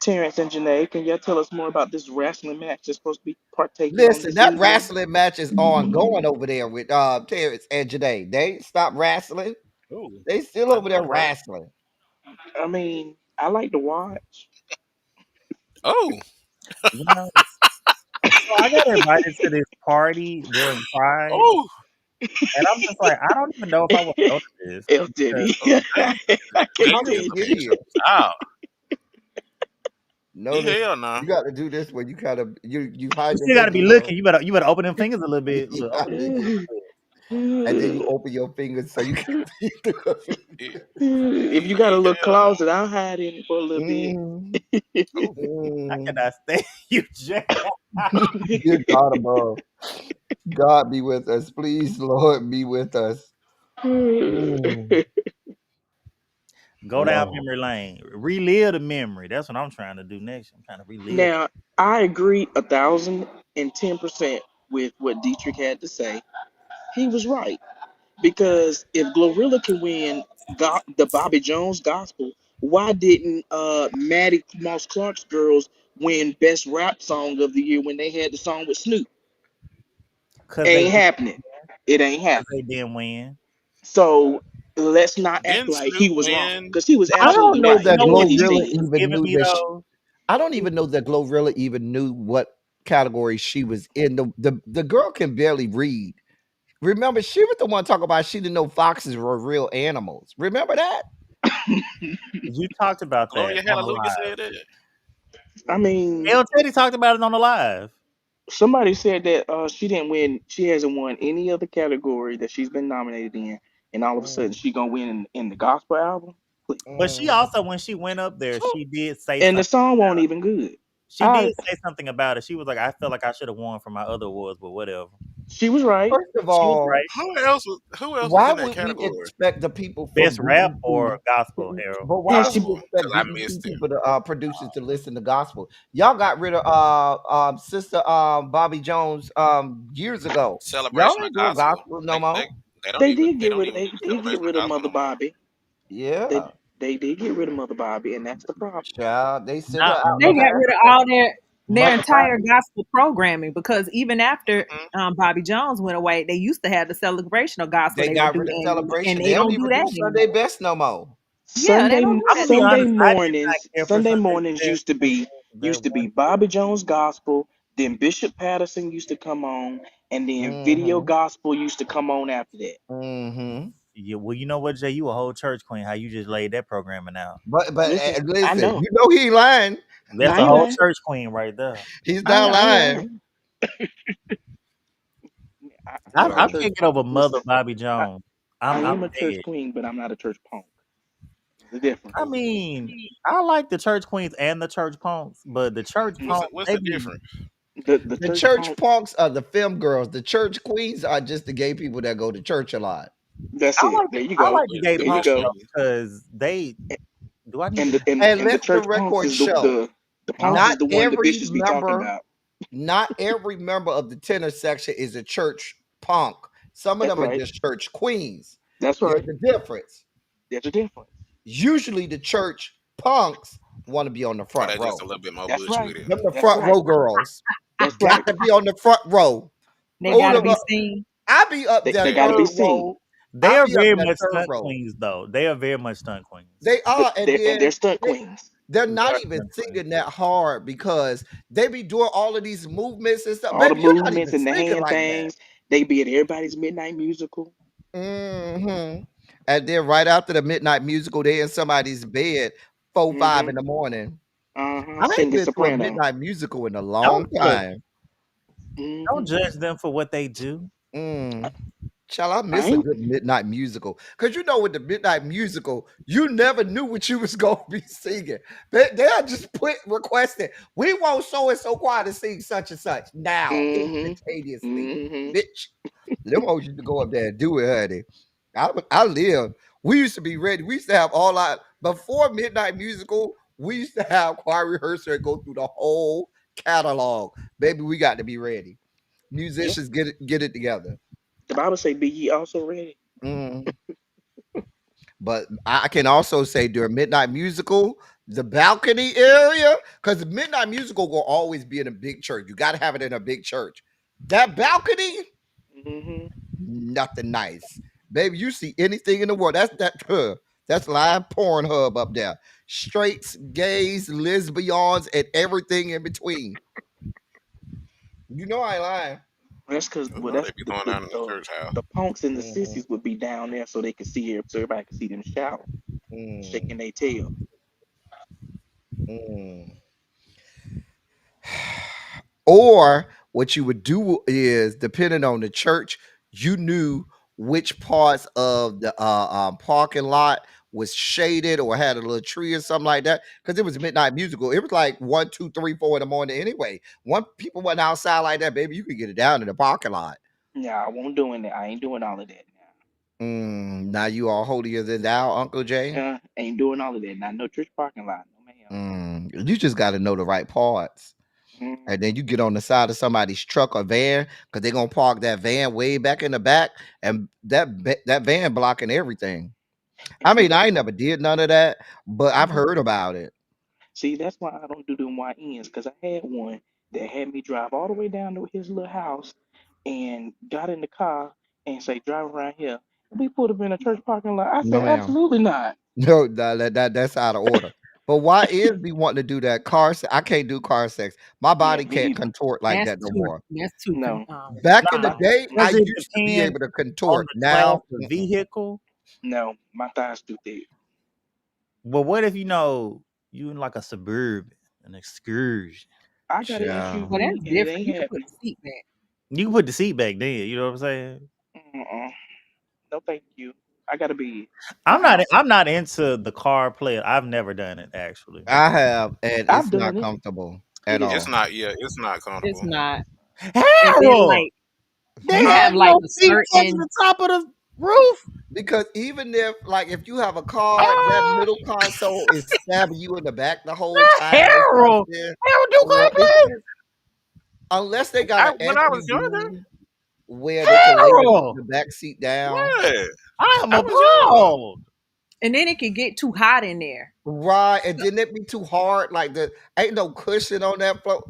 Terrence and Janae, can y'all tell us more about this wrestling match that's supposed to be partaking on
Listen,
this
that
evening?
wrestling match is ongoing over there with Terrence and Janae. They ain't stopped wrestling.
ooh,
They still
I
over there
know, right?
wrestling.
I mean, I like to watch.
Oh,
you know. So I got invited to this party during Pride,
oh,
and I'm just like, I don't even know if I want to go to this
F
because
Diddy.
oh, Diddy.
I
How
can't
did
Diddy is
you
take
a
get
it.
here?
vicious child.
Notice
Hell no.
you got to do this when you kind of you
you
hide your
still got to be
video.
looking. You better open them fingers a little bit.
You
Look,
hide
open them
it,
fingers a little
and then you open your fingers so you can see through
He,
If you got a
he
little
hell no.
closet, I'll hide in it for a little bit.
Mm,
Oh,
bit. I
mm.
cannot stand you, Jay.
Dear God above, God be with us. Please, Lord, be with us. Mm.
Go down
Oh.
memory lane, relive the memory. That's what I'm trying to do next. I'm trying to relive.
Now, I agree 1,010% with what Dietrich had to say. He was right because if Glorilla can win the Bobby Jones Gospel, why didn't Maddie Moss Clark's Girls win Best Rap Song of the Year when they had the song with Snoop?
Cause they
Ain't happening. It ain't
cause
happening.
they didn't win.
So let's not act
didn't
like he
Snoop
was wrong
win?
because he was
I don't
absolutely
know
right
You
that
know
in
what
what he
Glorilla
said.
Snoop was
even
giving
knew
me
that.
though?
I don't even know that Glorilla even knew what category she was in. The girl can barely read. Remember, she was the one talking about she didn't know foxes were real animals. Remember that?
You talked about that
Gloria
on the
Hallelujah
live.
said that.
I mean,
L Teddy talked about it on the live.
somebody said that she didn't win. She hasn't won any other category that she's been nominated in, and all of a sudden
Mm,
she gonna win in the gospel album. Please.
But she
mm.
also, when she went up there, she did say
And the
something.
song won't even good.
She
I
did say something about it. She was like, "I felt like I should have won for my other awards, but whatever."
She was right.
First of
She was
all,
right.
Who else was
why
in that
would we
category?
expect the people from
Best rap
BET?
or gospel, Harold?
But why
And
would
she
we
Gospel,
expect
because I
BET
missed it.
people to producers to listen to gospel? Y'all got rid of sister Bobby Jones years ago. Y'all
Celebration of
ain't doing
gospel.
gospel no more.
They don't even
they
do
did get
celebration of
rid of
gospel
Mother
no more.
Bobby. They
Yeah,
they did get rid of Mother Bobby, and that's the problem.
child, they sent her
Not
out
They
in
got
mother,
rid of
Africa.
all their
mother
entire
Bobby.
gospel programming because even after
Hmm.
Bobby Jones went away, they used to have the celebration of gospel
They
they would
got
do
rid of
annually, and
celebration.
they
They don't
don't do
even
that
do Sunday
anymore.
best no more.
Yeah, they
Sunday
don't do
I'm
that
gonna be
anymore.
Sunday
honest. I did not
mornings
care for
Sunday
Sunday
mornings
best that
used to
one
be
year.
Bobby Jones gospel, then Bishop Patterson used to come on, and then video
Mm-hmm.
gospel used to come on after that.
Mm-hmm.
Yeah, well, you know what, Jay? You a whole church queen. How you just laid that programming out?
But
Listen, I
listen,
know.
you know he ain't lying.
That's
I
a
ain't
whole
lying.
church queen right there.
He's not
I ain't
lying.
lying. I'm not a
I
So
church.
can't get over Mother
Listen,
Bobby
I,
Jones.
I
I'm
am a church
dead.
queen, but I'm not a church punk. The difference.
I mean, I like the church queens and the church punks, but the church
Mm,
punks,
What's
they
the
be
difference?
The
the
church
church
punk.
punks are the film girls. The church queens are just the gay people that go to church a lot.
That's it. There you
I
go.
like the gay
There you
Which
punks
go.
though
one?
because they do. I need to.
And
And the
let the
church punks
record
is
show,
the punks
Oh,
is
not
the one the
every
bishops be talking
member,
about.
not every member of the tenor section is a church punk. Some of
That's
them are
right.
just church queens.
That's
There's
right.
a difference.
There's a difference.
Usually the church punks want to be on the
Or
front
they just a
row.
little bit more
That's
butch
right.
with it.
Them the
That's
front
right.
row girls.
That's
Got
right.
to be on the front row.
They
Hold
got to
them
be
up.
seen.
I be up
They
that
got to be
third
seen.
row.
they
I
are
be up
very
that
much
third
stunt
row.
queens though. They are very much stunt queens.
They are, and
And they're
then
stunt
they,
queens.
they're
They
not
are
even
stunt queens.
singing that hard because they be doing all of these movements and stuff.
All the
Baby, you're not
movements
even
and the
singing
hand
like that.
things. They be at everybody's midnight musical.
Hmm. And then right after the midnight musical, they in somebody's bed 4, 5
Mm-hmm.
in the morning.
Uh-huh.
I ain't
Singing
been to a
soprano.
midnight musical in a long
Don't judge,
time.
Mm-hmm.
don't judge them for what they do.
Mm. Shall I
I
miss a
ain't.
good midnight musical? Cause you know with the midnight musical, you never knew what you was gonna be singing. They'll just put requested. We want so and so choir to sing such and such now
Mm-hmm.
instantaneously,
Mm-hmm.
bitch. Them hoes used to go up there and do it, honey. I live. We used to be ready. We used to have all our before midnight musical. We used to have choir rehearsal and go through the whole catalog. Baby, we got to be ready.
Yeah.
Musicians, get it together.
The Bible say, "Be ye also ready."
Mm. But I can also say during midnight musical, the balcony area, because the midnight musical will always be in a big church. You got to have it in a big church. That balcony,
Mm-hmm.
nothing nice, baby. You see anything in the world? That's live porn hub up there. Straights, gays, lesbians, and everything in between. You know I ain't lying.
That's because
I
well,
know
that's
they be throwing down in the
the
church house.
the punks and the
Mhm,
sissies would be down there so they could see it, so everybody could see them shout,
mm,
shaking their tail.
mm. Or what you would do is, depending on the church, you knew which parts of the parking lot was shaded or had a little tree or something like that. Because it was midnight musical. It was like 1, 2, 3, 4 in the morning anyway. One people went outside like that, baby. You could get it down in the parking lot.
Yeah, I won't doing that. I ain't doing all of that
Now you are holier than thou, Uncle Jay.
now. Ain't doing all of that. Not no church parking lot, no ma'am.
You just got to know the right parts. And then you get on the side of somebody's truck or van because they're gonna park that van way back in the back, and that van blocking everything.
And
I
see
mean,
that's
I ain't never did none of that, but I've
mhm.
heard about it.
See that's why I don't do them YNs because I had one that had me drive all the way down to his little house and got in the car and say drive around here. We put up in a church parking lot. I
No,
said
ma'am.
absolutely not.
No, that's out of order. But why is me wanting to do that I can't do car sex. My
Yeah,
body
me
can't
either.
contort like
That's
that no
too.
more.
That's too.
No,
Back in the
Nah,
my
day, I
does it
used to be
depend
able to
on
contort.
the class
Now,
of
mm-mm.
vehicle?
no, my thighs too thick.
But what if you in like a suburban, an excursion?
I got an
Child.
Well,
SUV
that's
and it
different.
ain't
You can put
happening.
the seat back.
You can put the seat back then. You know what I'm saying?
Mm-mm. No, thank you. I gotta be my
I'm not.
house.
I'm not into the car play. I've never done it actually.
I have, and
I've
it's
done
not
it.
comfortable
It
at
is
It's
all.
not.
not. Yeah, it's not
It's
comfortable.
not. And then
Harold,
like
they
you
Huh?
have
have
like
no
a
seat touching
certain.
the top of the roof.
Because even if, like, if you have a car, that
Ah,
middle console is stabbing you in the back the whole time or
Harold.
something,
Harold, do car
or it's
play.
just unless they got an
When I was younger,
SUV where they can lay
Harold,
the back seat down,
what?
I am
I was young.
appalled.
And then it can get too hot in there.
right? And
So
then it be too hard. Like the ain't no cushion on that floor.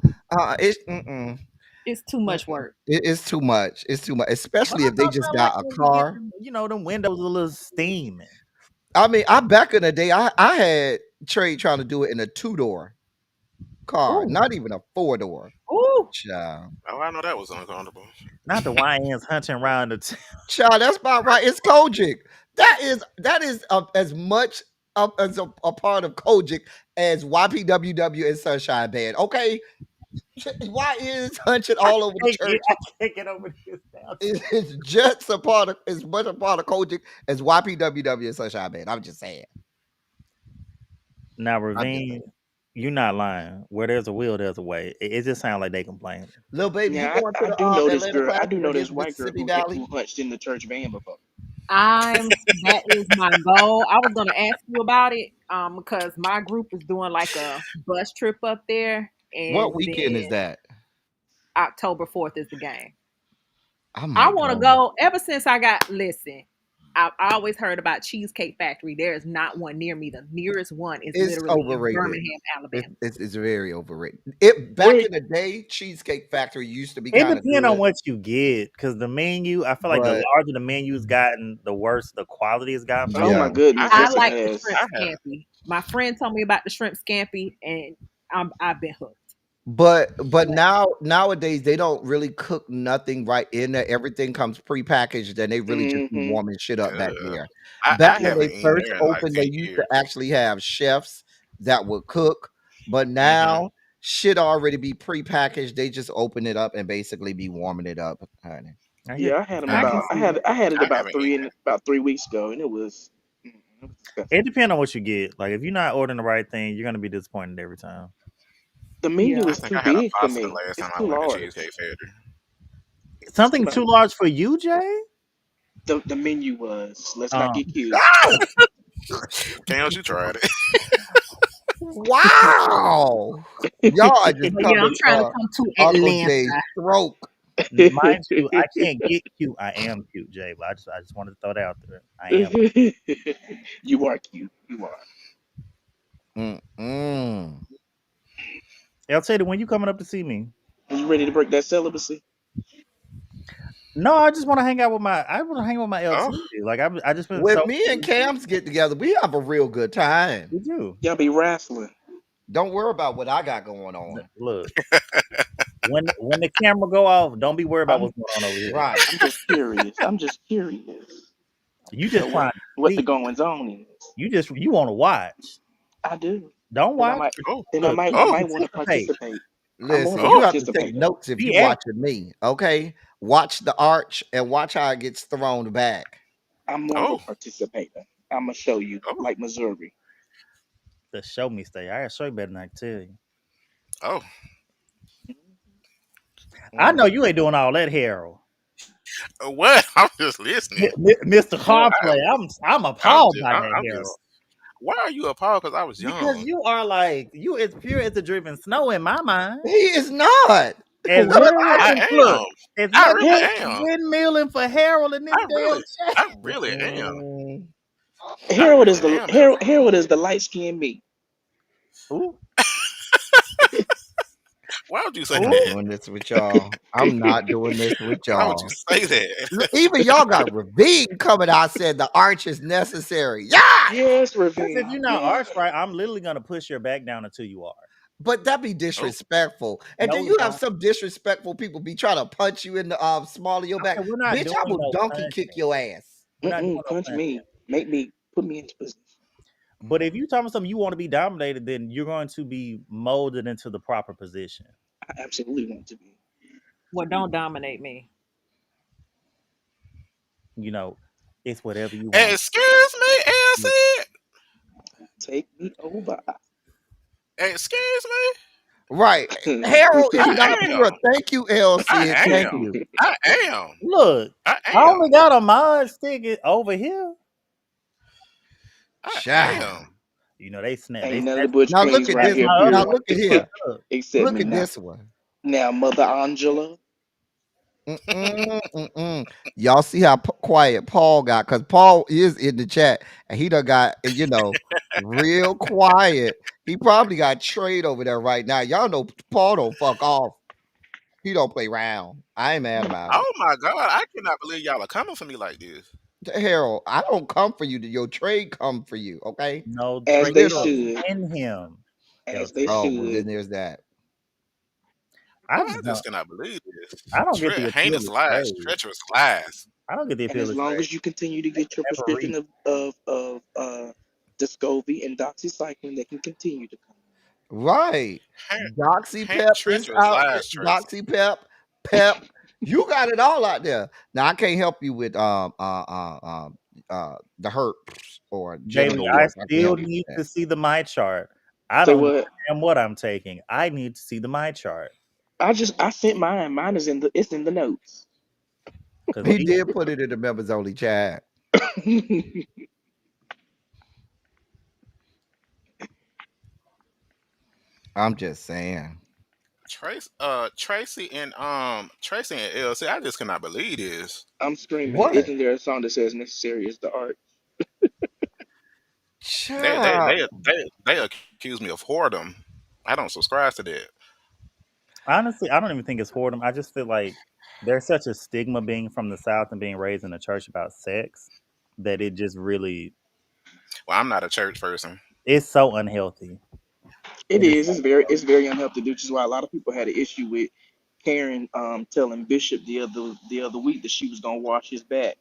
It's mm-mm,
it's too much
mm-mm.
work.
It's too much. It's too much,
But
especially
I
if they
thought
just
y'all like
got a
when you get
car.
them windows a little steaming.
I mean, I back in the day, I had Trey trying to do it in a 2-door car,
Ooh,
not even a 4-door.
ooh.
Child.
Oh, I know that was uncomfortable.
Not the YNs hunting around the
Child, that's about right. It's Kojic. That is as much as a part of Kojic as YPWW and Sunshine Band. Okay, why is hunching all over the church?
I can't get over this now.
It's just a part of as much a part of Kojic as YPWW and Sunshine Band. I'm just saying.
Now,
I'm just
Ravine,
saying.
you're not lying. Where there's a will, there's a way. It just sounds like they complaining.
Little baby, you
Yeah,
going to
I
the
do know this
Atlanta
girl. I
Classic
do know this
against
white girl
Mississippi
who
Valley?
hunched in the church van before.
That is my goal. I was gonna ask you about it, because my group is doing like a bus trip up there,
What
and
weekend is
then
that?
October 4th is the game.
I
I
might
want to
go.
go. Ever since I got listen, I always heard about Cheesecake Factory. There is not one near me. The nearest one is
It's
literally in
overrated.
Birmingham,
It's,
Alabama.
it's it's very overrated. It back
Well,
in the day, Cheesecake Factory used to be
it
kind of
depends on
good,
what you get, because the menu, I feel like the
but
larger the menu's gotten, the worse the quality has gotten for
Oh
some
my
yeah.
goodness,
I
I
yes it
haven't.
like the
has.
shrimp
I have.
scampi. My friend told me about the shrimp scampi, and I've been hooked.
But
But
nowadays they don't really cook nothing right in there. Everything comes prepackaged, and they really just be
Mm-hmm.
warming shit up back
Uh,
there.
I
Back when
haven't
they
eaten
first
there in like
opened, they
10
used to
years.
actually have chefs that would cook. But
Mm-hmm.
now shit already be prepackaged. They just open it up and basically be warming it up, honey.
I get
Yeah, I had them
I
I
don't
can
about.
know.
I
see
had
that.
I had it
I haven't eaten it.
about 3 weeks ago, and it was disgusting.
it depends on what you get. Like if you're not ordering the right thing, you're gonna be disappointed every time.
The
Yeah.
menu
I
is
think
too
I had a
big for
pasta
me.
last
It's
time I
too
went to
large.
Cheesecake Factory.
It's too
Something too
much.
large for you, Jay?
The menu was. Let's not
Um,
get cute.
Oh,
Can't you tried it?
wow. Y'all are just
But yeah, I'm
coming
trying to
for
come to
Uncle
Atlanta.
Jay's throat.
mind you, I can't get cute. I am cute, Jay. But I just wanted to throw that out there. I am.
You are cute. You are.
Mm-mm.
I'll tell you when you coming up to see me.
Are you ready to break that celibacy?
No, I just want to hang out with my. I want to hang with my
Oh,
LT. Like I just been
When
so.
me and Cams get together, we have a real good time.
Did you
Y'all be wrestling.
Don't worry about what I got going on.
look when the camera go off? Don't be worried about
I'm
what's going on over here.
Right.
I'm just curious. I'm just curious
You
to know
just trying to
what the
see.
goings on is.
You want to watch.
I do,
Don't
and I
watch.
might
oh,
and
Look,
I
oh,
might want to
participate.
participate. I'm
Listen,
gonna
you
oh,
have to take
participate though.
notes if you
Be active.
watching me, okay? Watch the arch and watch how it gets thrown back.
I'm more of a
oh,
participator. I'm gonna show you,
oh,
like Missouri.
The show me stay. I gotta show you better than I can tell you.
oh.
I
Mm.
know you ain't doing all that, Harold.
What? I'm just listening.
Mr.
Well,
I,
Cosplay. I'm
I'm
appalled
just,
by that,
I'm
Harold.
just. Why are you appalled? Because I was
Because
young.
you are like you as pure as the driven snow in my mind.
He is not.
As much
Harold,
I
and look,
am.
as
I
much as
really
Har-
you
am.
windmilling for Harold in this
I
damn
really,
chat.
I really am.
Mm-mm.
I
Harold is
really
the
am.
Harold, Harold is the light skinned me.
Ooh,
Why would you say
I'm not
ooh.
that?
doing this with y'all. I'm not doing this with
Why would you
y'all.
say that?
Even y'all got Ravine coming out said the arch is necessary. Yeah,
Yes,
Because if
Ravine.
you're not
Yeah.
arch right, I'm literally gonna push your back down until you are.
but that be
Oh,
disrespectful. And then
No, it
you have
don't.
some disrespectful people be trying to punch you in the small of your
I
back.
said we're not
Bitch, I
doing
will
no
donkey kick
punching.
your ass.
We're not doing no
Punch
punching.
me. Make me put me into position.
But if you tell me something you want to be dominated, then you're going to be molded into the proper position.
I absolutely want to be.
Well, don't dominate me.
You know, it's whatever you want.
excuse me,
Look,
Elsie.
Take me over.
Excuse me.
Right. Harold is
I
not
am.
pure. Thank you, L. Sid.
I
Thank
am.
you.
I am.
look,
I
I
am.
only got a mod stick over here.
I
Child.
am.
You know, they snap.
Ain't
They
none of the
snatch.
Butch
Now
Queens
look
They
at
right
snatch
this.
here,
my other
Now
period.
one.
look at here.
Look,
Except
Look
me
at
now.
this one.
Now, Mother Angela.
Mm-mm, mm-mm. Y'all see how quiet Paul got? Because Paul is in the chat and he done got, real quiet. He probably got trade over there right now. Y'all know Paul don't fuck off. He don't play round. I ain't mad about it.
Oh my God! I cannot believe y'all are coming for me like this.
Harold, I don't come for you. Your trade come for you, okay?
no
As
trade
they
comes
Literally.
should.
in him.
As they
LT.
Oh, well,
should.
then there's that.
I
Boy, I
just
just
don't.
cannot believe this.
I don't get the appeal
Heinous
of
lies,
trade.
treacherous lies.
I don't get the
And
appeal
as
of
long
trade.
as you continue to
They
get your
can never
prescription
read.
of Descovy and doxycycline, they can continue to come.
Right. Doxy Pep is
Treacherous
out.
lies, Tracy.
Doxy Pep, Pep. You got it all out there. Now I can't help you with the herpes or
Baby,
genital
I
warts. I can't
still
help you with
need
that.
to see the my chart. I
Say
don't give
what?
a damn what I'm taking. I need to see the my chart.
I sent mine. Mine is in the notes.
Because
He did put it in the members only chat. I'm just saying.
Tracy and LC, I just cannot believe this.
I'm screaming.
What?
Isn't there a song that says necessary is the art?
They they
Child.
they they accuse me of whoredom. I don't subscribe to that.
honestly, I don't even think it's whoredom. I just feel like there's such a stigma being from the South and being raised in the church about sex that it just really
Well, I'm not a church person.
it's so unhealthy.
It
It is
is.
so
It's very unhealthy, which is why a lot of people had an issue with Karen telling Bishop the other week that she was gonna wash his back.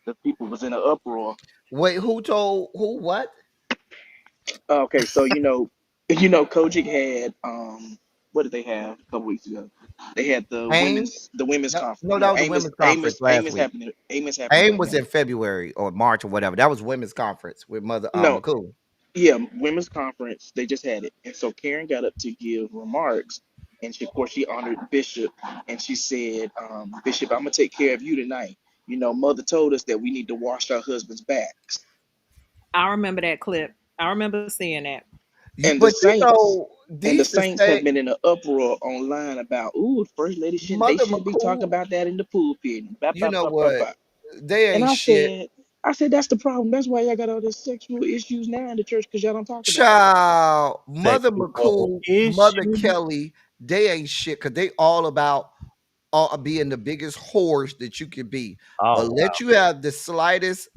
The people was in an uproar.
Wait, who told who what?
Okay, so Kojic had what did they have a couple weeks ago? They had the
AIM?
women's
No,
conference.
no, that
No,
was the women's conference last week.
Amos happening
AIM
right
was
now.
in February or March or whatever. That was women's conference with Mother
No,
McCool.
yeah, women's conference. They just had it, and so Karen got up to give remarks, and of course she honored Bishop, and she said, "Bishop, I'm gonna take care of you tonight. Mother told us that we need to wash our husbands' backs."
I remember that clip. I remember seeing that.
And the
But you
saints
know,
and the
these the
saints have
same
been in an uproar online about, ooh, first lady shouldn't they
Mother
shouldn't be talking
McCool.
about that in the pulpit. And blah,
You
blah,
know
blah, blah,
what?
blah.
They
And
ain't shit.
I said that's the problem. That's why y'all got all these sexual issues now in the church because y'all don't talk about it.
Child, Mother
Sexual
McCool, Mother
issue.
Kelly, they ain't shit because they all about being the biggest whores that you can be. But
Oh
let you have the slightest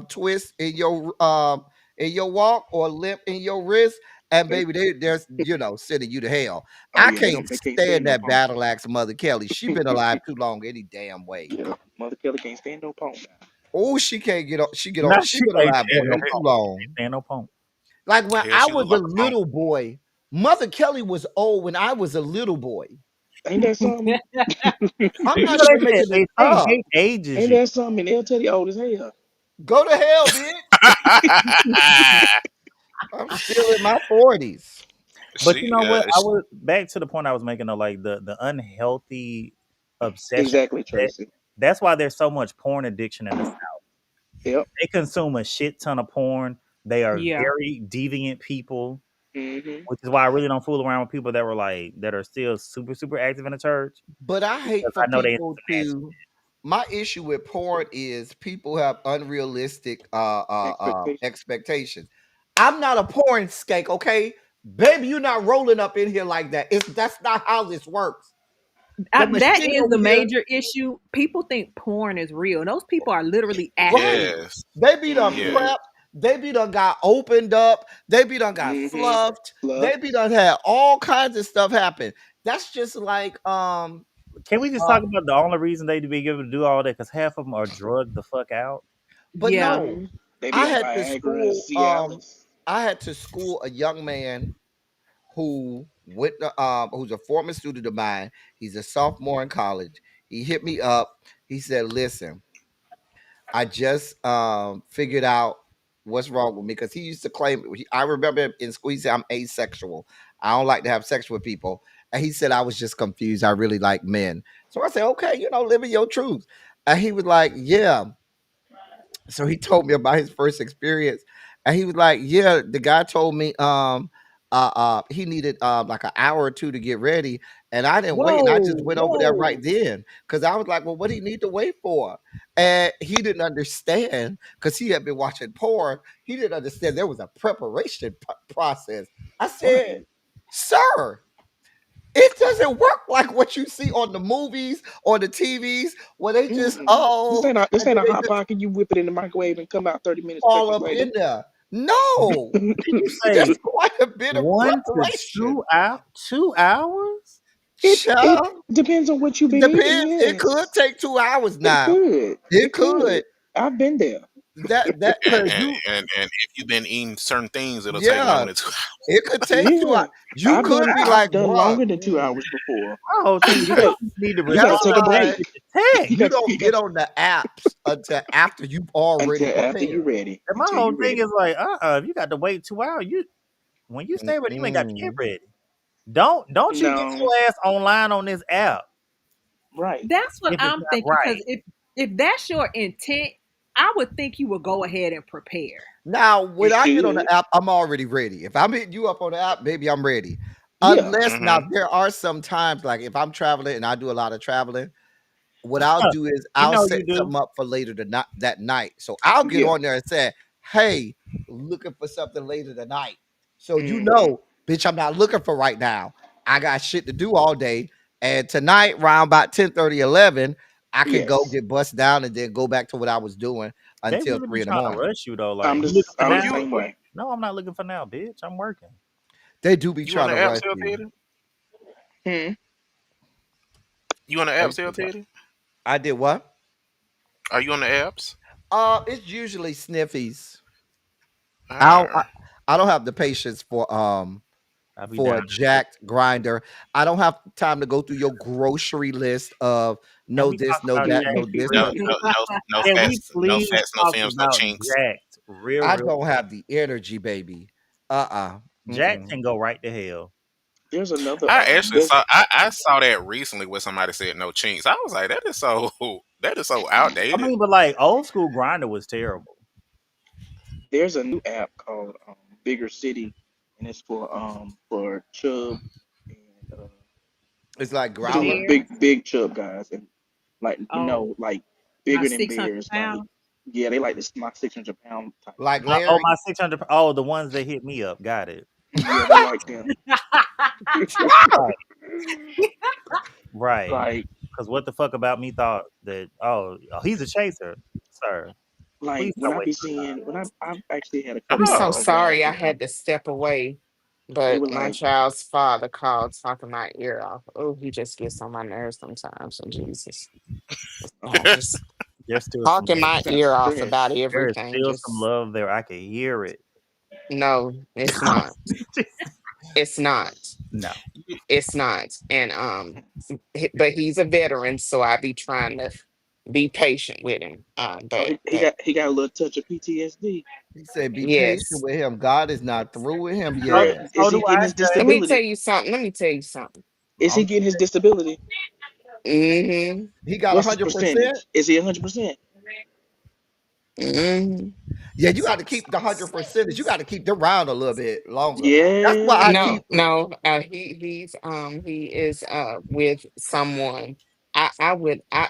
twist in your walk or limp in your wrist, and
They,
baby, there's sending you to hell.
oh
I
yeah,
can't
they can't
stand
stand no
that
punk.
battle axe, Mother Kelly. She been alive too long any damn way.
Yeah, Mother Kelly can't stand no punk now.
Oh, she can't get on. She get
no,
on. She
she
been
can't
alive
stand no
way too
punk. Can't
long.
stand no punk.
Like when
Hell,
I
she look
was a
like a punk.
little boy, Mother Kelly was old when I was a little boy.
Ain't that something?
I'm
You
not
know
even
they said
making this
they
up.
hate ages
Ain't
you.
that something? And L Teddy old as hell.
Go to hell, bitch. I'm still in my 40s.
But you know what? I
She,
was back to the point I was making though, like the unhealthy obsession
Exactly,
with that.
Tracy.
That's why there's so much porn addiction in the South.
Yep.
They consume a shit ton of porn. They are
Yeah.
very deviant people,
Hmm.
which is why I really don't fool around with people that were like that are still super super active in the church
But I hate
because
for
I know they into
people
some nasty
to. My issue with porn is people have unrealistic
Expectation.
expectations. I'm not a porn skank, okay? Baby, you're not rolling up in here like that. That's not how this works. The
That
machine
is
over
the
here,
major issue. People think porn is real. Those people are literally
right?
actors.
yes,
They be done
Hmm.
yeah.
prepped. They be done got opened up. They be done got
Hmm.
fluffed.
Fluff.
They be done had all kinds of stuff happen. That's just like
Can we just
uh
talk about the only reason they be able to do all that? Because half of them are drugged the fuck out.
but
Yeah.
no.
Hmm. They be
I
on
had to
Viagra,
school
Cialis.
I had to school a young man who went who's a former student of mine. He's a sophomore in college. He hit me up. He said, "Listen, I just figured out what's wrong with me because he used to claim. I remember in school he said I'm asexual. I don't like to have sex with people, and he said I was just confused. I really like men. So I said, okay, living your truth. And he was like, yeah. So he told me about his first experience, and he was like, "Yeah, the guy told me he needed like an hour or two to get ready, and I didn't wait, and I just
Whoa,
went over there right
whoa.
then because I was like, well, what do you need to wait for?" And he didn't understand because he had been watching porn. He didn't understand there was a preparation process. I said,
Right.
"Sir." It doesn't work like what you see on the movies or the TVs where they just
Mm-mm. This
and
ain't
then
a
they
hot
just
pocket. You whip it in the microwave and come out 30 minutes
all
seconds
up
later.
in there. No,
Did you
there's
say
quite a bit of
1 to 2
preparation.
out 2 hours?
It
Child,
depends on what you've
it
been eating.
depends. It could
Yes,
take 2 hours
it
now.
could.
It
It could.
could.
I've been there.
That
And,
because
and
you
and if you've been eating certain things, it'll take
yeah,
longer than 2
it could take two
Yeah,
hours. You could be
I've
like,
done
bruh,
longer than 2 hours before.
My whole thing
You
is
got
you need to
you got to
that's
take a
respond and
why
break.
get the
You
text.
you
got you
don't
got
get on the apps until after you've already
until after you're
prepared.
ready.
And my
Until
whole
you're
thing is
ready.
like, if you got to wait 2 hours, you when you stay ready, you ain't got to get
Mm-mm.
ready. Don't you get
No,
your ass online on this app
right.
That's what
if it's
I'm
not
thinking. Because
right.
if that's your intent, I would think you would go ahead and prepare.
Now,
You
when I get on the
should.
app, I'm already ready. If I'm hitting you up on the app, baby, I'm ready.
Yeah.
Unless now
hmm
there are some times like if I'm traveling and I do a lot of traveling, what I'll do is
You
I'll
know
set
you do.
something up for later that night. So I'll get
Yeah.
on there and say, "Hey, looking for something later tonight." So
Hmm.
bitch, I'm not looking for right now. I got shit to do all day, and tonight, around about 10:30, 11, I can go
Yes.
get bust down and then go back to what I was doing
They
until
really be
3 in the
trying to
morning.
rush you though. Like, you looking for
Are
I'm the
now?
you
same way.
No, I'm not looking for now, bitch. I'm working.
They do be
on
trying
the
to
app,
rush
Sale
you.
Teddy?
Hmm.
You on the
Are
app,
you
Sale
talking about-
Teddy?
I did what?
Are you on the apps?
It's usually sniffies. I don't.
Ah,
I don't have the patience
I'll be
for
down
a
to see it.
jacked grinder. I don't have time to go through your grocery list of
Can
no
we talk
this, no
about
that,
Jack
no this,
real
no.
No,
quick?
no
Can we
fats, no
please
fats, no
talk
films, no
about
chinks.
Jacked
I
real
don't
quick?
have the energy, baby. Uh-uh.
Jack
Mm-mm.
can go right to hell.
There's another
I actually
there's
saw that recently where somebody said no chinks. I was like, that is so
I
outdated.
mean, but like old school grinder was terrible.
there's a new app called Bigger City, and it's for Chubb and
It's like
The
two
growler,
bear.
big Chubb guys, and like
Oh,
like
my
bigger than
600
bears. Like
pounds.
yeah, they like this my 600 pound type
like
guys.
Oh,
Larry.
my 600. Oh, the ones that hit me up. Got it.
Yeah, they like them.
Right. Right.
like
Because what the fuck about me thought that, he's a chaser, sir. Please
when
don't
I
waste
be
my time.
seeing when I've actually had a
I'm
couple
so
Oh,
of guys
sorry I
that
had to step away,
they
but
were
my
like,
child's father called talking my ear off. Oh, he just gets on my nerves sometimes. So Jesus.
oh,
Just
There's still some
talking
love.
my
kind of
ear off about
stress.
There is
everything.
still some
Just
love there. I can hear it.
no, it's not. It's not.
No.
It's not. And but he's a veteran, so I be trying to be patient with him.
Oh,
But
he got a little touch of PTSD.
He said, "Be patient
yes.
with him. God is not through with him
So,
Hey,
yet."
is
so
he
do
getting
I,
his
Jay.
Let me tell
disability?
you something. Let me tell you something.
Is he
I'm
getting his disability?
Mm-hmm.
He got
What's his
100%.
percentage? Is he 100%?
Mm-hmm.
Yeah, you got to keep the 100%. You got to keep them around a little bit longer. That's why I
Yeah.
No,
keep.
no. He is with someone. I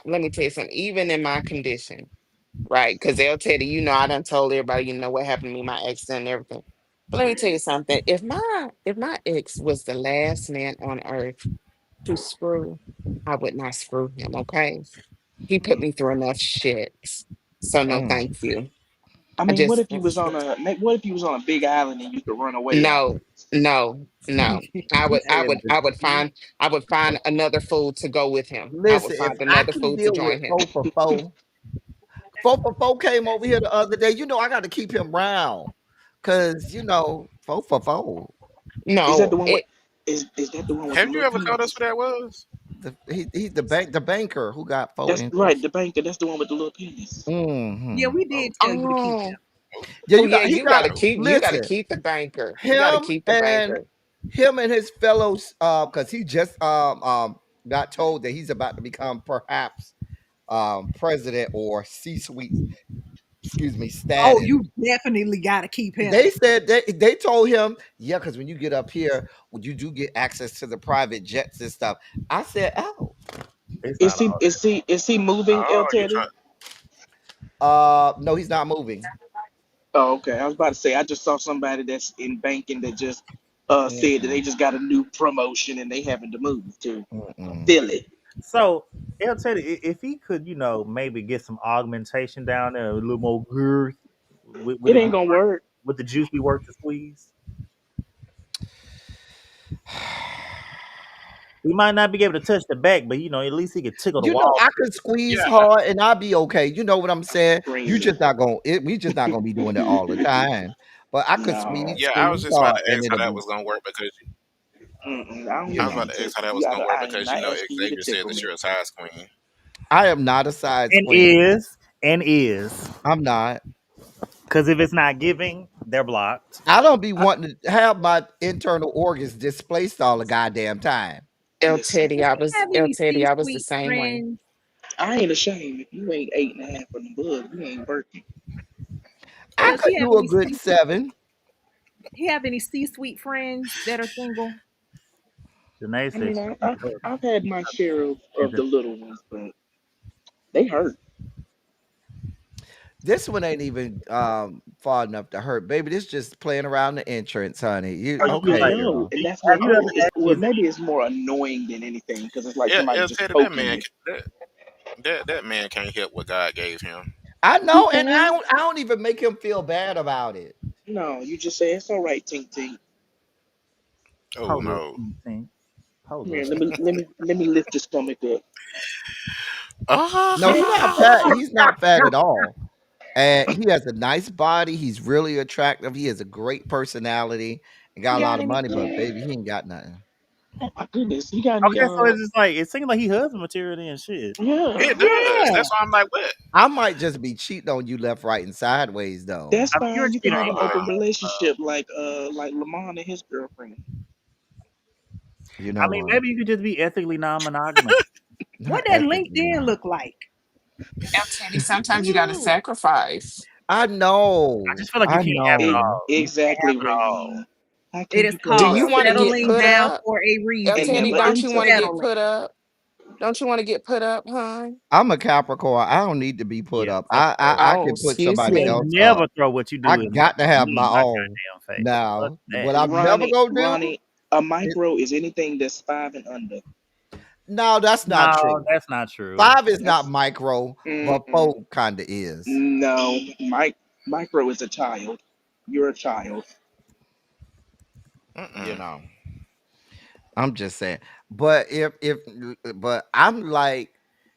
let me tell you something. Even in my condition, right? Because they'll tell you, I done told everybody, what happened to me, my accident and everything. But let me tell you something. If my ex was the last man on earth to screw, I would not screw him. Okay, he put me through enough shit. So no,
Mm.
thank you.
I
I
mean,
just
what if you was on a big island and you could run away
no,
afterwards?
no, no. I
he
would, I
said
would,
the
I would
G.
find, I would find another fool to go with him. I would
Listen, if
find
I
another
can
fool to
deal with
join him.
four for four, 4 for 4 came over here the other day. I got to keep him round. Cause 4 for 4.
Is that
No,
the one with is that the one with the
have you
little
ever told us
penis?
what that was?
He's the banker who got four
That's right,
inches.
the banker. That's the one with the little penis.
Yeah,
Hmm.
we
Oh,
did tell you to keep
oh,
him.
Yeah,
oh yeah.
he
You
got
gotta
oh,
keep,
listen.
the banker. You gotta
Him
keep the
and
banker.
his fellows, because he just got told that he's about to become perhaps president or C-suite, excuse me,
Oh,
status.
you definitely got to keep him.
They said they told him, yeah, because when you get up here, when you do get access to the private jets and stuff. I said, oh,
It's not all
Is he moving, El
oh, you
Teddy?
trying?
no, he's not moving.
Oh, okay. I was about to say I just saw somebody that's in banking that just said that they
Mm-mm,
just got a new promotion and they having to move to
mm-mm.
Philly.
that. So, he'll tell you if he could, maybe get some augmentation down there, a little more girth. Would
It
it be
ain't gonna work.
would the juice be worth the squeeze? He might not be able to touch the back, but at least he could tickle the
I
wall.
could squeeze
Yeah,
hard and I'll be okay. You know what I'm saying? You
Screaming.
just not gonna. We just not gonna be doing it all the time. But I could
No.
yeah. I was
squeeze
just about
hard,
to
and
ask how
it'll
that
be,
was gonna work because
I don't
you
I
need
was
you
know.
to
about to ask
tickle.
how that was gonna work
I am
because
not asking you to
Xavier said
tickle
that
me.
you're a size queen.
I am not a size
And
queen.
is
I'm not.
because if it's not giving, they're blocked.
I don't be wanting to have my internal organs displaced all the goddamn time.
Listen,
Does he have
El
any
Teddy, I was the
C-suite
same way.
friends?
I ain't ashamed. If you ain't 8.5 from the bug, you ain't working.
I
Does
could
he have
do a
any
good
C-suite?
7.
He have any C-suite friends that are single?
Janae
I
said
mean,
she can cook.
I've had my share
She's
of the little ones, but they hurt.
This one ain't even far enough to hurt, baby. This just playing around the entrance, honey. You
I
okay,
Like,
know,
girl?
and that's
have
what
you
makes
ever
it. It's, well,
actually?
maybe it's more annoying than anything because it's like somebody just
Teddy,
poking you.
that man can't help what God gave him.
I
He
know, and
can.
I don't even make him feel bad about it.
No, you just say it's all right, Tink Tink.
Oh
Hold up,
no.
think. Hold
Come here,
up.
let me lift your stomach up.
No, he's not fat. He's not fat at all. And he has a nice body. He's really attractive. He has a great personality and got
He
a lot
got
of
any
money, but
kids?
baby, he ain't got nothing.
Oh my goodness. He got any
Okay, so it's just like it seems like he husband material and shit.
yeah.
It does.
Yeah.
That's why I'm like, what?
I might just be cheating on you left, right, and sideways though.
That's
I mean, you're
fine. You can
cheating
have
on
an
me with
open
Wow.
relationship like Lamont and his girlfriend.
You
I
know
mean,
what?
maybe you could just be ethically non-monogamous.
Not
What that
ethically
LinkedIn
not.
look like?
El Teddy, sometimes you got to sacrifice.
I
I
know.
just feel like you
I
can't have it
It,
know.
all. You can't have
exactly,
it all.
Raven. How
It
can
is
you
Do
called
you want to
collaborate
get
settling
put
down
up?
for a
El
and
reason.
Teddy,
never
I'm
don't you want to
enter?
get
settling.
put up? Don't you want to get put up, huh?
I'm a Capricorn. I don't need to be put
Yes,
up.
of
I
course.
Oh,
can put
excuse
You
somebody
would
me.
else up.
never throw what you
I
do
got to have
in
my
my
own
goddamn face. Fuck
now.
that.
What I'm never gonna do
Ronnie, a
is
micro is anything that's 5 and under.
no, that's not
No,
true.
that's not true.
5 is not
That's
micro, but
mm-mm.
4 kind of is.
No. Micro is a child. You're a child.
You
Mm-mm.
know, I'm just saying. But but I'm like,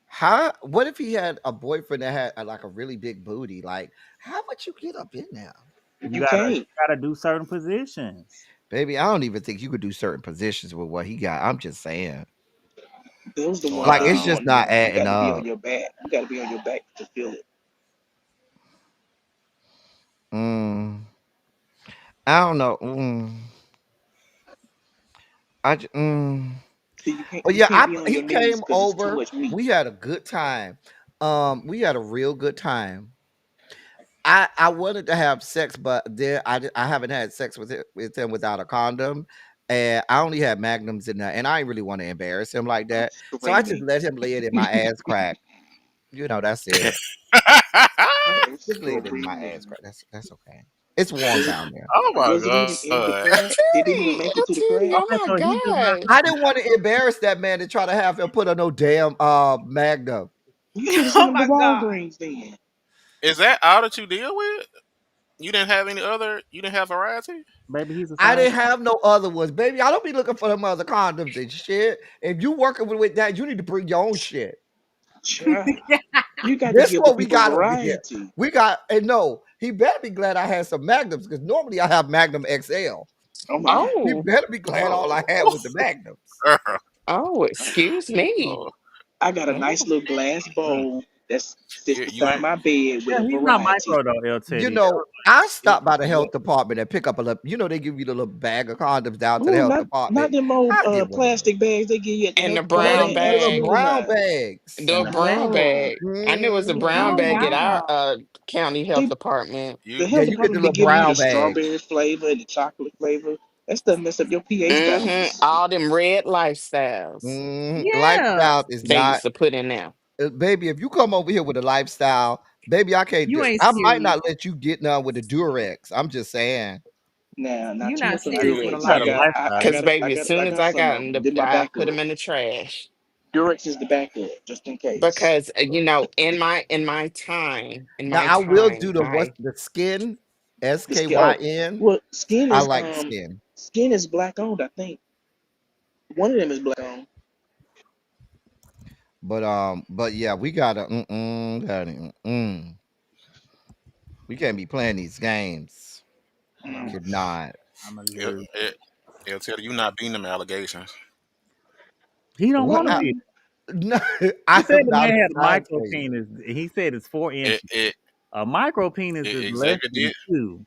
how? What if he had a boyfriend that had like a really big booty? Like, how would you get up in there,
You
You
gotta
can't.
you gotta do certain positions.
baby? I don't even think you could do certain positions with what he got. I'm just saying,
Those the ones
like,
they
it's
be
Wow.
just
wanting
not
to do. You
adding
got to be on
up.
your back. You got to be on your back to feel it.
Mm, I don't know.
See, you can't.
But
You
yeah,
can't be on
he
your knees
came
because it's too
over.
much meat.
We had a good time. We had a real good time. I wanted to have sex, but then I haven't had sex with him without a condom, and I only had magnums in there, and I didn't really want to embarrass him like
I'm
that, so I just
screaming.
let him lay it in my ass crack. You know, that's it.
I am
Just lay it in my ass
screaming.
crack. That's okay. It's warm down there.
Oh my
Was it even in the
god.
El
crack? Did it even
Teddy,
make it
El
to the
Teddy,
crack?
oh
Okay,
my
so he just not
gosh.
I didn't want to embarrass that man to try to have him put on no damn magnum.
You should have sent
Oh
him to
my God.
Walgreens then.
Is that all that you deal with? You didn't have any other? You didn't have variety?
maybe he's a
I
side.
didn't have no other ones, baby. I don't be looking for them other condoms and shit. If you working with that, you need to bring your own shit.
Child, you got to
This
give the
what we
people
got over here.
variety.
We got and no, he better be glad I had some magnums because normally I have Magnum XL.
Oh my.
He
Oh,
better be glad all I
Oh.
had was the magnums.
Girl.
oh, excuse me.
Oh.
I got a nice
Oh.
little glass
Mm.
bowl that sits
You
beside
ain't
my bed with
Yeah,
a
he's not
variety.
micro though, El
You
Teddy.
know, I
you,
stopped by the
you
health department and pick up a little, they give you the little bag of condoms down to the
Ooh,
health
not
department.
them old
I get one of those.
plastic bags they give you at the
And
health
the
No,
department.
brown
them
Ain't
the little
bag.
absolutely
brown
not.
bags.
The brown
No,
bag. I knew it was a brown
Oh
Mhm.
bag at our
wow.
county health
they
department.
the
you
Yeah,
health
you get the
department be
little
giving you the
brown bags.
strawberry flavor and the chocolate flavor. That stuff mess up your pH balance.
All them red lifestyles
Yeah.
Lifestyle is
they
not,
used to put in there.
baby. If you come over here with a lifestyle, baby, I can't
You
do.
ain't
I might
serious.
not let you get none with the Durex. I'm just saying.
Now, not
You
too
not
much on
Like,
serious with a
Durex.
you got a
lifestyle.
Cause baby, as soon
I
as
got
I
some
got
of
them,
them. Did my
I put
backup.
them in the trash.
Durex is the backup, just in case.
Because in
Now
my
I will do
time,
the what's the skin,
The skin. Oh,
SKYN.
well, skin
I
is
like skin,
black owned. I think one of them is black owned.
but yeah, we gotta, we can't be playing these games.
I'm,
Mm.
Could not.
I'm gonna
it,
just,
it, it'll tell you not beating them allegations.
he don't
What?
want to
Mm.
be.
No,
He
I
said
am
the
not
man
a
had a
slime
micro
queen.
penis. He said it's 4 inches.
It it,
A micro penis is
it
less
Xavier
than
did
two.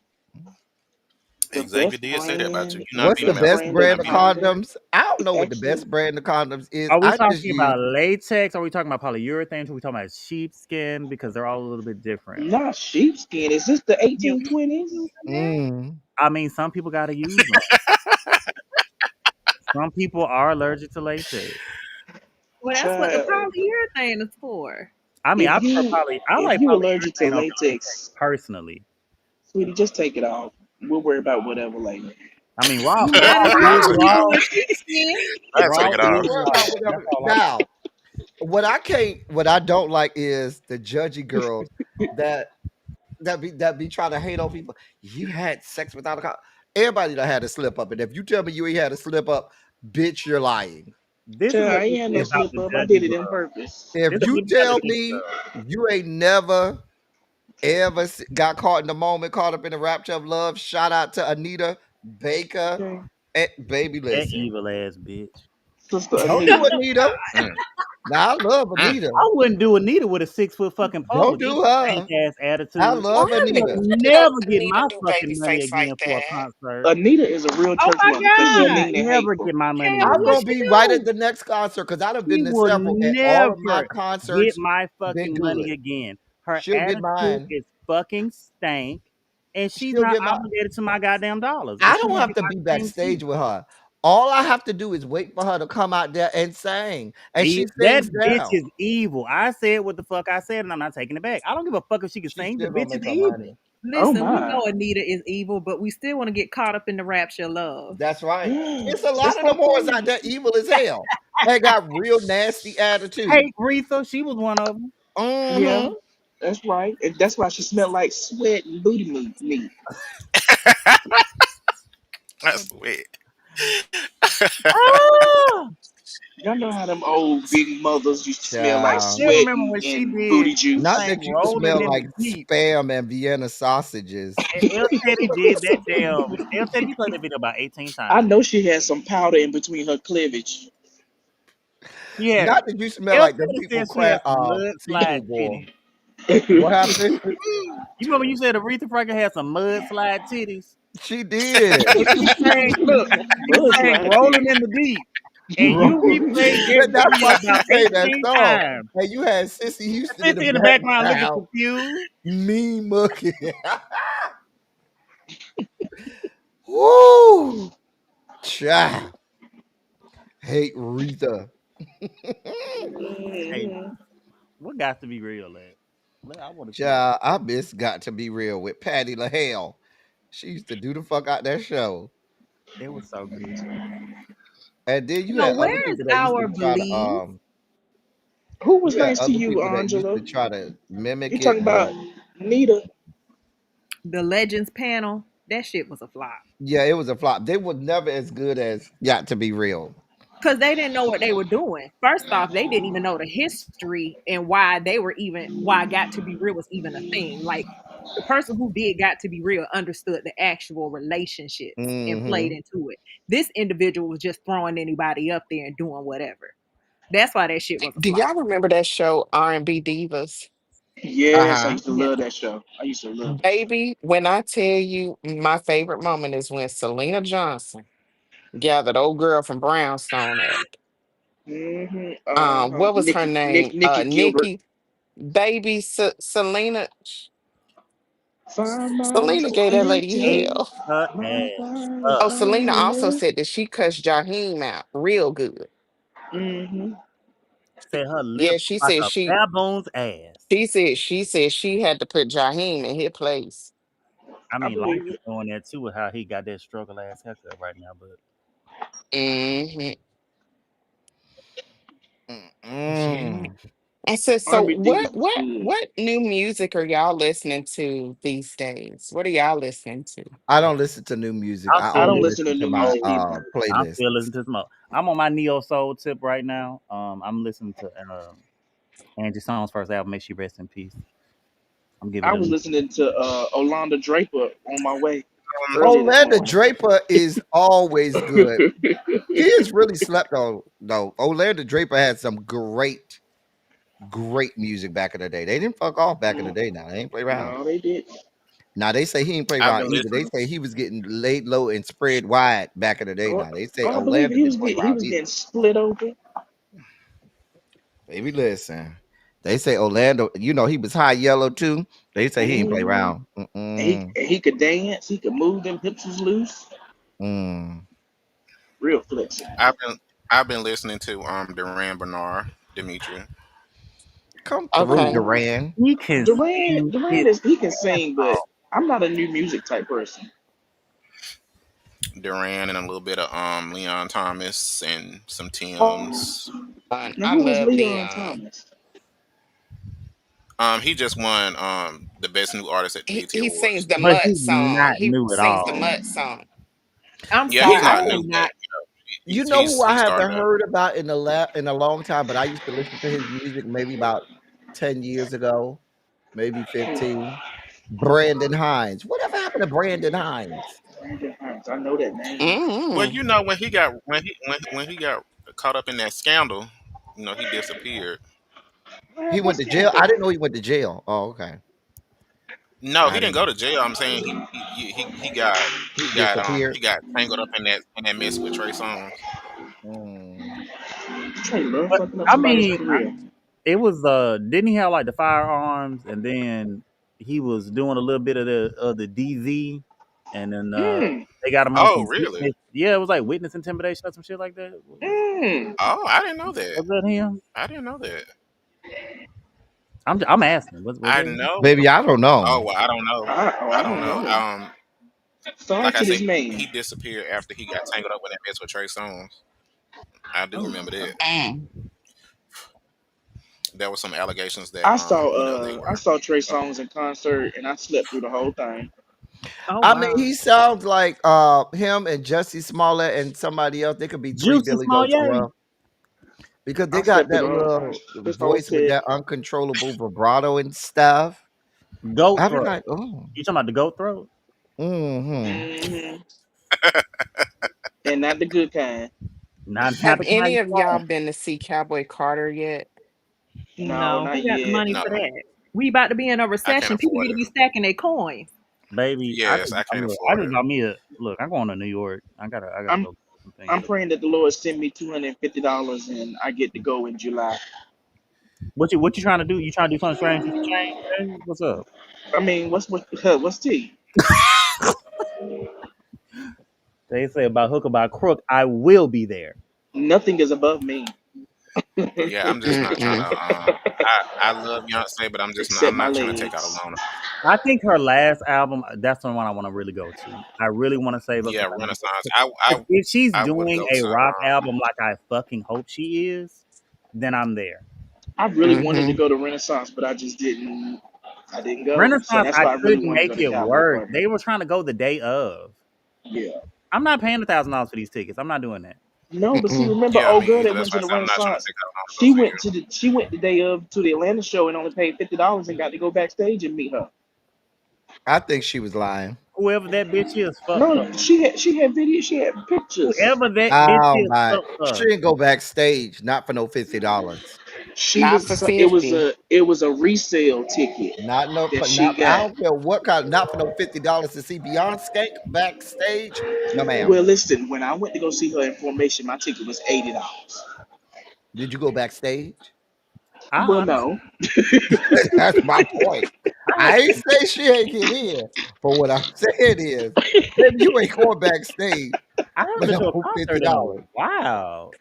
Xavier did say that about you. You're
The
not
What's
beating
the
them
best
best
allegations.
brand
You're
of
brand
not
of
beating them.
condom
condoms? I don't
is
know what the
actually
best brand of condoms is.
Are we
I just
talking
use.
about latex? Are we talking about polyurethane? Are we talking about sheepskin? Because they're all a little bit different.
not sheepskin. Is this the
Yeah, what you
1820s?
using there?
Mm,
I mean, some people got to use them. Some people are allergic to latex.
Well, that's what the
Child,
polyurethane is for.
I mean,
if you
I
if
like
you allergic to
polyurethane over latex
latex,
personally.
sweetie, just take it off. We'll worry about whatever later.
I mean,
You might as well for people with sheepskin.
I take
raw
it
is
off.
worry
raw.
about
That's
whatever.
all I.
Now, what I don't like is the judgy girls that that be trying to hate on people. You had sex without a condom. Everybody that had a slip up, and if you tell me you ain't had a slip up, bitch, you're lying.
This is
Child,
what
I ain't
gets
had
me
no
about
slip
the
up. I
judgy
did it on
world.
purpose.
If
This is
you
what you got to
tell
think
me
of.
you ain't never Ever got caught in the moment, caught up in the rapture of love? Shout out to Anita Baker.
Okay,
Baby,
That
listen.
evil ass bitch.
Sister
Don't do
Anita.
Anita.
Mm,
Now I love
mm.
Anita.
I wouldn't do Anita with a 6 foot fucking pole.
Don't
Just
do
stank
her.
ass
I
attitude.
love
Why
She'll
Anita.
don't
never get
Anita
my
do baby
fucking money
face like
again for a
that?
concert.
Anita is a real
Oh
church
my
mother because
She
she
will
God.
mean and
never
hateful.
get my money
Cam,
I'm
what
again.
gonna
she
be right at
do?
the next concert because I'd have
She
been to
will
several, and all of my
never get
concerts
my
been
fucking
good.
money again. Her
She'll get
attitude
mine.
is fucking stank, and she's
She'll
not
get my.
obligated to my goddamn dollars, and
I
she
don't
gonna
have
get
to
my
be
same shit.
backstage with her. All I have to do is wait for her to come out there and sing, and she
That
sings
bitch
down.
is evil. I said what the fuck I said, and I'm not taking it back. I don't give a fuck if she can
She
sing. The
still gonna
bitch is
make her money.
evil.
Oh
Listen, we
my.
know Anita is evil, but we still want to get caught up in the rapture of love.
That's right. It's a
That's
lot of them whores
okay.
out there evil as hell. They got real nasty attitude.
Hey, Retha, she was one of them.
Yeah,
Mm-hmm.
that's right. And that's why she smelled like sweat and booty meat.
That's weird.
Ah!
Y'all know how them old big mothers used to smell
I
like
Child.
still
sweat
remember when she
and
did
booty juice.
Not
sang
that you
"Rolling
smell
in the
like
Deep."
spam and Vienna sausages.
And El Teddy did that damn. El Teddy played that video about 18
I
times.
know she had some powder in between her cleavage.
She had
Not that you smell
El
like them
Teddy
people
said she had
crab
some mudslide
seafood boil.
titties.
What happened?
You remember you said Aretha Franklin had some mudslide titties?
She did.
And she sang
Mudslide
"Rolling
titty.
in the Deep," and you replayed that
But that's
video
why she
about
made that
18
song.
times.
And you had Sissy
And
Houston in the
50 in the background looking
background.
confused.
Mean mucky. Woo! Child. Hate Rita.
Hey,
Mhm.
what got to be real, lad? I want to see that.
Child, I miss Got to Be Real with Patty LaHale. She used to do the fuck out that show.
It was so good.
And then you
So
had other
where is
people that used to
our
try to
believe?
Who was
you had
nice to
other
you,
people that used
Angela?
to try to
You
mimic
talking
it,
about
but
Nita?
The Legends panel? That shit was a flop.
yeah, it was a flop. They were never as good as Got to Be Real.
Because they didn't know what they were doing. First off, they didn't even know the history and why they were even why Got to Be Real was even a thing. Like the person who did Got to Be Real understood the actual relationships and played
Hmm.
into it. This individual was just throwing anybody up there and doing whatever. That's why that shit was a
Do
flop.
y'all remember that show R&B Divas?
Yes, I
Uh-huh.
used to
Yeah.
love that show. I used to love it.
Baby, when I tell you my favorite moment is when Selena Johnson gathered old girl from Brownstone up. What was her name?
Nikki Gilbert.
Nikki. Baby,
Find my
Selena gave that lady
Satan,
Ate
hell.
her
my
ass
fire,
Oh,
up.
Selena also
fire.
said that she cussed Jaheim out real good.
Mm-hmm.
Said her
Yeah,
lips
she
like
said
a
she
baboon's ass.
she said she had to put Jaheim in his place.
I
I
mean, Life
believe
is
it.
doing that too with how he got that struggle ass haircut right now. But
Hmm. Yeah.
Mm-mm.
I said, so
R&B
what
Divas was
what
good.
what new music are y'all listening to these days? What are y'all listening to?
I don't listen to new music.
I'm
I
I
still
don't
only
listening
listen
to
to
listen to
new
my
music
smoke.
either.
I'm
playlist.
still listening to smoke. I'm on my neo soul tip right now. I'm listening to Angie Song's first album. May she rest in peace. I'm giving
I
it a
was
listen.
listening to Olanda Draper on my way early this
Orlando
morning.
Draper is always good. He is really slept on though. Orlando Draper had some great music back in the day. They didn't fuck off back in the day. Now they ain't play around.
No, they did.
Now they say he ain't play
I've
around
been
either. They
listening.
say he was getting laid low and spread wide back in the day.
Oh,
Now they say
oh, I believe
Orlando didn't play
he
around
was
either.
getting split open.
Baby, listen. They say Orlando, he was high yellow too. They say he ain't play
Hmm.
around. Mm-mm.
And he could dance. He could move them hips was loose.
Mm.
Real flexible.
I've been listening to Duran Bernard, Dimitri.
Come through,
Okay.
Oh,
Duran.
He can sing
Duran
his
is he can
ass
sing, but
off.
I'm not a new music type person.
Duran and a little bit of Leon Thomas and some
Oh,
Tim's.
now
I
who was
love
Leon
Leon.
Thomas?
He just won the best new artist at the
He
BET
he sings
Awards.
the
But
Mutt
he's
song.
not
He
new at
sings the
all.
Oh,
Mutt song.
I'm
Yeah,
sorry,
he's
Who
I
not
do
new, but
not.
you
he's
know
he's
who I
he
haven't
started up.
heard about in a long time, but I used to listen to his music maybe about 10 years ago. maybe 15. Brandon Hines. Whatever happened to Brandon Hines?
Brandon Hines. I know that name.
Well,
Mm.
you know, when he got caught up in that scandal, he disappeared.
What
He
happened
went to jail.
scandal?
I didn't know he went to jail. Oh, okay.
No, he
I
didn't
didn't
go
know.
to jail. I'm saying
He disappeared.
he got tangled up in that mess with Trey Songz.
Mm.
Trey love
But
fucking up
I
somebody's
mean,
career.
it was didn't he have like the firearms, and then he was doing a little bit of the DZ, and then
Mm,
they got him on
Oh,
some
really?
witness. Yeah, it was like witness intimidation or some shit like that.
mm.
Oh, I didn't know that.
Was that him?
I didn't know that.
I'm asking. Was
I
that him?
know.
Baby, I don't know.
Oh, well, I don't know.
I
I don't
don't
know.
know. Sorry
Like I
to
said,
this man.
he disappeared after he got tangled up with that mess with Trey Songz. I do
Oh,
remember that.
Mm.
There were some allegations that
I saw
they
I
were.
saw Trey Songz in concert and I slept through the whole thing.
Oh
I mean,
wow.
he sounds like him and Jussie Smollett and somebody else. They could be three
Juicy
Billy
Small
Goats in
Yay.
one because they
I
got
slept through
that
the whole thing.
little
This whole
voice with
set.
that uncontrollable vibrato and stuff.
Goat
I be
throat.
like, oh,
You talking about the goat throat?
mm-hmm.
Hmm. And not the good kind.
Not
Have
the kind
any
you
of y'all
want.
been to see Cowboy Carter yet?
No,
No,
not
who got the
yet.
money
No,
for that? We about to be in a
I can't
recession. People
afford
need to
it.
be stacking their coins.
Baby,
Yes, I can't
I
afford
just
it.
got me a look. I'm going to New York. I gotta
I'm
go get some things.
I'm praying that the Lord send me $250 and I get to go in July.
What you trying to do? You trying to do something strange with your change? Hey, what's up?
I mean, what's T?
They say about hook or by crook. I will be there.
Nothing is above me.
Yeah, I'm just not trying to.
Mm-mm.
I love Beyonce, but I'm just not.
Except
I'm
my
not trying to take out a
legs.
loan.
I think her last album. That's the one I want to really go to. I really want to save up
Yeah,
some money.
Renaissance.
If she's
I would
doing
go
a
to.
rock album like I fucking hope she is, then I'm there.
I really wanted to
Mm-hmm.
go to Renaissance, but I just didn't. I didn't go. So
Renaissance,
that's
I
why I really
couldn't
wanted to
make
go to
it
Cowboy
work.
Carter.
They were trying to go the day of.
Yeah.
I'm not paying $1,000 for these tickets. I'm not doing that.
No, but see,
Mm-mm.
remember
Yeah,
old
me
girl
either.
that
That's
went to
why I
the
said I'm not trying to
Renaissance.
take out a loan to go see you.
She went the day of to the Atlanta show and only paid $50 and got to go backstage and meet her.
I think she was lying.
Whoever that bitch is, fuck her.
No, she had video, she had pictures.
Whoever that bitch
Oh
is,
my!
fuck
She
her.
didn't go backstage, not for no $50.
She
Not
was
for
it was
50.
a resale ticket
Not no,
that she
not. I
got.
don't care what kind. Not for no $50 to see Beyonce backstage. No, ma'am.
Well, listen, when I went to go see her in Formation, my ticket was $80.
Did you go backstage?
I
Well,
understand.
no.
That's my point.
I
I ain't say she ain't get in, but what I'm saying is, baby, you ain't going backstage
I
for
haven't been to a
no
concert in a
$50.
while.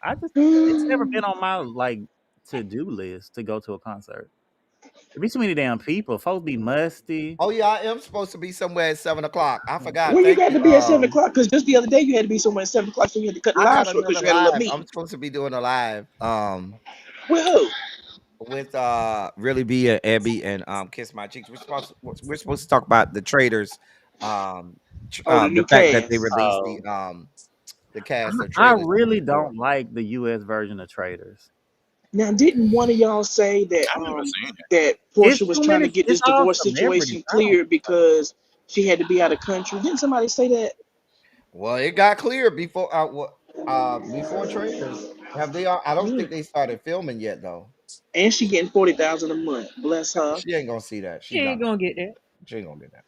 It's never been on my like to do list to go to a concert. There be too many damn people. Folks be musty.
Oh yeah, I am supposed to be somewhere at 7 o'clock. I forgot.
Well, you
Thank
got
you.
to be at 7 o'clock because just the other day you had to be somewhere at 7 o'clock, so you had to cut the
I
live
got
short because
another
you had a little
live. I'm
meeting.
supposed to be doing a live.
With who?
With really be a Abby and Kiss My Cheeks. We're supposed to talk about the traders,
Oh, the
the
new
fact that they
cast.
released
Oh,
the cast of
I
trailers
really
for.
don't like the U.S. version of Traders.
Now, didn't one of y'all say that
I've never seen it.
that
It's
Portia was
too
trying
many.
to get
It's
this
all
divorce
celebrities.
situation
I don't.
cleared because she had to be out of country? Didn't somebody say that?
Well, it got clear before trailers. Have they? I don't
Yeah.
think they started filming yet though.
And she getting 40,000 a month. Bless her.
She ain't gonna see that.
She
She's
ain't
not.
gonna get that.
She ain't gonna get that.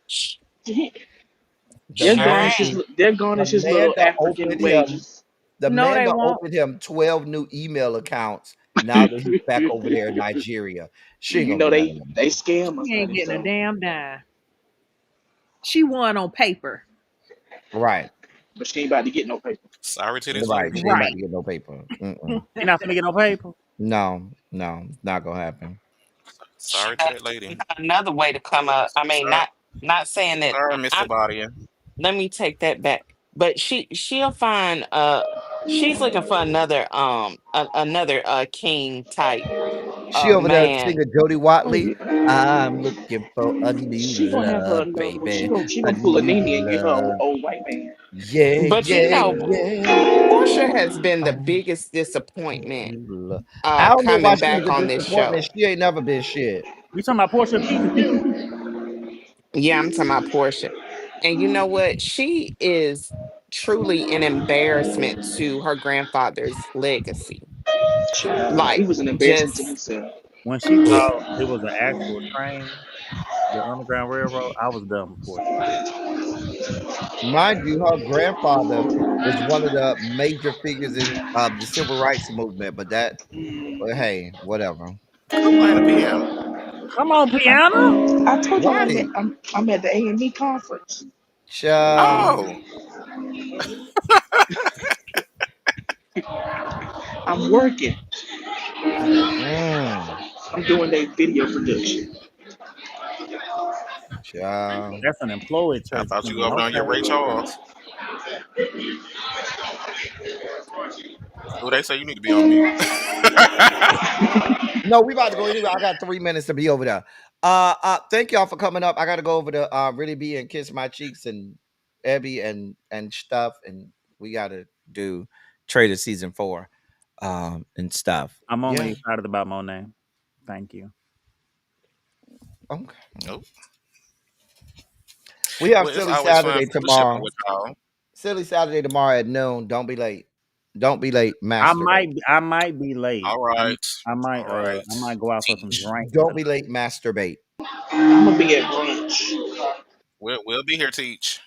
The
They're
Sure
man,
garnish his
ain't.
they're
the
garnish his
man
little
that
African
opened him.
wages.
The
No,
man
they
that
won't.
opened him 12 new email accounts. Now that he's back over there in Nigeria, she ain't
You
gonna
know
get none of
they
that
they
money.
scam us,
She ain't
honey.
getting a
So,
damn dime. She won on paper.
Right.
but she ain't about to get no paper.
Sorry to this
Right.
lady.
She ain't about
Right.
to get no paper. Mm-mm.
You're not gonna get no paper.
No, no, not gonna happen.
She
Sorry to
got
that lady.
another way to come up. I mean,
Sorry,
not saying that.
sorry, Mr. Badia.
Let me take that back. But she'll find she's looking for another king type
She over there
man.
singing Jody
Oh
Watley.
yeah.
I'm looking for a new
She gonna have her
love,
another one.
baby.
She
A
gonna pull a
new
Nene and get her an
love.
old white man.
Yeah,
But you
yeah,
know,
yeah.
Portia has been
A
the biggest disappointment
new love. I don't know why
coming
she was
back
a
on this show.
disappointment. She ain't never been shit.
You talking about Portia Keith?
Yeah, I'm talking about Portia. And you know what? She is truly an embarrassment to her grandfather's legacy.
Child, he
Like,
was an embarrassment to
just,
himself.
When she thought it was an actual train, the Underground Railroad, I was done with Portia.
Mind you, her grandfather was one of the major figures in the civil rights movement. But that, well, hey, whatever.
Who playing the piano?
Come on,
I,
piano.
I told y'all
Right,
I'm at the A&E conference.
child.
Oh,
I'm working.
Mm,
I'm doing a video production.
child.
That's an employed
I
church
thought you
queen.
over there on your
Okay.
Ray Charles. Who they say you need to be on mute.
No, we about to go anyway. I got 3 minutes to be over there. Thank y'all for coming up. I got to go over to really be and kiss my cheeks and Abby and stuff, and we got to do Trader season 4, and stuff.
I'm only
Yeah.
excited about Monet. Thank you.
Okay.
Nope.
We have
Well, it's
Silly
always fun
Saturday
fellowshipping
tomorrow.
with y'all.
Silly Saturday tomorrow at noon. Don't be late. Don't be late. Masturbate.
I might be late.
All right. All
I
right.
might go out for some
Teach.
drinks
Don't
tonight.
be late. Masturbate.
I'm gonna be at brunch.
We'll be here, Teach.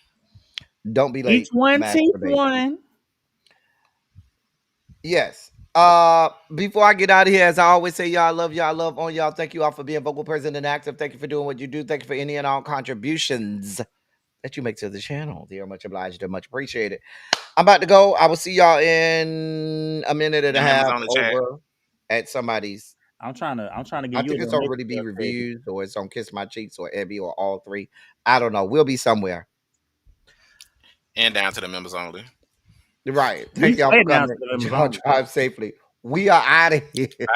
Don't be
Each
late.
one teach
Masturbate.
one.
Yes. Before I get out of here, as I always say, y'all, I love y'all, I love on y'all. Thank you all for being vocal, present, and active. Thank you for doing what you do. Thank you for any and all contributions that you make to the channel. They are much obliged and much appreciated. I'm about to go. I will see y'all in a minute and a
And members
half
on the chat.
over at somebody's.
I'm trying to
I
give you a
think it's
little
on
mix
Really Be
there, Craig.
Reviews, or it's on Kiss My Cheeks, or Ebby, or all three. I don't know. We'll be somewhere.
And down to the members only.
Right.
We
Thank y'all
stay
for
down
coming.
to the members
Y'all
only.
drive safely. We are out of here.
Bye,